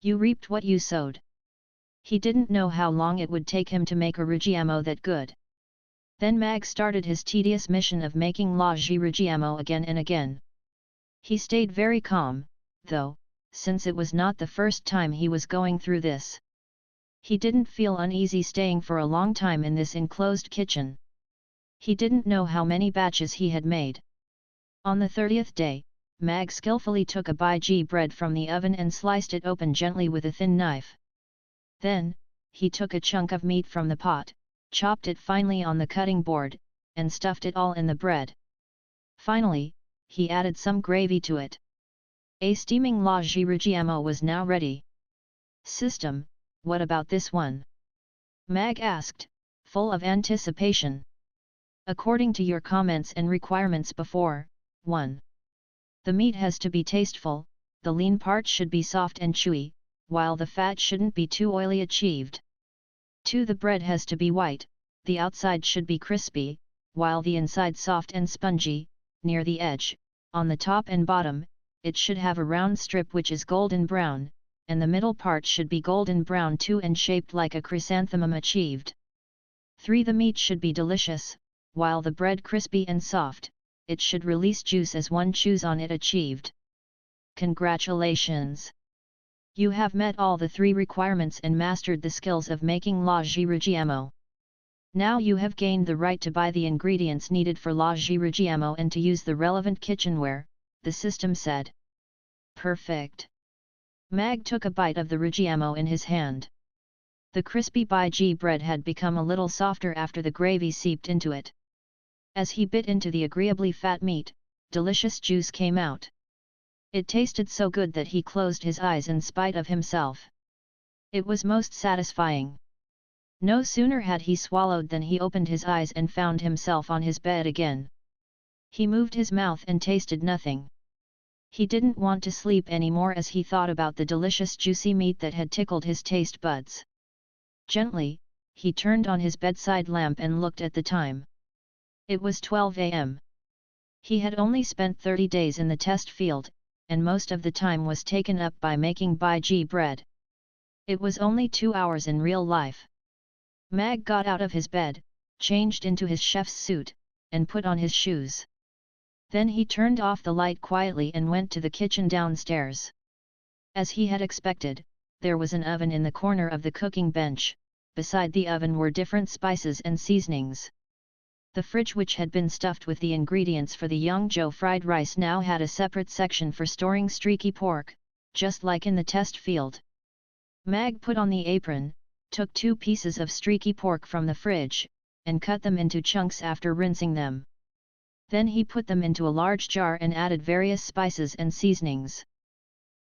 You reaped what you sowed. He didn't know how long it would take him to make a Rigiamo that good. Then Mag started his tedious mission of making La Ji Rigiamo again and again. He stayed very calm, though, since it was not the first time he was going through this. He didn't feel uneasy staying for a long time in this enclosed kitchen. He didn't know how many batches he had made. On the 30th day, Mag skillfully took a baiji bread from the oven and sliced it open gently with a thin knife. Then, he took a chunk of meat from the pot, chopped it finely on the cutting board, and stuffed it all in the bread. Finally, he added some gravy to it. A steaming La Ji Rigiamo was now ready. System, what about this one? Mag asked, full of anticipation. According to your comments and requirements before, 1. The meat has to be tasteful, the lean part should be soft and chewy, while the fat shouldn't be too oily achieved. 2. The bread has to be white, the outside should be crispy, while the inside soft and spongy, near the edge, on the top and bottom, it should have a round strip which is golden brown, and the middle part should be golden brown too and shaped like a chrysanthemum achieved. 3. The meat should be delicious, while the bread crispy and soft, it should release juice as one chews on it achieved. Congratulations! You have met all the 3 requirements and mastered the skills of making La Ji Rigiamo. Now you have gained the right to buy the ingredients needed for La Ji Rigiamo and to use the relevant kitchenware, the system said. Perfect. Mag took a bite of the Rigiamo in his hand. The crispy baiji bread had become a little softer after the gravy seeped into it. As he bit into the agreeably fat meat, delicious juice came out. It tasted so good that he closed his eyes in spite of himself. It was most satisfying. No sooner had he swallowed than he opened his eyes and found himself on his bed again. He moved his mouth and tasted nothing. He didn't want to sleep anymore as he thought about the delicious juicy meat that had tickled his taste buds. Gently, he turned on his bedside lamp and looked at the time. It was 12 a.m. He had only spent 30 days in the test field, and most of the time was taken up by making baiji bread. It was only 2 hours in real life. Mag got out of his bed, changed into his chef's suit, and put on his shoes. Then he turned off the light quietly and went to the kitchen downstairs. As he had expected, there was an oven in the corner of the cooking bench. Beside the oven were different spices and seasonings. The fridge, which had been stuffed with the ingredients for the Yangzhou fried rice, now had a separate section for storing streaky pork, just like in the test field. Mag put on the apron, took 2 pieces of streaky pork from the fridge, and cut them into chunks after rinsing them. Then he put them into a large jar and added various spices and seasonings.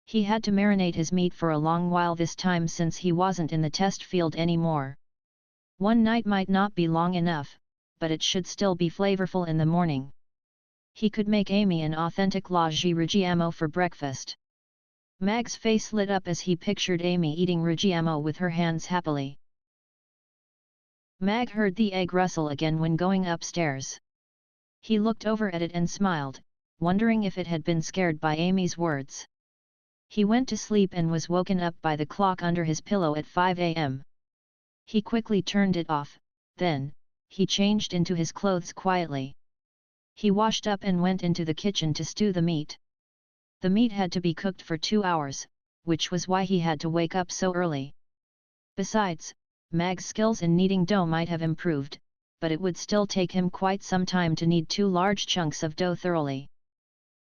He had to marinate his meat for a long while this time since he wasn't in the test field anymore. One night might not be long enough, but it should still be flavorful in the morning. He could make Amy an authentic La Ji Rigiamo for breakfast. Mag's face lit up as he pictured Amy eating Rigiamo with her hands happily. Mag heard the egg rustle again when going upstairs. He looked over at it and smiled, wondering if it had been scared by Amy's words. He went to sleep and was woken up by the clock under his pillow at 5 a.m. He quickly turned it off, then, he changed into his clothes quietly. He washed up and went into the kitchen to stew the meat. The meat had to be cooked for 2 hours, which was why he had to wake up so early. Besides, Mag's skills in kneading dough might have improved, but it would still take him quite some time to knead 2 large chunks of dough thoroughly.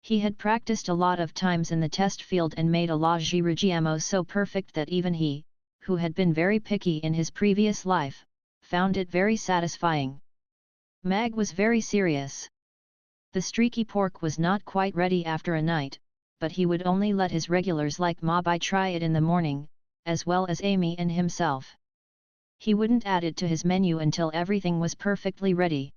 He had practiced a lot of times in the test field and made a La Ji Rigiamo so perfect that even he, who had been very picky in his previous life, found it very satisfying. Mag was very serious. The streaky pork was not quite ready after a night, but he would only let his regulars like Mabai try it in the morning, as well as Amy and himself. He wouldn't add it to his menu until everything was perfectly ready.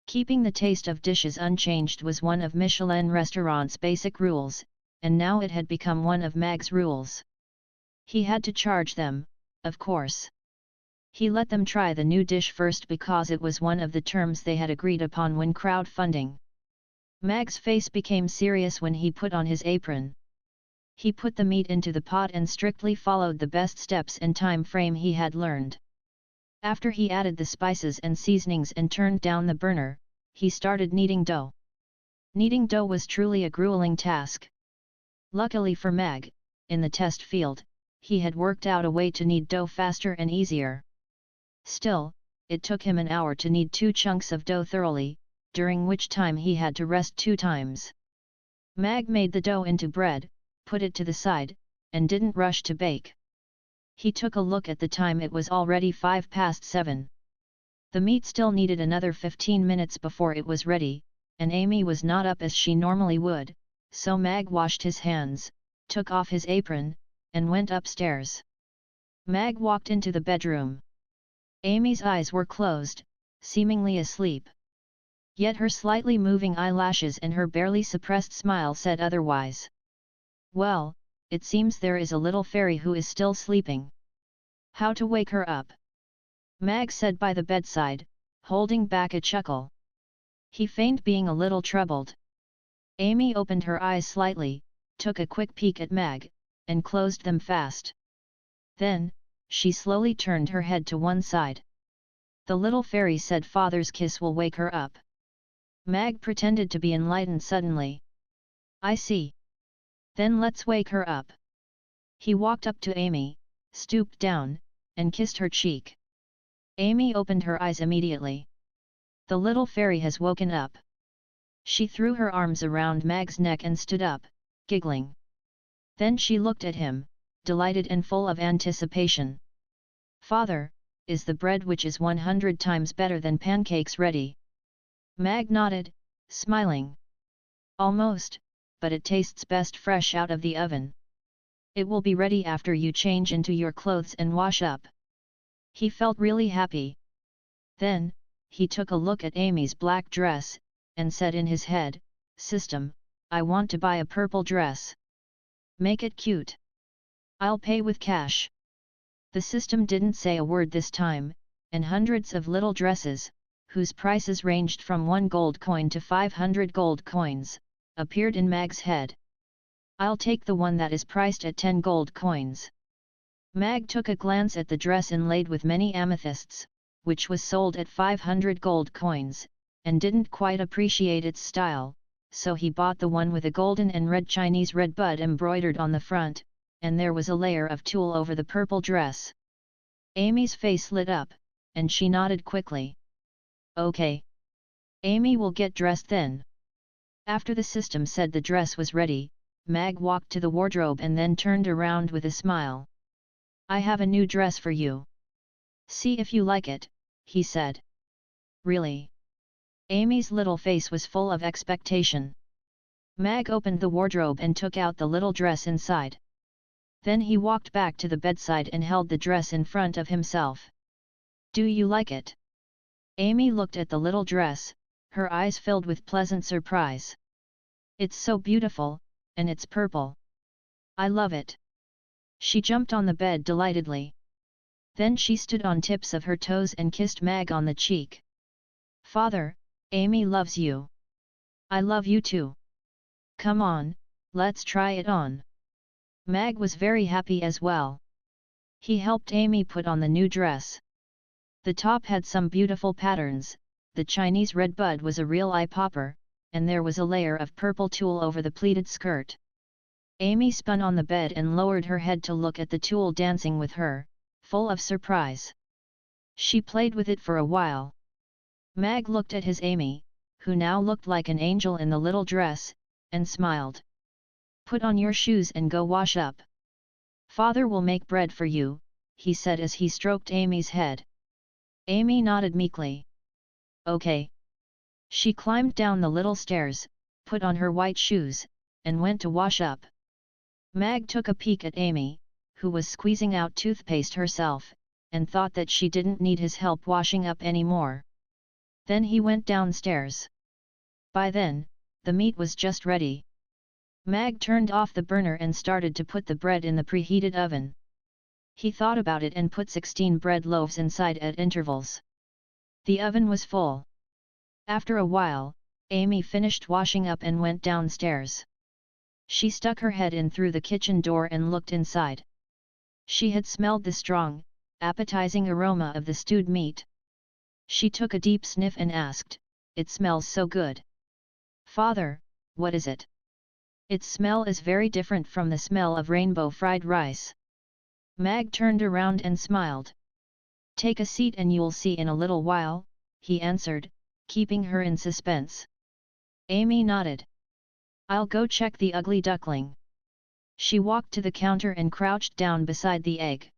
Keeping the taste of dishes unchanged was one of Michelin restaurants' basic rules, and now it had become one of Mag's rules. He had to charge them, of course. He let them try the new dish first because it was one of the terms they had agreed upon when crowdfunding. Mag's face became serious when he put on his apron. He put the meat into the pot and strictly followed the best steps and time frame he had learned. After he added the spices and seasonings and turned down the burner, he started kneading dough. Kneading dough was truly a grueling task. Luckily for Mag, in the test field, he had worked out a way to knead dough faster and easier. Still, it took him an hour to knead 2 chunks of dough thoroughly, during which time he had to rest 2 times. Mag made the dough into bread, put it to the side, and didn't rush to bake. He took a look at the time. It was already 7:05. The meat still needed another 15 minutes before it was ready, and Amy was not up as she normally would, so Mag washed his hands, took off his apron, and went upstairs. Mag walked into the bedroom. Amy's eyes were closed, seemingly asleep. Yet her slightly moving eyelashes and her barely suppressed smile said otherwise. Well, it seems there is a little fairy who is still sleeping. How to wake her up? Mag said by the bedside, holding back a chuckle. He feigned being a little troubled. Amy opened her eyes slightly, took a quick peek at Mag, and closed them fast. Then, she slowly turned her head to one side. The little fairy said Father's kiss will wake her up. Mag pretended to be enlightened suddenly. I see. Then let's wake her up. He walked up to Amy, stooped down, and kissed her cheek. Amy opened her eyes immediately. The little fairy has woken up. She threw her arms around Mag's neck and stood up, giggling. Then she looked at him, delighted and full of anticipation. Father, is the bread which is 100 times better than pancakes ready? Mag nodded, smiling. Almost, but it tastes best fresh out of the oven. It will be ready after you change into your clothes and wash up. He felt really happy. Then, he took a look at Amy's black dress, and said in his head, System, I want to buy a purple dress. Make it cute. I'll pay with cash. The system didn't say a word this time, and hundreds of little dresses, whose prices ranged from 1 gold coin to 500 gold coins, appeared in Mag's head. I'll take the one that is priced at 10 gold coins. Mag took a glance at the dress inlaid with many amethysts, which was sold at 500 gold coins, and didn't quite appreciate its style, so he bought the one with a golden and red Chinese red bud embroidered on the front, and there was a layer of tulle over the purple dress. Amy's face lit up, and she nodded quickly. Okay. Amy will get dressed then. After the system said the dress was ready, Mag walked to the wardrobe and then turned around with a smile. I have a new dress for you. See if you like it, he said. Really? Amy's little face was full of expectation. Mag opened the wardrobe and took out the little dress inside. Then he walked back to the bedside and held the dress in front of himself. Do you like it? Amy looked at the little dress, her eyes filled with pleasant surprise. It's so beautiful, and it's purple. I love it. She jumped on the bed delightedly. Then she stood on tips of her toes and kissed Mag on the cheek. Father, Amy loves you. I love you too. Come on, let's try it on. Mag was very happy as well. He helped Amy put on the new dress. The top had some beautiful patterns, the Chinese red bud was a real eye-popper, and there was a layer of purple tulle over the pleated skirt. Amy spun on the bed and lowered her head to look at the tulle dancing with her, full of surprise. She played with it for a while. Mag looked at his Amy, who now looked like an angel in the little dress, and smiled. Put on your shoes and go wash up. Father will make bread for you, he said as he stroked Amy's head. Amy nodded meekly. Okay. She climbed down the little stairs, put on her white shoes, and went to wash up. Mag took a peek at Amy, who was squeezing out toothpaste herself, and thought that she didn't need his help washing up anymore. Then he went downstairs. By then, the meat was just ready. Mag turned off the burner and started to put the bread in the preheated oven. He thought about it and put 16 bread loaves inside at intervals. The oven was full. After a while, Amy finished washing up and went downstairs. She stuck her head in through the kitchen door and looked inside. She had smelled the strong, appetizing aroma of the stewed meat. She took a deep sniff and asked, "It smells so good. Father, what is it?" "Its smell is very different from the smell of rainbow fried rice." Mag turned around and smiled. "Take a seat and you'll see in a little while," he answered, keeping her in suspense. Amy nodded. "I'll go check the ugly duckling." She walked to the counter and crouched down beside the egg.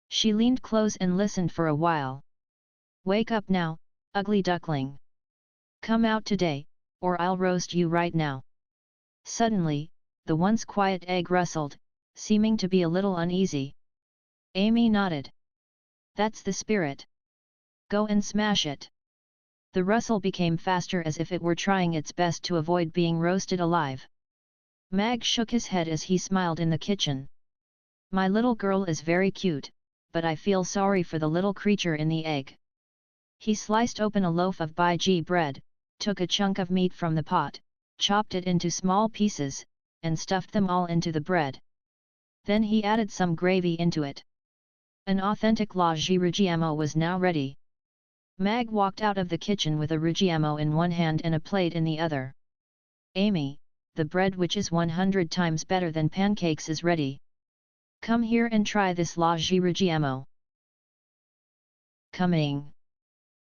She leaned close and listened for a while. "Wake up now, ugly duckling. Come out today, or I'll roast you right now." Suddenly, the once quiet egg rustled, seeming to be a little uneasy. Amy nodded. "That's the spirit. Go and smash it." The rustle became faster as if it were trying its best to avoid being roasted alive. Mag shook his head as he smiled in the kitchen. "My little girl is very cute, but I feel sorry for the little creature in the egg." He sliced open a loaf of baiji bread, took a chunk of meat from the pot, chopped it into small pieces, and stuffed them all into the bread. Then he added some gravy into it. An authentic la jirujiamo was now ready. Mag walked out of the kitchen with a rujiamo in one hand and a plate in the other. "Amy, the bread which is 100 times better than pancakes is ready. Come here and try this la jirujiamo." "Coming."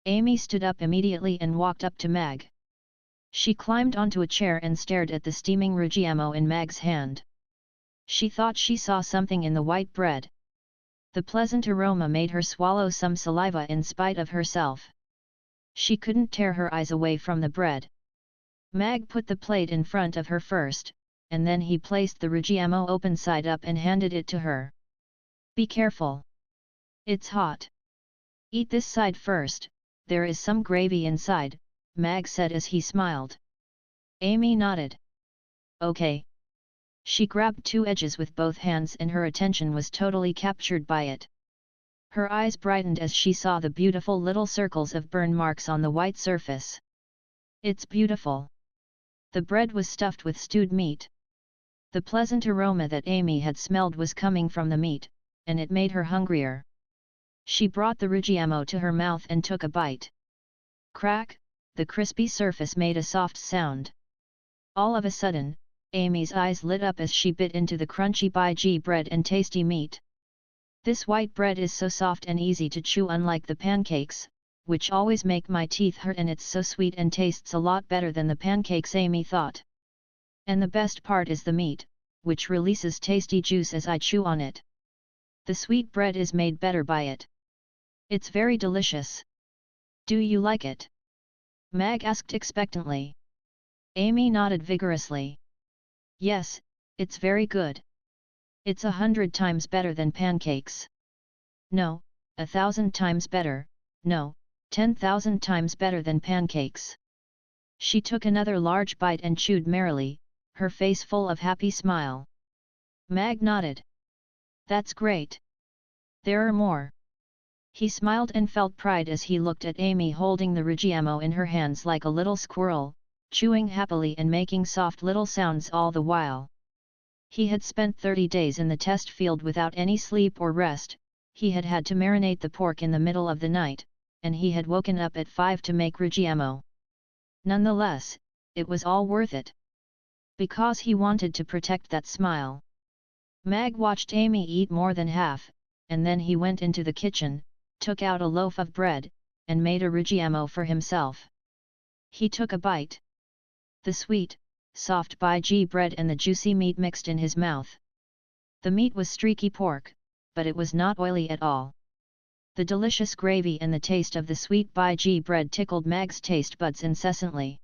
Amy stood up immediately and walked up to Mag. She climbed onto a chair and stared at the steaming rujiamo in Mag's hand. She thought she saw something in the white bread. The pleasant aroma made her swallow some saliva in spite of herself. She couldn't tear her eyes away from the bread. Mag put the plate in front of her first, and then he placed the rujiamo open side up and handed it to her. "Be careful. It's hot. Eat this side first, there is some gravy inside," Mag said as he smiled. Amy nodded. "Okay." She grabbed two edges with both hands and her attention was totally captured by it. Her eyes brightened as she saw the beautiful little circles of burn marks on the white surface. "It's beautiful." The bread was stuffed with stewed meat. The pleasant aroma that Amy had smelled was coming from the meat, and it made her hungrier. She brought the rujiamo to her mouth and took a bite. Crack, the crispy surface made a soft sound. All of a sudden, Amy's eyes lit up as she bit into the crunchy baiji bread and tasty meat. "This white bread is so soft and easy to chew, unlike the pancakes, which always make my teeth hurt, and it's so sweet and tastes a lot better than the pancakes," Amy thought. "And the best part is the meat, which releases tasty juice as I chew on it. The sweet bread is made better by it. It's very delicious. Do you like it?" Mag asked expectantly. Amy nodded vigorously. "Yes, it's very good. It's 100 times better than pancakes. No, 1,000 times better, no, 10,000 times better than pancakes." She took another large bite and chewed merrily, her face full of happy smile. Mag nodded. "That's great. There are more." He smiled and felt pride as he looked at Amy holding the rujiamo in her hands like a little squirrel, chewing happily and making soft little sounds all the while. He had spent 30 days in the test field without any sleep or rest. He had had to marinate the pork in the middle of the night, and he had woken up at 5 to make rujiamo. Nonetheless, it was all worth it. Because he wanted to protect that smile. Mag watched Amy eat more than half, and then he went into the kitchen, took out a loaf of bread, and made a rujiamo for himself. He took a bite. The sweet, soft baiji bread and the juicy meat mixed in his mouth. The meat was streaky pork, but it was not oily at all. The delicious gravy and the taste of the sweet baiji bread tickled Mag's taste buds incessantly.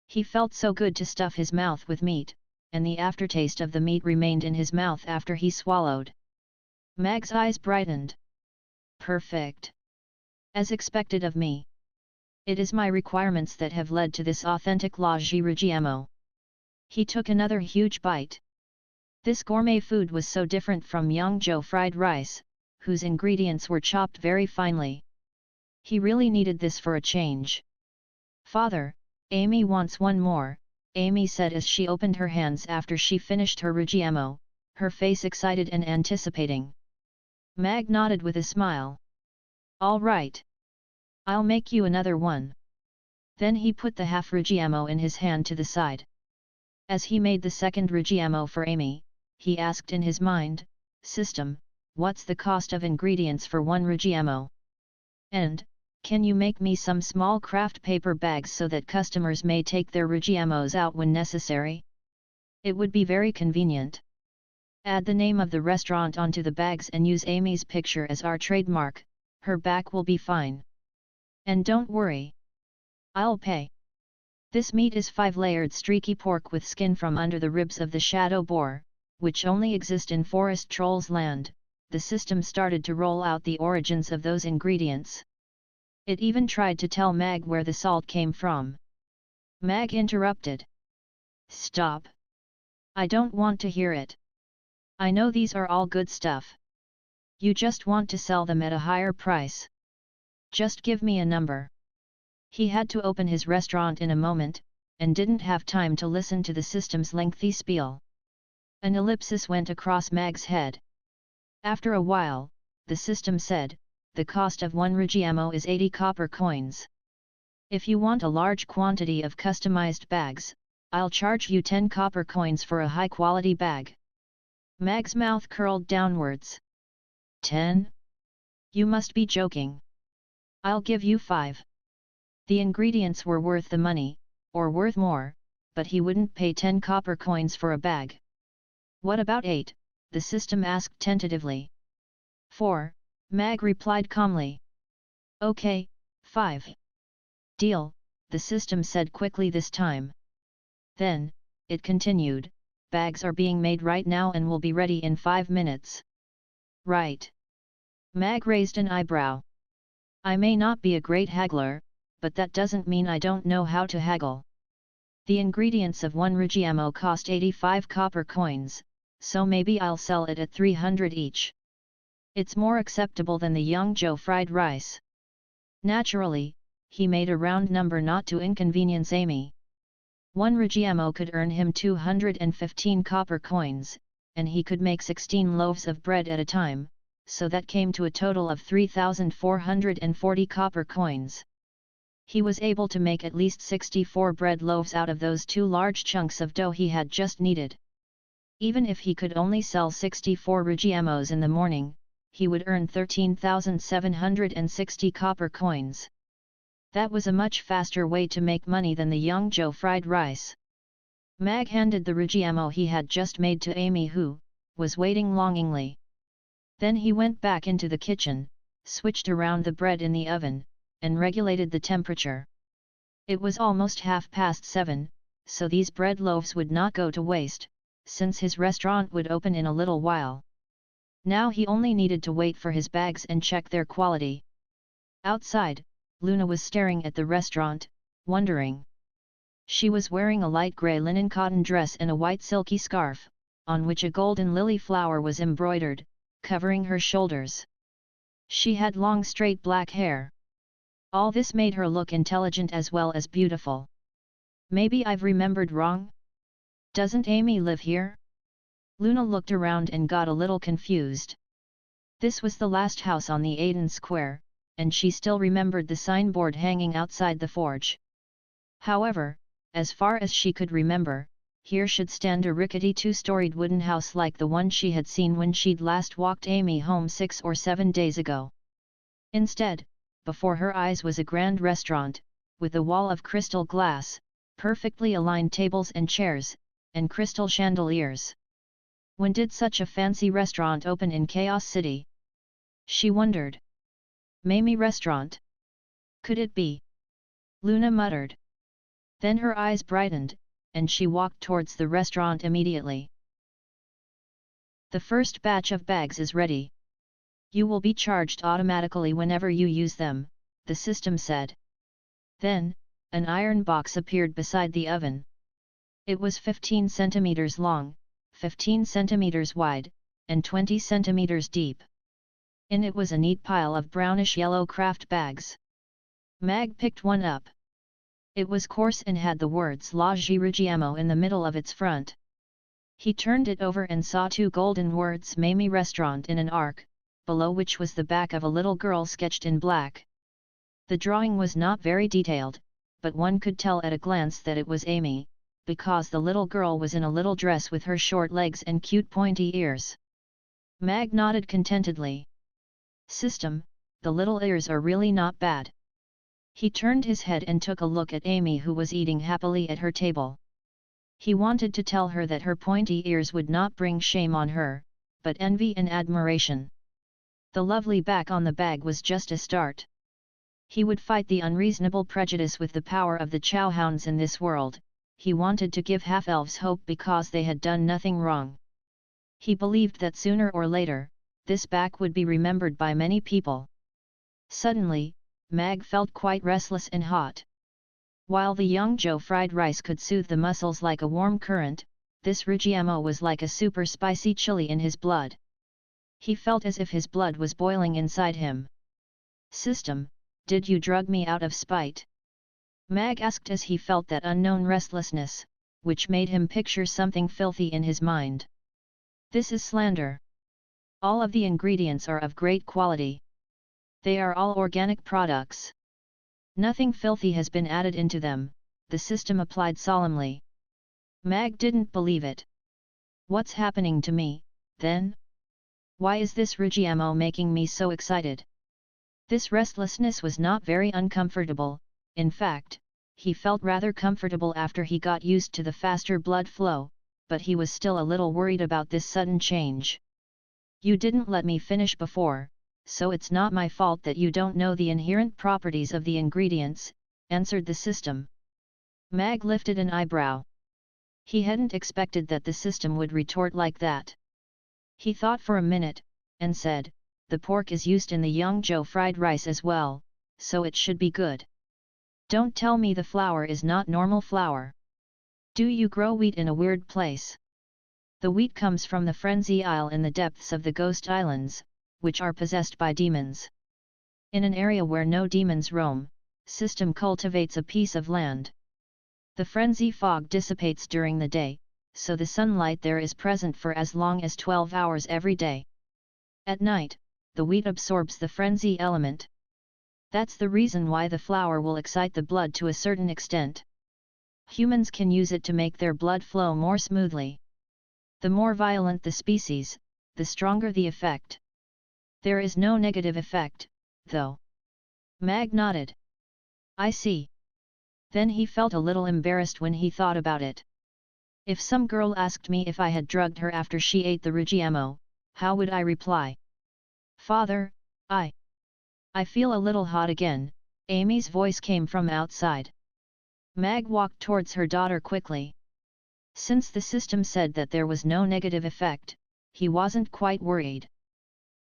He felt so good to stuff his mouth with meat, and the aftertaste of the meat remained in his mouth after he swallowed. Mag's eyes brightened. "Perfect. As expected of me. It is my requirements that have led to this authentic la jirujiamo." He took another huge bite. This gourmet food was so different from Yangzhou fried rice, whose ingredients were chopped very finely. He really needed this for a change. "Father, Amy wants one more," Amy said as she opened her hands after she finished her Rugiemo, her face excited and anticipating. Mag nodded with a smile. "All right. I'll make you another one." Then he put the half Rugiemo in his hand to the side. As he made the second Rugiemo for Amy, he asked in his mind, "System, what's the cost of ingredients for one Rugiemo? And, can you make me some small craft paper bags so that customers may take their Rugiemos out when necessary? It would be very convenient. Add the name of the restaurant onto the bags and use Amy's picture as our trademark, her back will be fine. And don't worry. I'll pay." This meat is 5-layered streaky pork with skin from under the ribs of the shadow boar, which only exist in Forest Trolls land. The system started to roll out the origins of those ingredients. It even tried to tell Mag where the salt came from. Mag interrupted. "Stop. I don't want to hear it. I know these are all good stuff. You just want to sell them at a higher price. Just give me a number." He had to open his restaurant in a moment, and didn't have time to listen to the system's lengthy spiel. An ellipsis went across Mag's head. After a while, the system said, "The cost of one Rugiemo is 80 copper coins. If you want a large quantity of customized bags, I'll charge you 10 copper coins for a high-quality bag." Mag's mouth curled downwards. 10? You must be joking. I'll give you 5. The ingredients were worth the money, or worth more, but he wouldn't pay 10 copper coins for a bag. "What about 8? The system asked tentatively. 4, Mag replied calmly. "Okay, 5. Deal," the system said quickly this time. Then, it continued, "Bags are being made right now and will be ready in 5 minutes. Right." Mag raised an eyebrow. "I may not be a great haggler, but that doesn't mean I don't know how to haggle. The ingredients of one Rugiemo cost 85 copper coins, so maybe I'll sell it at 300 each. It's more acceptable than the Yangzhou fried rice." Naturally, he made a round number not to inconvenience Amy. One Rugiemo could earn him 215 copper coins, and he could make 16 loaves of bread at a time, so that came to a total of 3,440 copper coins. He was able to make at least 64 bread loaves out of those 2 large chunks of dough he had just kneaded. Even if he could only sell 64 Rugiemos in the morning, he would earn 13,760 copper coins. That was a much faster way to make money than the Yangzhou fried rice. Mag handed the Rugiemo he had just made to Amy, who was waiting longingly. Then he went back into the kitchen, switched around the bread in the oven, and regulated the temperature. It was almost 7:30, so these bread loaves would not go to waste, since his restaurant would open in a little while. Now he only needed to wait for his bags and check their quality. Outside, Luna was staring at the restaurant, wondering. She was wearing a light grey linen cotton dress and a white silky scarf, on which a golden lily flower was embroidered, covering her shoulders. She had long straight black hair. All this made her look intelligent as well as beautiful. "Maybe I've remembered wrong? Doesn't Amy live here?" Luna looked around and got a little confused. This was the last house on the Aiden Square, and she still remembered the signboard hanging outside the forge. However, as far as she could remember, here should stand a rickety 2-storied wooden house like the one she had seen when she'd last walked Amy home 6 or 7 days ago. Instead, before her eyes was a grand restaurant, with a wall of crystal glass, perfectly aligned tables and chairs, and crystal chandeliers. When did such a fancy restaurant open in Chaos City? She wondered. Mamie Restaurant? Could it be? Luna muttered. Then her eyes brightened, and she walked towards the restaurant immediately. "The first batch of bags is ready. You will be charged automatically whenever you use them," the system said. Then, an iron box appeared beside the oven. It was 15 centimeters long, 15 centimeters wide, and 20 centimeters deep. In it was a neat pile of brownish-yellow craft bags. Mag picked one up. It was coarse and had the words La Girigiamo in the middle of its front. He turned it over and saw two golden words Mamie Restaurant in an arc, below which was the back of a little girl sketched in black. The drawing was not very detailed, but one could tell at a glance that it was Amy, because the little girl was in a little dress with her short legs and cute pointy ears. Mag nodded contentedly. System, the little ears are really not bad. He turned his head and took a look at Amy, who was eating happily at her table. He wanted to tell her that her pointy ears would not bring shame on her, but envy and admiration. The lovely back on the bag was just a start. He would fight the unreasonable prejudice with the power of the chowhounds in this world. He wanted to give half-elves hope because they had done nothing wrong. He believed that sooner or later, this back would be remembered by many people. Suddenly, Mag felt quite restless and hot. While the young Joe fried rice could soothe the muscles like a warm current, this Rigiamo was like a super spicy chili in his blood. He felt as if his blood was boiling inside him. System, did you drug me out of spite? Mag asked as he felt that unknown restlessness, which made him picture something filthy in his mind. This is slander. All of the ingredients are of great quality. They are all organic products. Nothing filthy has been added into them, the system applied solemnly. Mag didn't believe it. What's happening to me, then? Why is this Rigiamo making me so excited? This restlessness was not very uncomfortable. In fact, he felt rather comfortable after he got used to the faster blood flow, but he was still a little worried about this sudden change. You didn't let me finish before, so it's not my fault that you don't know the inherent properties of the ingredients, answered the system. Mag lifted an eyebrow. He hadn't expected that the system would retort like that. He thought for a minute, and said, the pork is used in the young Joe fried rice as well, so it should be good. Don't tell me the flour is not normal flour. Do you grow wheat in a weird place? The wheat comes from the Frenzy Isle in the depths of the Ghost Islands, which are possessed by demons. In an area where no demons roam, system cultivates a piece of land. The frenzy fog dissipates during the day, so the sunlight there is present for as long as 12 hours every day. At night, the wheat absorbs the frenzy element. That's the reason why the flour will excite the blood to a certain extent. Humans can use it to make their blood flow more smoothly. The more violent the species, the stronger the effect. There is no negative effect, though. Mag nodded. I see. Then he felt a little embarrassed when he thought about it. If some girl asked me if I had drugged her after she ate the Rigiamo, how would I reply? Father, I feel a little hot again, Amy's voice came from outside. Mag walked towards her daughter quickly. Since the system said that there was no negative effect, he wasn't quite worried.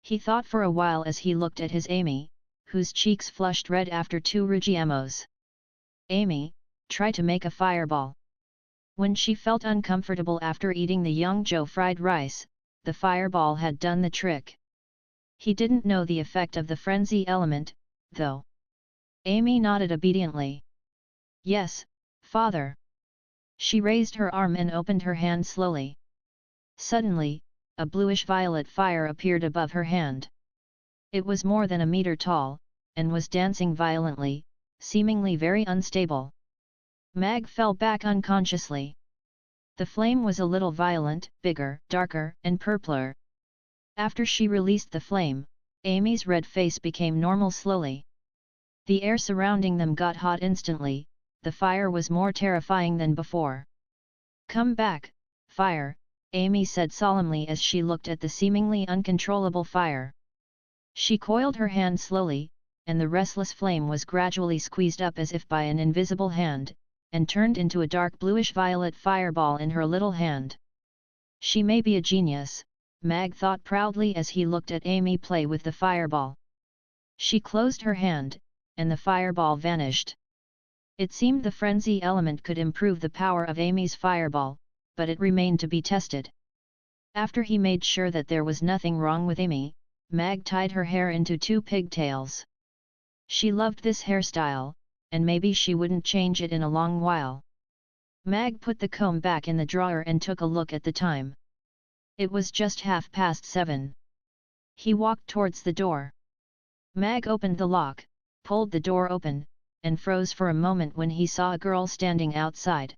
He thought for a while as he looked at his Amy, whose cheeks flushed red after 2 Rigiamos. Amy, try to make a fireball. When she felt uncomfortable after eating the young Joe fried rice, the fireball had done the trick. He didn't know the effect of the frenzy element, though. Amy nodded obediently. Yes, Father. She raised her arm and opened her hand slowly. Suddenly, a bluish-violet fire appeared above her hand. It was more than a meter tall, and was dancing violently, seemingly very unstable. Mag fell back unconsciously. The flame was a little violent, bigger, darker, and purpler. After she released the flame, Amy's red face became normal slowly. The air surrounding them got hot instantly. The fire was more terrifying than before. Come back, fire, Amy said solemnly as she looked at the seemingly uncontrollable fire. She coiled her hand slowly, and the restless flame was gradually squeezed up as if by an invisible hand, and turned into a dark bluish-violet fireball in her little hand. She may be a genius, Mag thought proudly as he looked at Amy play with the fireball. She closed her hand, and the fireball vanished. It seemed the frenzy element could improve the power of Amy's fireball, but it remained to be tested. After he made sure that there was nothing wrong with Amy, Mag tied her hair into 2 pigtails. She loved this hairstyle, and maybe she wouldn't change it in a long while. Mag put the comb back in the drawer and took a look at the time. It was just 7:30. He walked towards the door. Mag opened the lock, pulled the door open, and froze for a moment when he saw a girl standing outside.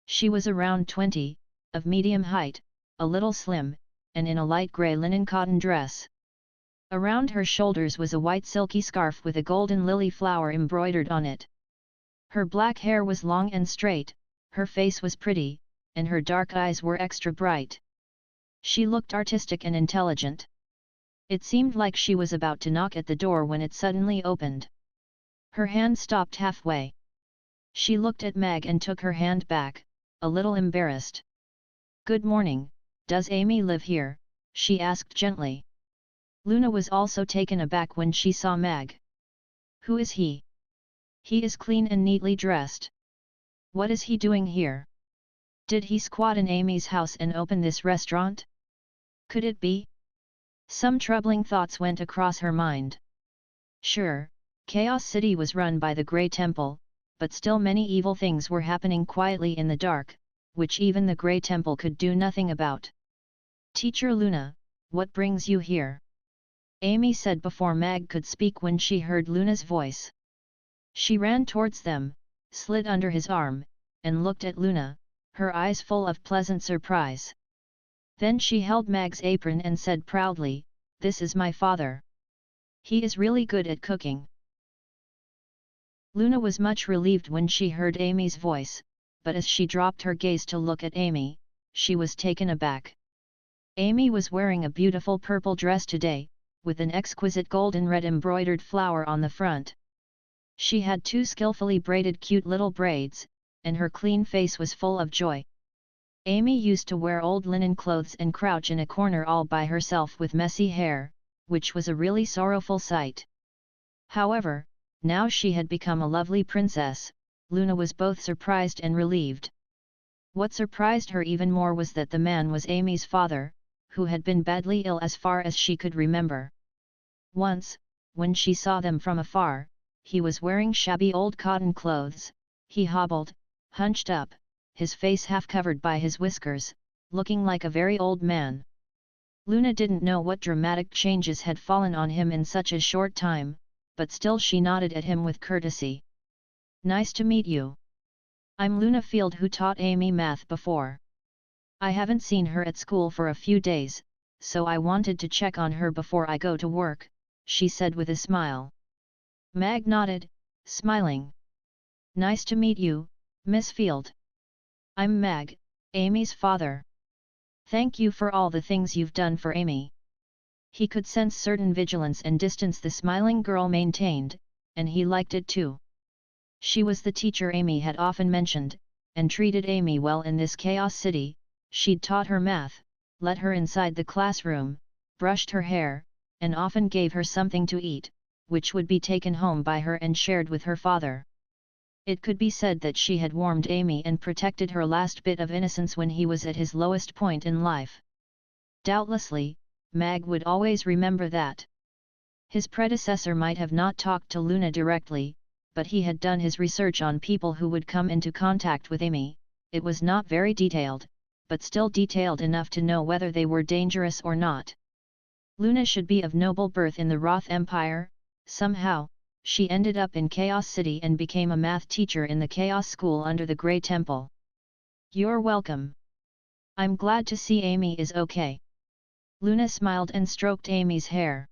She was around 20, of medium height, a little slim, and in a light grey linen cotton dress. Around her shoulders was a white silky scarf with a golden lily flower embroidered on it. Her black hair was long and straight, her face was pretty, and her dark eyes were extra bright. She looked artistic and intelligent. It seemed like she was about to knock at the door when it suddenly opened. Her hand stopped halfway. She looked at Mag and took her hand back, a little embarrassed. "Good morning, does Amy live here?" she asked gently. Luna was also taken aback when she saw Mag. "Who is he? He is clean and neatly dressed. What is he doing here? Did he squat in Amy's house and open this restaurant? Could it be?" Some troubling thoughts went across her mind. Sure, Chaos City was run by the Grey Temple, but still many evil things were happening quietly in the dark, which even the Grey Temple could do nothing about. "Teacher Luna, what brings you here?" Amy said before Mag could speak when she heard Luna's voice. She ran towards them, slid under his arm, and looked at Luna, her eyes full of pleasant surprise. Then she held Mag's apron and said proudly, "This is my father. He is really good at cooking." Luna was much relieved when she heard Amy's voice, but as she dropped her gaze to look at Amy, she was taken aback. Amy was wearing a beautiful purple dress today, with an exquisite golden red embroidered flower on the front. She had 2 skillfully braided cute little braids, and her clean face was full of joy. Amy used to wear old linen clothes and crouch in a corner all by herself with messy hair, which was a really sorrowful sight. However, now she had become a lovely princess. Luna was both surprised and relieved. What surprised her even more was that the man was Amy's father, who had been badly ill as far as she could remember. Once, when she saw them from afar, he was wearing shabby old cotton clothes. He hobbled, hunched up, his face half covered by his whiskers, looking like a very old man. Luna didn't know what dramatic changes had fallen on him in such a short time, but still she nodded at him with courtesy. "Nice to meet you. I'm Luna Field, who taught Amy math before. I haven't seen her at school for a few days, so I wanted to check on her before I go to work," she said with a smile. Mag nodded, smiling. "Nice to meet you, Miss Field. I'm Mag, Amy's father. Thank you for all the things you've done for Amy." He could sense certain vigilance and distance the smiling girl maintained, and he liked it too. She was the teacher Amy had often mentioned, and treated Amy well in this Chaos City. She'd taught her math, let her inside the classroom, brushed her hair, and often gave her something to eat, which would be taken home by her and shared with her father. It could be said that she had warmed Amy and protected her last bit of innocence when he was at his lowest point in life. Doubtlessly, Mag would always remember that. His predecessor might have not talked to Luna directly, but he had done his research on people who would come into contact with Amy. It was not very detailed, but still detailed enough to know whether they were dangerous or not. Luna should be of noble birth in the Roth Empire. Somehow, she ended up in Chaos City and became a math teacher in the Chaos School under the Grey Temple. "You're welcome. I'm glad to see Amy is okay." Luna smiled and stroked Amy's hair.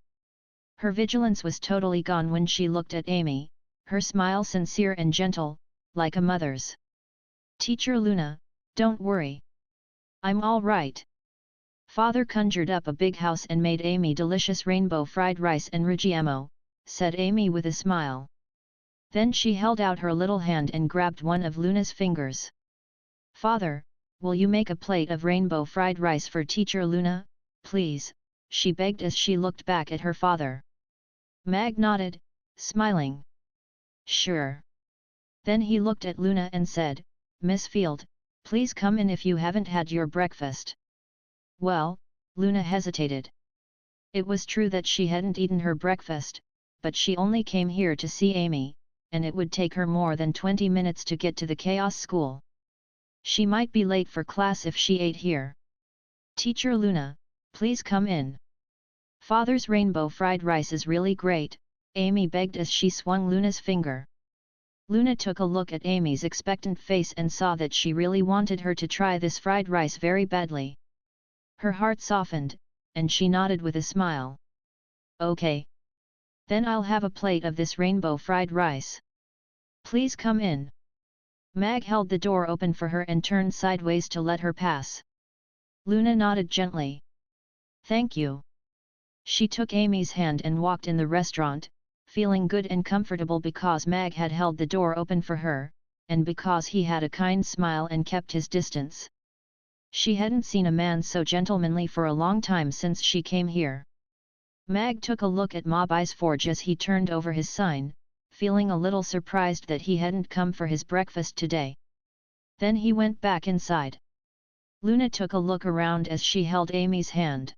Her vigilance was totally gone when she looked at Amy, her smile sincere and gentle, like a mother's. "Teacher Luna, don't worry. I'm all right." Father conjured up a big house and made Amy delicious rainbow fried rice and rugiamo, said Amy with a smile. Then she held out her little hand and grabbed one of Luna's fingers. "Father, will you make a plate of rainbow fried rice for Teacher Luna, please?" she begged as she looked back at her father. Mag nodded, smiling. "Sure." Then he looked at Luna and said, "Miss Field, please come in if you haven't had your breakfast." Well, Luna hesitated. It was true that she hadn't eaten her breakfast, but she only came here to see Amy, and it would take her more than 20 minutes to get to the chaos school. She might be late for class if she ate here. Teacher Luna, please come in. Father's rainbow fried rice is really great, Amy begged as she swung Luna's finger. Luna took a look at Amy's expectant face and saw that she really wanted her to try this fried rice very badly. Her heart softened, and she nodded with a smile. Okay. Then I'll have a plate of this rainbow fried rice. Please come in. Mag held the door open for her and turned sideways to let her pass. Luna nodded gently. Thank you. She took Amy's hand and walked in the restaurant, feeling good and comfortable because Mag had held the door open for her, and because he had a kind smile and kept his distance. She hadn't seen a man so gentlemanly for a long time since she came here. Mag took a look at Mobai's forge as he turned over his sign, feeling a little surprised that he hadn't come for his breakfast today. Then he went back inside. Luna took a look around as she held Amy's hand.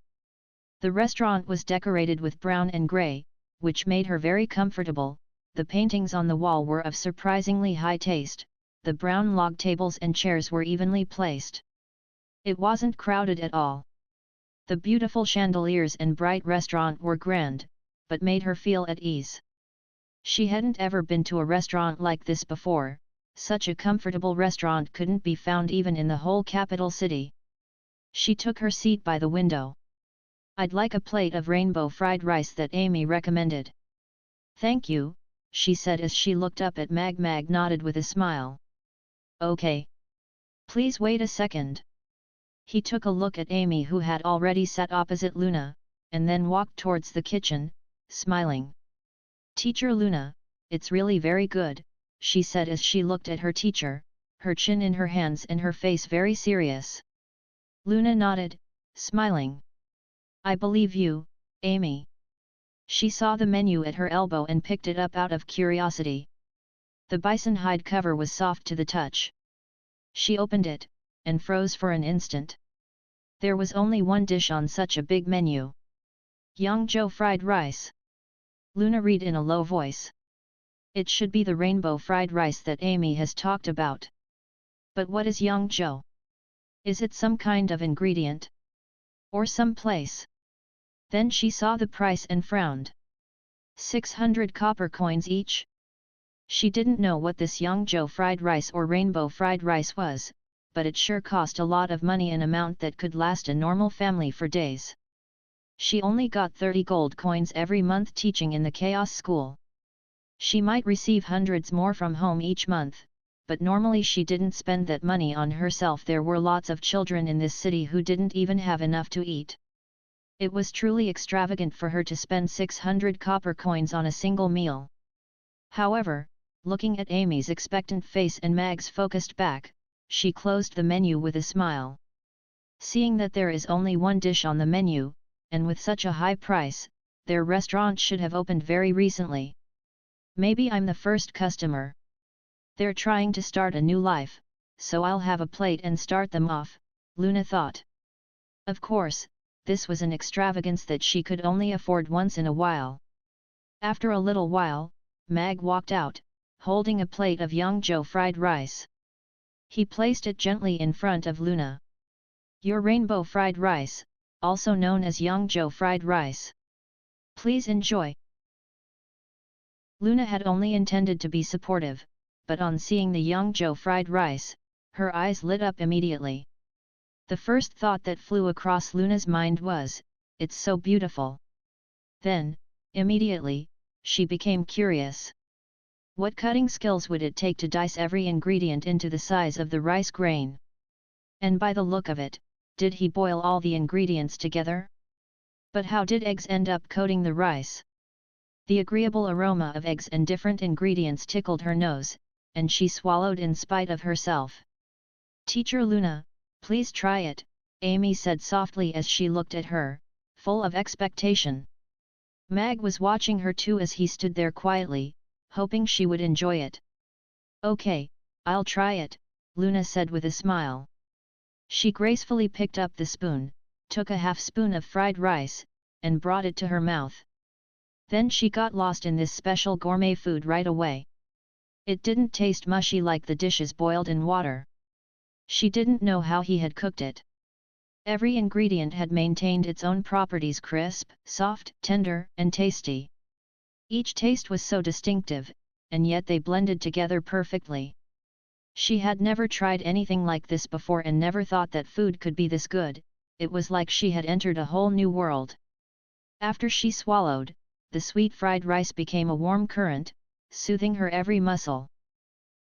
The restaurant was decorated with brown and grey, which made her very comfortable. The paintings on the wall were of surprisingly high taste, the brown log tables and chairs were evenly placed. It wasn't crowded at all. The beautiful chandeliers and bright restaurant were grand, but made her feel at ease. She hadn't ever been to a restaurant like this before. Such a comfortable restaurant couldn't be found even in the whole capital city. She took her seat by the window. I'd like a plate of rainbow fried rice that Amy recommended. Thank you, she said as she looked up at Mag. Mag nodded with a smile. Okay. Please wait a second. He took a look at Amy who had already sat opposite Luna, and then walked towards the kitchen, smiling. Teacher Luna, it's really very good, she said as she looked at her teacher, her chin in her hands and her face very serious. Luna nodded, smiling. I believe you, Amy. She saw the menu at her elbow and picked it up out of curiosity. The bison hide cover was soft to the touch. She opened it, and froze for an instant. There was only one dish on such a big menu. Yangzhou fried rice. Luna read in a low voice. It should be the rainbow fried rice that Amy has talked about. But what is Yangzhou? Is it some kind of ingredient? Or some place? Then she saw the price and frowned. 600 copper coins each? She didn't know what this Yangzhou fried rice or rainbow fried rice was, but it sure cost a lot of money, an amount that could last a normal family for days. She only got 30 gold coins every month teaching in the chaos school. She might receive hundreds more from home each month, but normally she didn't spend that money on herself. There were lots of children in this city who didn't even have enough to eat. It was truly extravagant for her to spend 600 copper coins on a single meal. However, looking at Amy's expectant face and Mag's focused back, she closed the menu with a smile. Seeing that there is only one dish on the menu, and with such a high price, their restaurant should have opened very recently. Maybe I'm the first customer. They're trying to start a new life, so I'll have a plate and start them off, Luna thought. Of course, this was an extravagance that she could only afford once in a while. After a little while, Mag walked out, holding a plate of Yangzhou fried rice. He placed it gently in front of Luna. Your rainbow fried rice, also known as Yangzhou fried rice. Please enjoy. Luna had only intended to be supportive, but on seeing the Yangzhou fried rice, her eyes lit up immediately. The first thought that flew across Luna's mind was, it's so beautiful. Then, immediately, she became curious. What cutting skills would it take to dice every ingredient into the size of the rice grain? And by the look of it, did he boil all the ingredients together? But how did eggs end up coating the rice? The agreeable aroma of eggs and different ingredients tickled her nose, and she swallowed in spite of herself. Teacher Luna, please try it, Amy said softly as she looked at her, full of expectation. Mag was watching her too as he stood there quietly, hoping she would enjoy it. Okay, I'll try it, Luna said with a smile. She gracefully picked up the spoon, took a half spoon of fried rice, and brought it to her mouth. Then she got lost in this special gourmet food right away. It didn't taste mushy like the dishes boiled in water. She didn't know how he had cooked it. Every ingredient had maintained its own properties: crisp, soft, tender, and tasty. Each taste was so distinctive, and yet they blended together perfectly. She had never tried anything like this before and never thought that food could be this good. It was like she had entered a whole new world. After she swallowed, the sweet fried rice became a warm current, soothing her every muscle.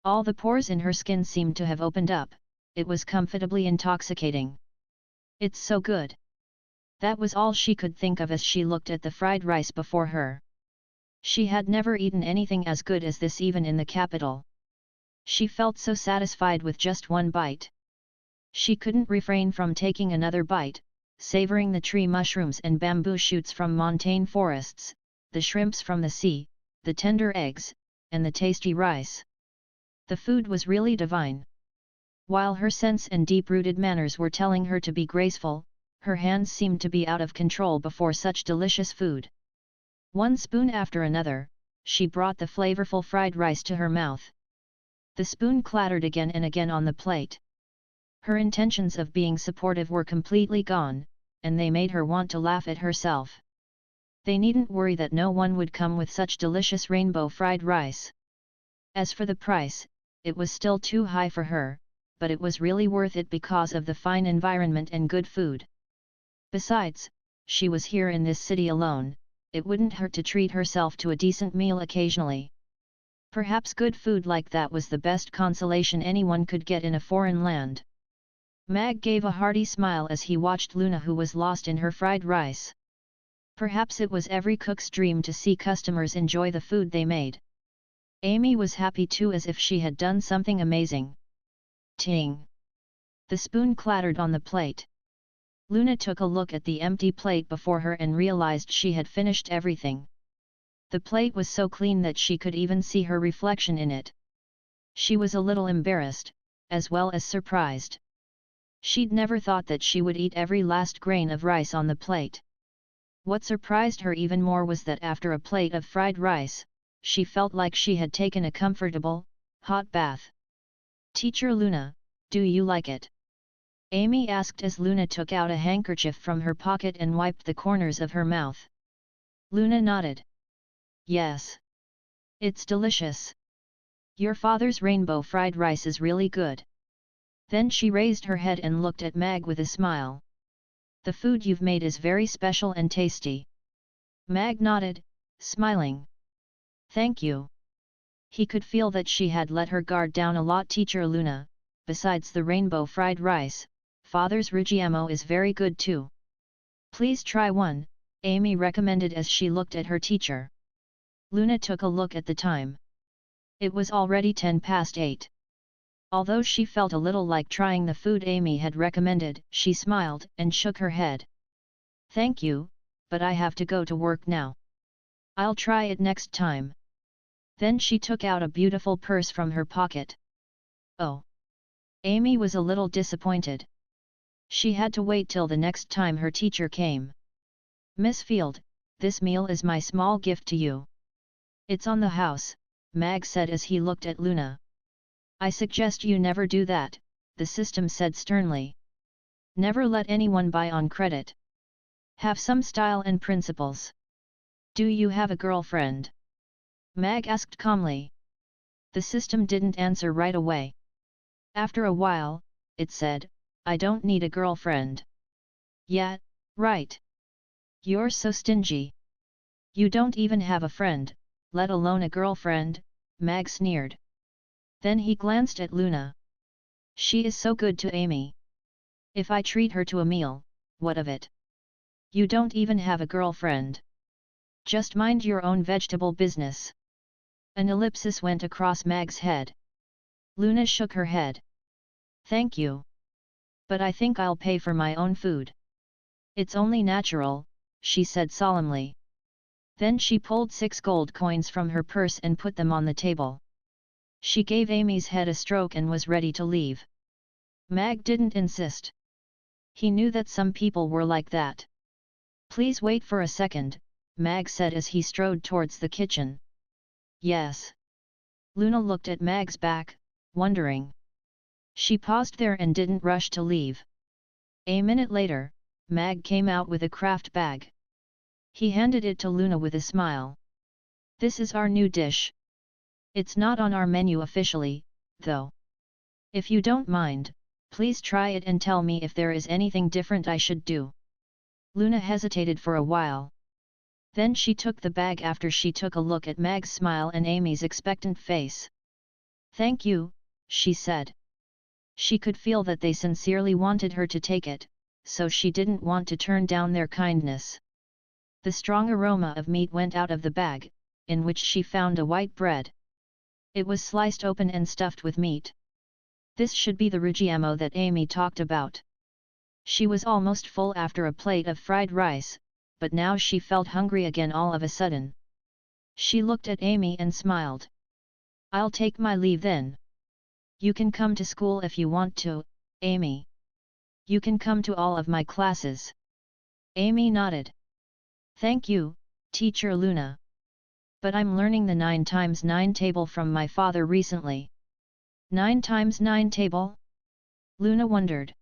All the pores in her skin seemed to have opened up. It was comfortably intoxicating. It's so good. That was all she could think of as she looked at the fried rice before her. She had never eaten anything as good as this even in the capital. She felt so satisfied with just one bite. She couldn't refrain from taking another bite, savoring the tree mushrooms and bamboo shoots from montane forests, the shrimps from the sea, the tender eggs, and the tasty rice. The food was really divine. While her sense and deep-rooted manners were telling her to be graceful, her hands seemed to be out of control before such delicious food. One spoon after another, she brought the flavorful fried rice to her mouth. The spoon clattered again and again on the plate. Her intentions of being supportive were completely gone, and they made her want to laugh at herself. They needn't worry that no one would come with such delicious rainbow fried rice. As for the price, it was still too high for her, but it was really worth it because of the fine environment and good food. Besides, she was here in this city alone. It wouldn't hurt to treat herself to a decent meal occasionally. Perhaps good food like that was the best consolation anyone could get in a foreign land. Mag gave a hearty smile as he watched Luna, who was lost in her fried rice. Perhaps it was every cook's dream to see customers enjoy the food they made. Amy was happy too, as if she had done something amazing. Ting! The spoon clattered on the plate. Luna took a look at the empty plate before her and realized she had finished everything. The plate was so clean that she could even see her reflection in it. She was a little embarrassed, as well as surprised. She'd never thought that she would eat every last grain of rice on the plate. What surprised her even more was that after a plate of fried rice, she felt like she had taken a comfortable, hot bath. "Teacher Luna, do you like it?" Amy asked as Luna took out a handkerchief from her pocket and wiped the corners of her mouth. Luna nodded. "Yes. It's delicious. Your father's rainbow fried rice is really good." Then she raised her head and looked at Mag with a smile. "The food you've made is very special and tasty." Mag nodded, smiling. "Thank you." He could feel that she had let her guard down a lot. "Teacher Luna, besides the rainbow fried rice, Father's Rigiamo is very good too. Please try one," Amy recommended as she looked at her teacher. Luna took a look at the time. It was already 8:10. Although she felt a little like trying the food Amy had recommended, she smiled and shook her head. "Thank you, but I have to go to work now. I'll try it next time." Then she took out a beautiful purse from her pocket. Oh! Amy was a little disappointed. She had to wait till the next time her teacher came. "Miss Field, this meal is my small gift to you." "It's on the house," Mag said as he looked at Luna. "I suggest you never do that," the system said sternly. "Never let anyone buy on credit. Have some style and principles." "Do you have a girlfriend?" Mag asked calmly. The system didn't answer right away. After a while, it said, "I don't need a girlfriend." "Yeah, right. You're so stingy. You don't even have a friend, let alone a girlfriend," Mag sneered. Then he glanced at Luna. "She is so good to Amy. If I treat her to a meal, what of it? You don't even have a girlfriend. Just mind your own vegetable business." An ellipsis went across Mag's head. Luna shook her head. "Thank you. But I think I'll pay for my own food." "It's only natural," she said solemnly. Then she pulled 6 gold coins from her purse and put them on the table. She gave Amy's head a stroke and was ready to leave. Mag didn't insist. He knew that some people were like that. Please wait for a second, Mag said as he strode towards the kitchen. Yes. Luna looked at Mag's back, wondering. She paused there and didn't rush to leave. A minute later, Mag came out with a craft bag. He handed it to Luna with a smile. This is our new dish. It's not on our menu officially, though. If you don't mind, please try it and tell me if there is anything different I should do. Luna hesitated for a while. Then she took the bag after she took a look at Mag's smile and Amy's expectant face. Thank you, she said. She could feel that they sincerely wanted her to take it, so she didn't want to turn down their kindness. The strong aroma of meat went out of the bag, in which she found a white bread. It was sliced open and stuffed with meat. This should be the rigiamo that Amy talked about. She was almost full after a plate of fried rice, but now she felt hungry again all of a sudden. She looked at Amy and smiled. I'll take my leave then. You can come to school if you want to, Amy. You can come to all of my classes. Amy nodded. Thank you, Teacher Luna. But I'm learning the 9 times 9 table from my father recently. 9 times 9 table? Luna wondered.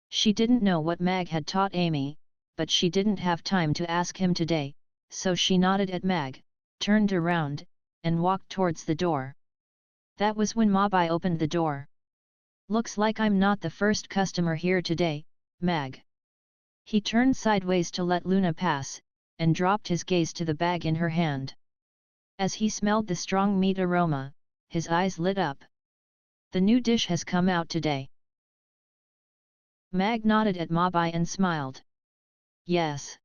She didn't know what Mag had taught Amy, but she didn't have time to ask him today, so she nodded at Mag, turned around, and walked towards the door. That was when Mabai opened the door. Looks like I'm not the first customer here today, Mag. He turned sideways to let Luna pass, and dropped his gaze to the bag in her hand. As he smelled the strong meat aroma, his eyes lit up. The new dish has come out today. Mag nodded at Mabai and smiled. Yes.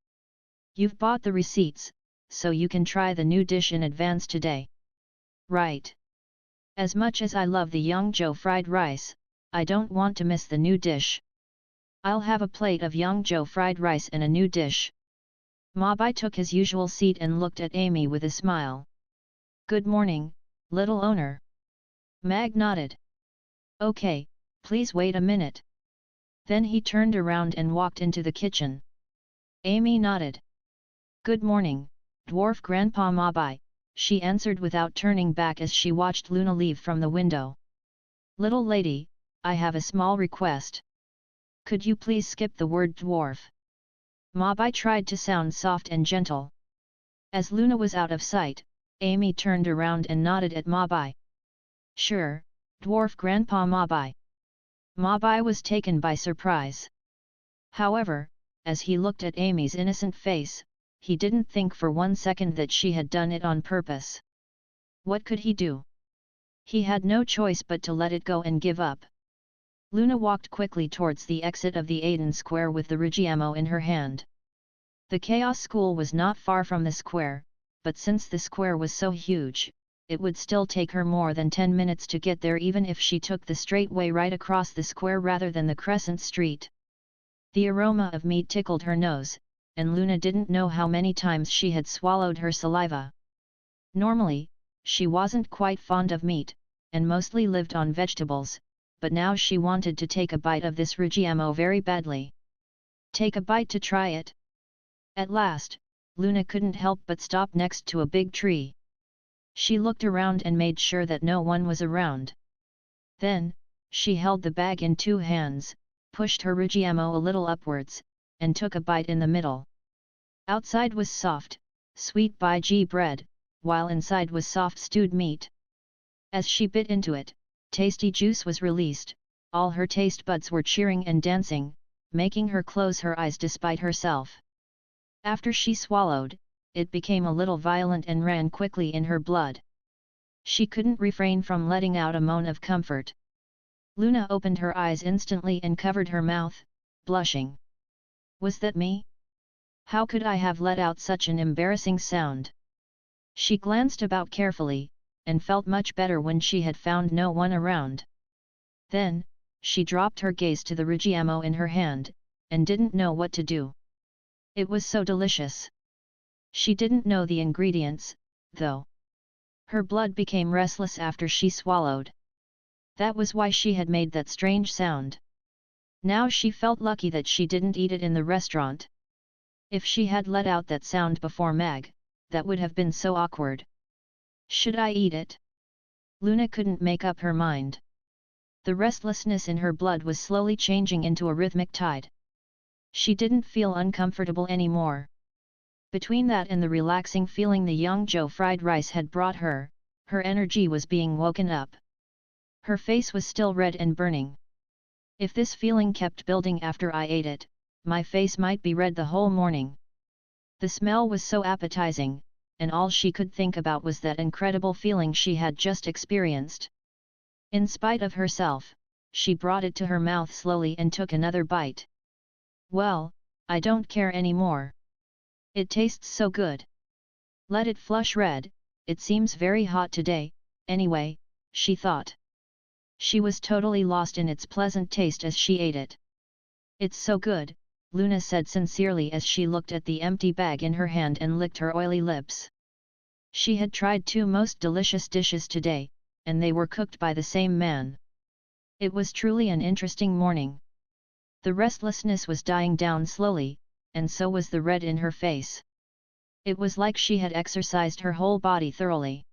You've bought the receipts, so you can try the new dish in advance today. Right. As much as I love the Yangzhou fried rice, I don't want to miss the new dish. I'll have a plate of Yangzhou fried rice and a new dish. Mabai took his usual seat and looked at Amy with a smile. Good morning, little owner. Mag nodded. Okay, please wait a minute. Then he turned around and walked into the kitchen. Amy nodded. Good morning, Dwarf Grandpa Mabai, she answered without turning back as she watched Luna leave from the window. Little lady, I have a small request. Could you please skip the word dwarf? Mabai tried to sound soft and gentle. As Luna was out of sight, Amy turned around and nodded at Mabai. Sure, Dwarf Grandpa Mabai. Mabai was taken by surprise. However, as he looked at Amy's innocent face, he didn't think for 1 second that she had done it on purpose. What could he do? He had no choice but to let it go and give up. Luna walked quickly towards the exit of the Aiden Square with the rigiamo in her hand. The Chaos School was not far from the square, but since the square was so huge, it would still take her more than 10 minutes to get there even if she took the straight way right across the square rather than the crescent street. The aroma of meat tickled her nose, and Luna didn't know how many times she had swallowed her saliva. Normally, she wasn't quite fond of meat, and mostly lived on vegetables, but now she wanted to take a bite of this rigiamo very badly. Take a bite to try it. At last, Luna couldn't help but stop next to a big tree. She looked around and made sure that no one was around. Then, she held the bag in 2 hands, pushed her rigiamo a little upwards, and took a bite in the middle. Outside was soft, sweet baiji bread, while inside was soft stewed meat. As she bit into it, tasty juice was released, all her taste buds were cheering and dancing, making her close her eyes despite herself. After she swallowed, it became a little violent and ran quickly in her blood. She couldn't refrain from letting out a moan of comfort. Luna opened her eyes instantly and covered her mouth, blushing. Was that me? How could I have let out such an embarrassing sound? She glanced about carefully, and felt much better when she had found no one around. Then, she dropped her gaze to the rigiamo in her hand, and didn't know what to do. It was so delicious. She didn't know the ingredients, though. Her blood became restless after she swallowed. That was why she had made that strange sound. Now she felt lucky that she didn't eat it in the restaurant. If she had let out that sound before Mag, that would have been so awkward. Should I eat it? Luna couldn't make up her mind. The restlessness in her blood was slowly changing into a rhythmic tide. She didn't feel uncomfortable anymore. Between that and the relaxing feeling the Yangzhou fried rice had brought her, her energy was being woken up. Her face was still red and burning. If this feeling kept building after I ate it, my face might be red the whole morning. The smell was so appetizing, and all she could think about was that incredible feeling she had just experienced. In spite of herself, she brought it to her mouth slowly and took another bite. Well, I don't care anymore. It tastes so good. Let it flush red, it seems very hot today, anyway, she thought. She was totally lost in its pleasant taste as she ate it. It's so good, Luna said sincerely as she looked at the empty bag in her hand and licked her oily lips. She had tried 2 most delicious dishes today, and they were cooked by the same man. It was truly an interesting morning. The restlessness was dying down slowly, and so was the red in her face. It was like she had exercised her whole body thoroughly.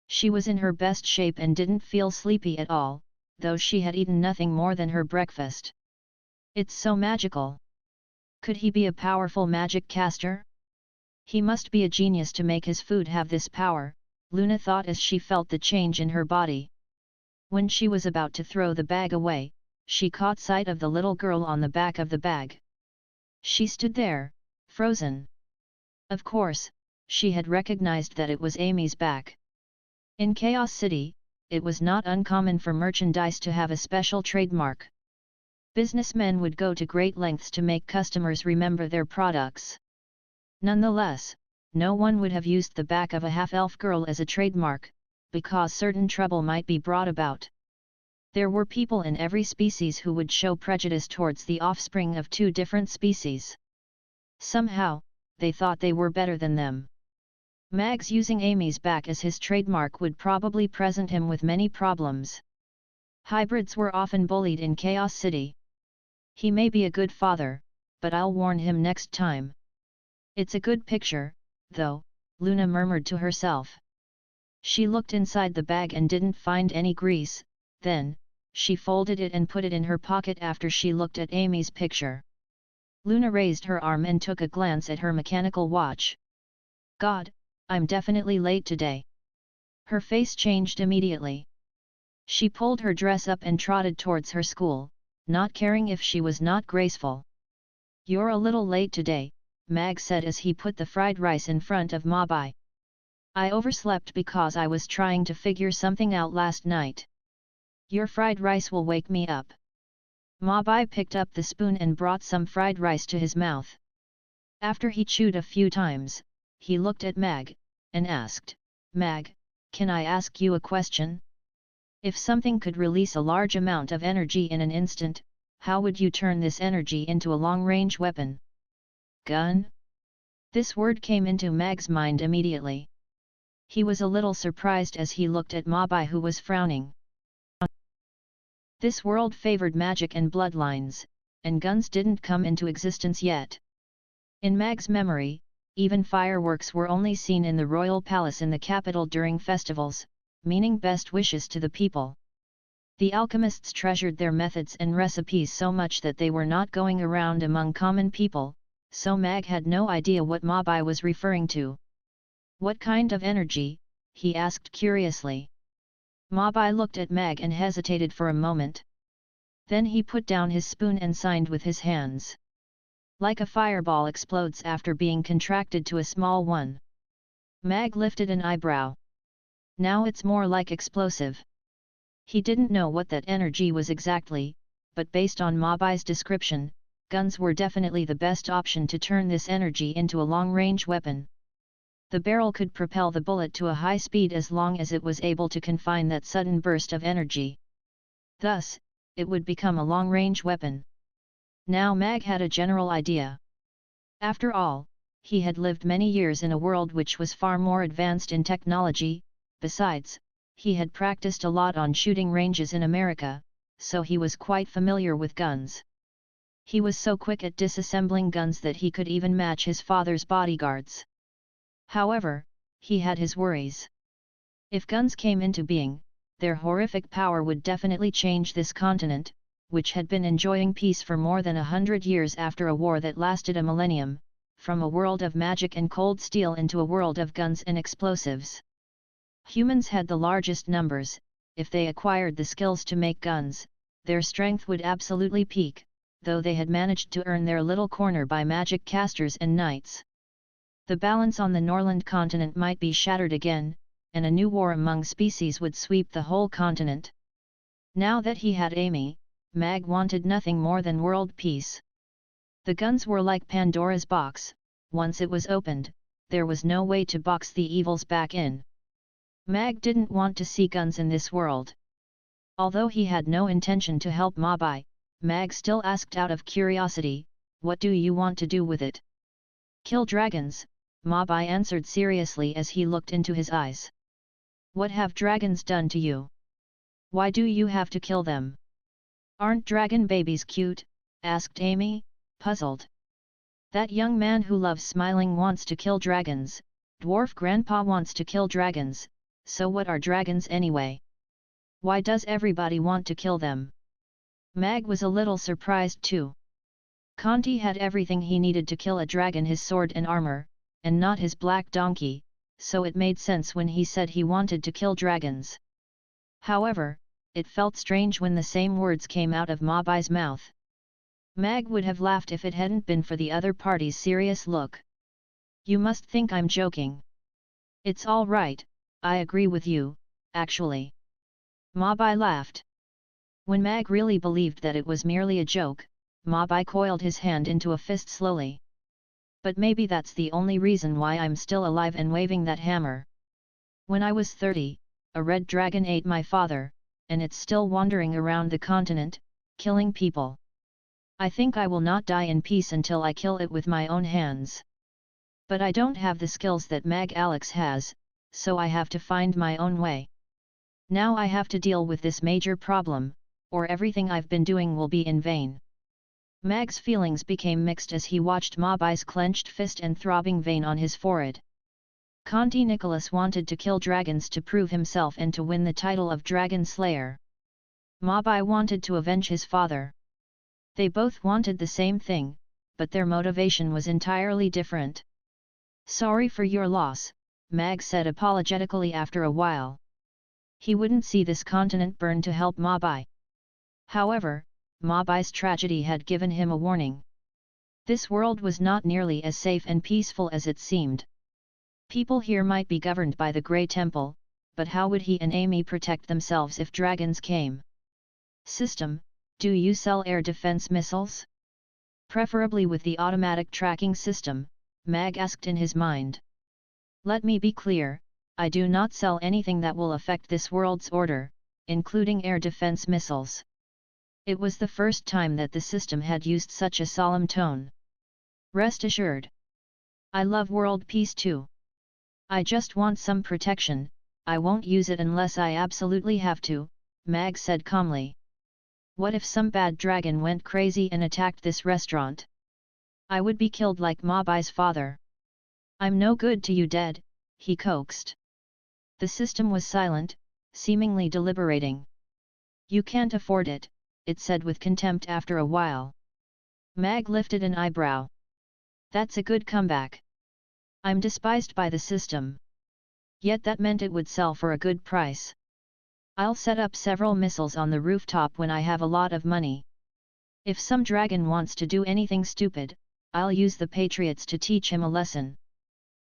She was in her best shape and didn't feel sleepy at all, though she had eaten nothing more than her breakfast. It's so magical. Could he be a powerful magic caster? He must be a genius to make his food have this power, Luna thought as she felt the change in her body. When she was about to throw the bag away, she caught sight of the little girl on the back of the bag. She stood there, frozen. Of course, she had recognized that it was Amy's back. In Chaos City, it was not uncommon for merchandise to have a special trademark. Businessmen would go to great lengths to make customers remember their products. Nonetheless, no one would have used the back of a half-elf girl as a trademark, because certain trouble might be brought about. There were people in every species who would show prejudice towards the offspring of 2 different species. Somehow, they thought they were better than them. Mags using Amy's back as his trademark would probably present him with many problems. Hybrids were often bullied in Chaos City. He may be a good father, but I'll warn him next time. It's a good picture, though, Luna murmured to herself. She looked inside the bag and didn't find any grease, then, she folded it and put it in her pocket after she looked at Amy's picture. Luna raised her arm and took a glance at her mechanical watch. God, I'm definitely late today. Her face changed immediately. She pulled her dress up and trotted towards her school, not caring if she was not graceful. You're a little late today, Mag said as he put the fried rice in front of Mabai. I overslept because I was trying to figure something out last night. Your fried rice will wake me up. Mabai picked up the spoon and brought some fried rice to his mouth. After he chewed a few times, he looked at Mag, and asked, Mag, can I ask you a question? If something could release a large amount of energy in an instant, how would you turn this energy into a long-range weapon? Gun? This word came into Mag's mind immediately. He was a little surprised as he looked at Mabai who was frowning. This world favored magic and bloodlines, and guns didn't come into existence yet. In Mag's memory, even fireworks were only seen in the royal palace in the capital during festivals, meaning best wishes to the people. The alchemists treasured their methods and recipes so much that they were not going around among common people, so Mag had no idea what Mabai was referring to. What kind of energy? He asked curiously. Mabai looked at Mag and hesitated for a moment. Then he put down his spoon and signed with his hands. Like a fireball explodes after being contracted to a small one. Mag lifted an eyebrow. Now it's more like explosive. He didn't know what that energy was exactly, but based on Mabai's description, guns were definitely the best option to turn this energy into a long-range weapon. The barrel could propel the bullet to a high speed as long as it was able to confine that sudden burst of energy. Thus, it would become a long-range weapon. Now Mag had a general idea. After all, he had lived many years in a world which was far more advanced in technology. Besides, he had practiced a lot on shooting ranges in America, so he was quite familiar with guns. He was so quick at disassembling guns that he could even match his father's bodyguards. However, he had his worries. If guns came into being, their horrific power would definitely change this continent, which had been enjoying peace for more than 100 years after a war that lasted a millennium, from a world of magic and cold steel into a world of guns and explosives. Humans had the largest numbers. If they acquired the skills to make guns, their strength would absolutely peak, though they had managed to earn their little corner by magic casters and knights. The balance on the Norland continent might be shattered again, and a new war among species would sweep the whole continent. Now that he had Amy, Mag wanted nothing more than world peace. The guns were like Pandora's box. Once it was opened, there was no way to box the evils back in. Mag didn't want to see guns in this world. Although he had no intention to help Mabai, Mag still asked out of curiosity, "What do you want to do with it?" "Kill dragons," Mabai answered seriously as he looked into his eyes. "What have dragons done to you? Why do you have to kill them?" "Aren't dragon babies cute?" asked Amy, puzzled. "That young man who loves smiling wants to kill dragons, dwarf grandpa wants to kill dragons, so what are dragons anyway? Why does everybody want to kill them?" Mag was a little surprised too. Conti had everything he needed to kill a dragon: his sword and armor, and not his black donkey, so it made sense when he said he wanted to kill dragons. However, it felt strange when the same words came out of Mabai's mouth. Mag would have laughed if it hadn't been for the other party's serious look. "You must think I'm joking." "It's all right, I agree with you, actually." Mabai laughed. When Mag really believed that it was merely a joke, Mabai coiled his hand into a fist slowly. "But maybe that's the only reason why I'm still alive and waving that hammer. When I was 30, a red dragon ate my father, and it's still wandering around the continent, killing people. I think I will not die in peace until I kill it with my own hands. But I don't have the skills that Mag Alex has, so I have to find my own way. Now I have to deal with this major problem, or everything I've been doing will be in vain." Mag's feelings became mixed as he watched Mabai's clenched fist and throbbing vein on his forehead. Conti Nicholas wanted to kill dragons to prove himself and to win the title of Dragon Slayer. Mabai wanted to avenge his father. They both wanted the same thing, but their motivation was entirely different. "Sorry for your loss," Mag said apologetically after a while. He wouldn't see this continent burn to help Mabai. However, Mabai's tragedy had given him a warning. This world was not nearly as safe and peaceful as it seemed. People here might be governed by the Grey Temple, but how would he and Amy protect themselves if dragons came? "System, do you sell air defense missiles?" "Preferably with the automatic tracking system," Mag asked in his mind. "Let me be clear, I do not sell anything that will affect this world's order, including air defense missiles." It was the first time that the system had used such a solemn tone. "Rest assured. I love world peace too. I just want some protection, I won't use it unless I absolutely have to," Mag said calmly. "What if some bad dragon went crazy and attacked this restaurant? I would be killed like Mabai's father." "I'm no good to you dead," he coaxed. The system was silent, seemingly deliberating. "You can't afford it," it said with contempt after a while. Mag lifted an eyebrow. "That's a good comeback. I'm despised by the system. Yet that meant it would sell for a good price. I'll set up several missiles on the rooftop when I have a lot of money. If some dragon wants to do anything stupid, I'll use the Patriots to teach him a lesson.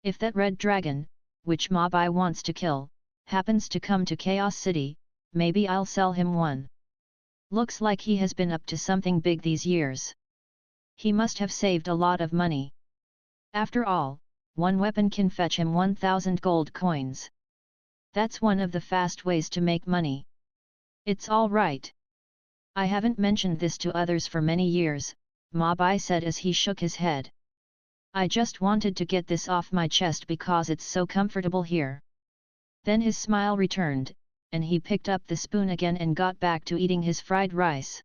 If that red dragon, which Mabai wants to kill, happens to come to Chaos City, maybe I'll sell him one. Looks like he has been up to something big these years. He must have saved a lot of money. After all, one weapon can fetch him 1,000 gold coins. That's one of the fast ways to make money. It's all right. I haven't mentioned this to others for many years," Mabai said as he shook his head. "I just wanted to get this off my chest because it's so comfortable here." Then his smile returned, and he picked up the spoon again and got back to eating his fried rice.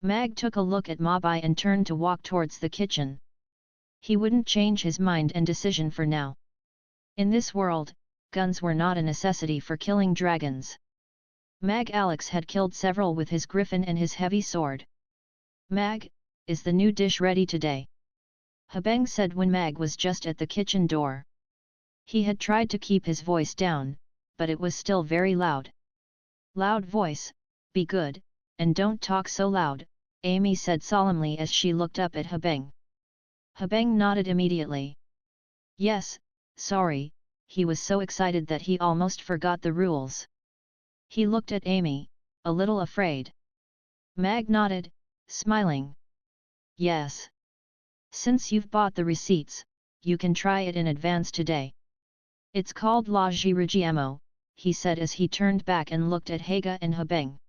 Mag took a look at Mabai and turned to walk towards the kitchen. He wouldn't change his mind and decision for now. In this world, guns were not a necessity for killing dragons. Mag Alex had killed several with his griffin and his heavy sword. Mag, is the new dish ready today? Habeng said when Mag was just at the kitchen door. He had tried to keep his voice down, but it was still very loud. Loud voice, be good, and don't talk so loud, Amy said solemnly as she looked up at Habeng. Habeng nodded immediately. Yes, sorry, he was so excited that he almost forgot the rules. He looked at Amy, a little afraid. Mag nodded, smiling. Yes. Since you've bought the receipts, you can try it in advance today. It's called La Giragiamo, he said as he turned back and looked at Haga and Habeng.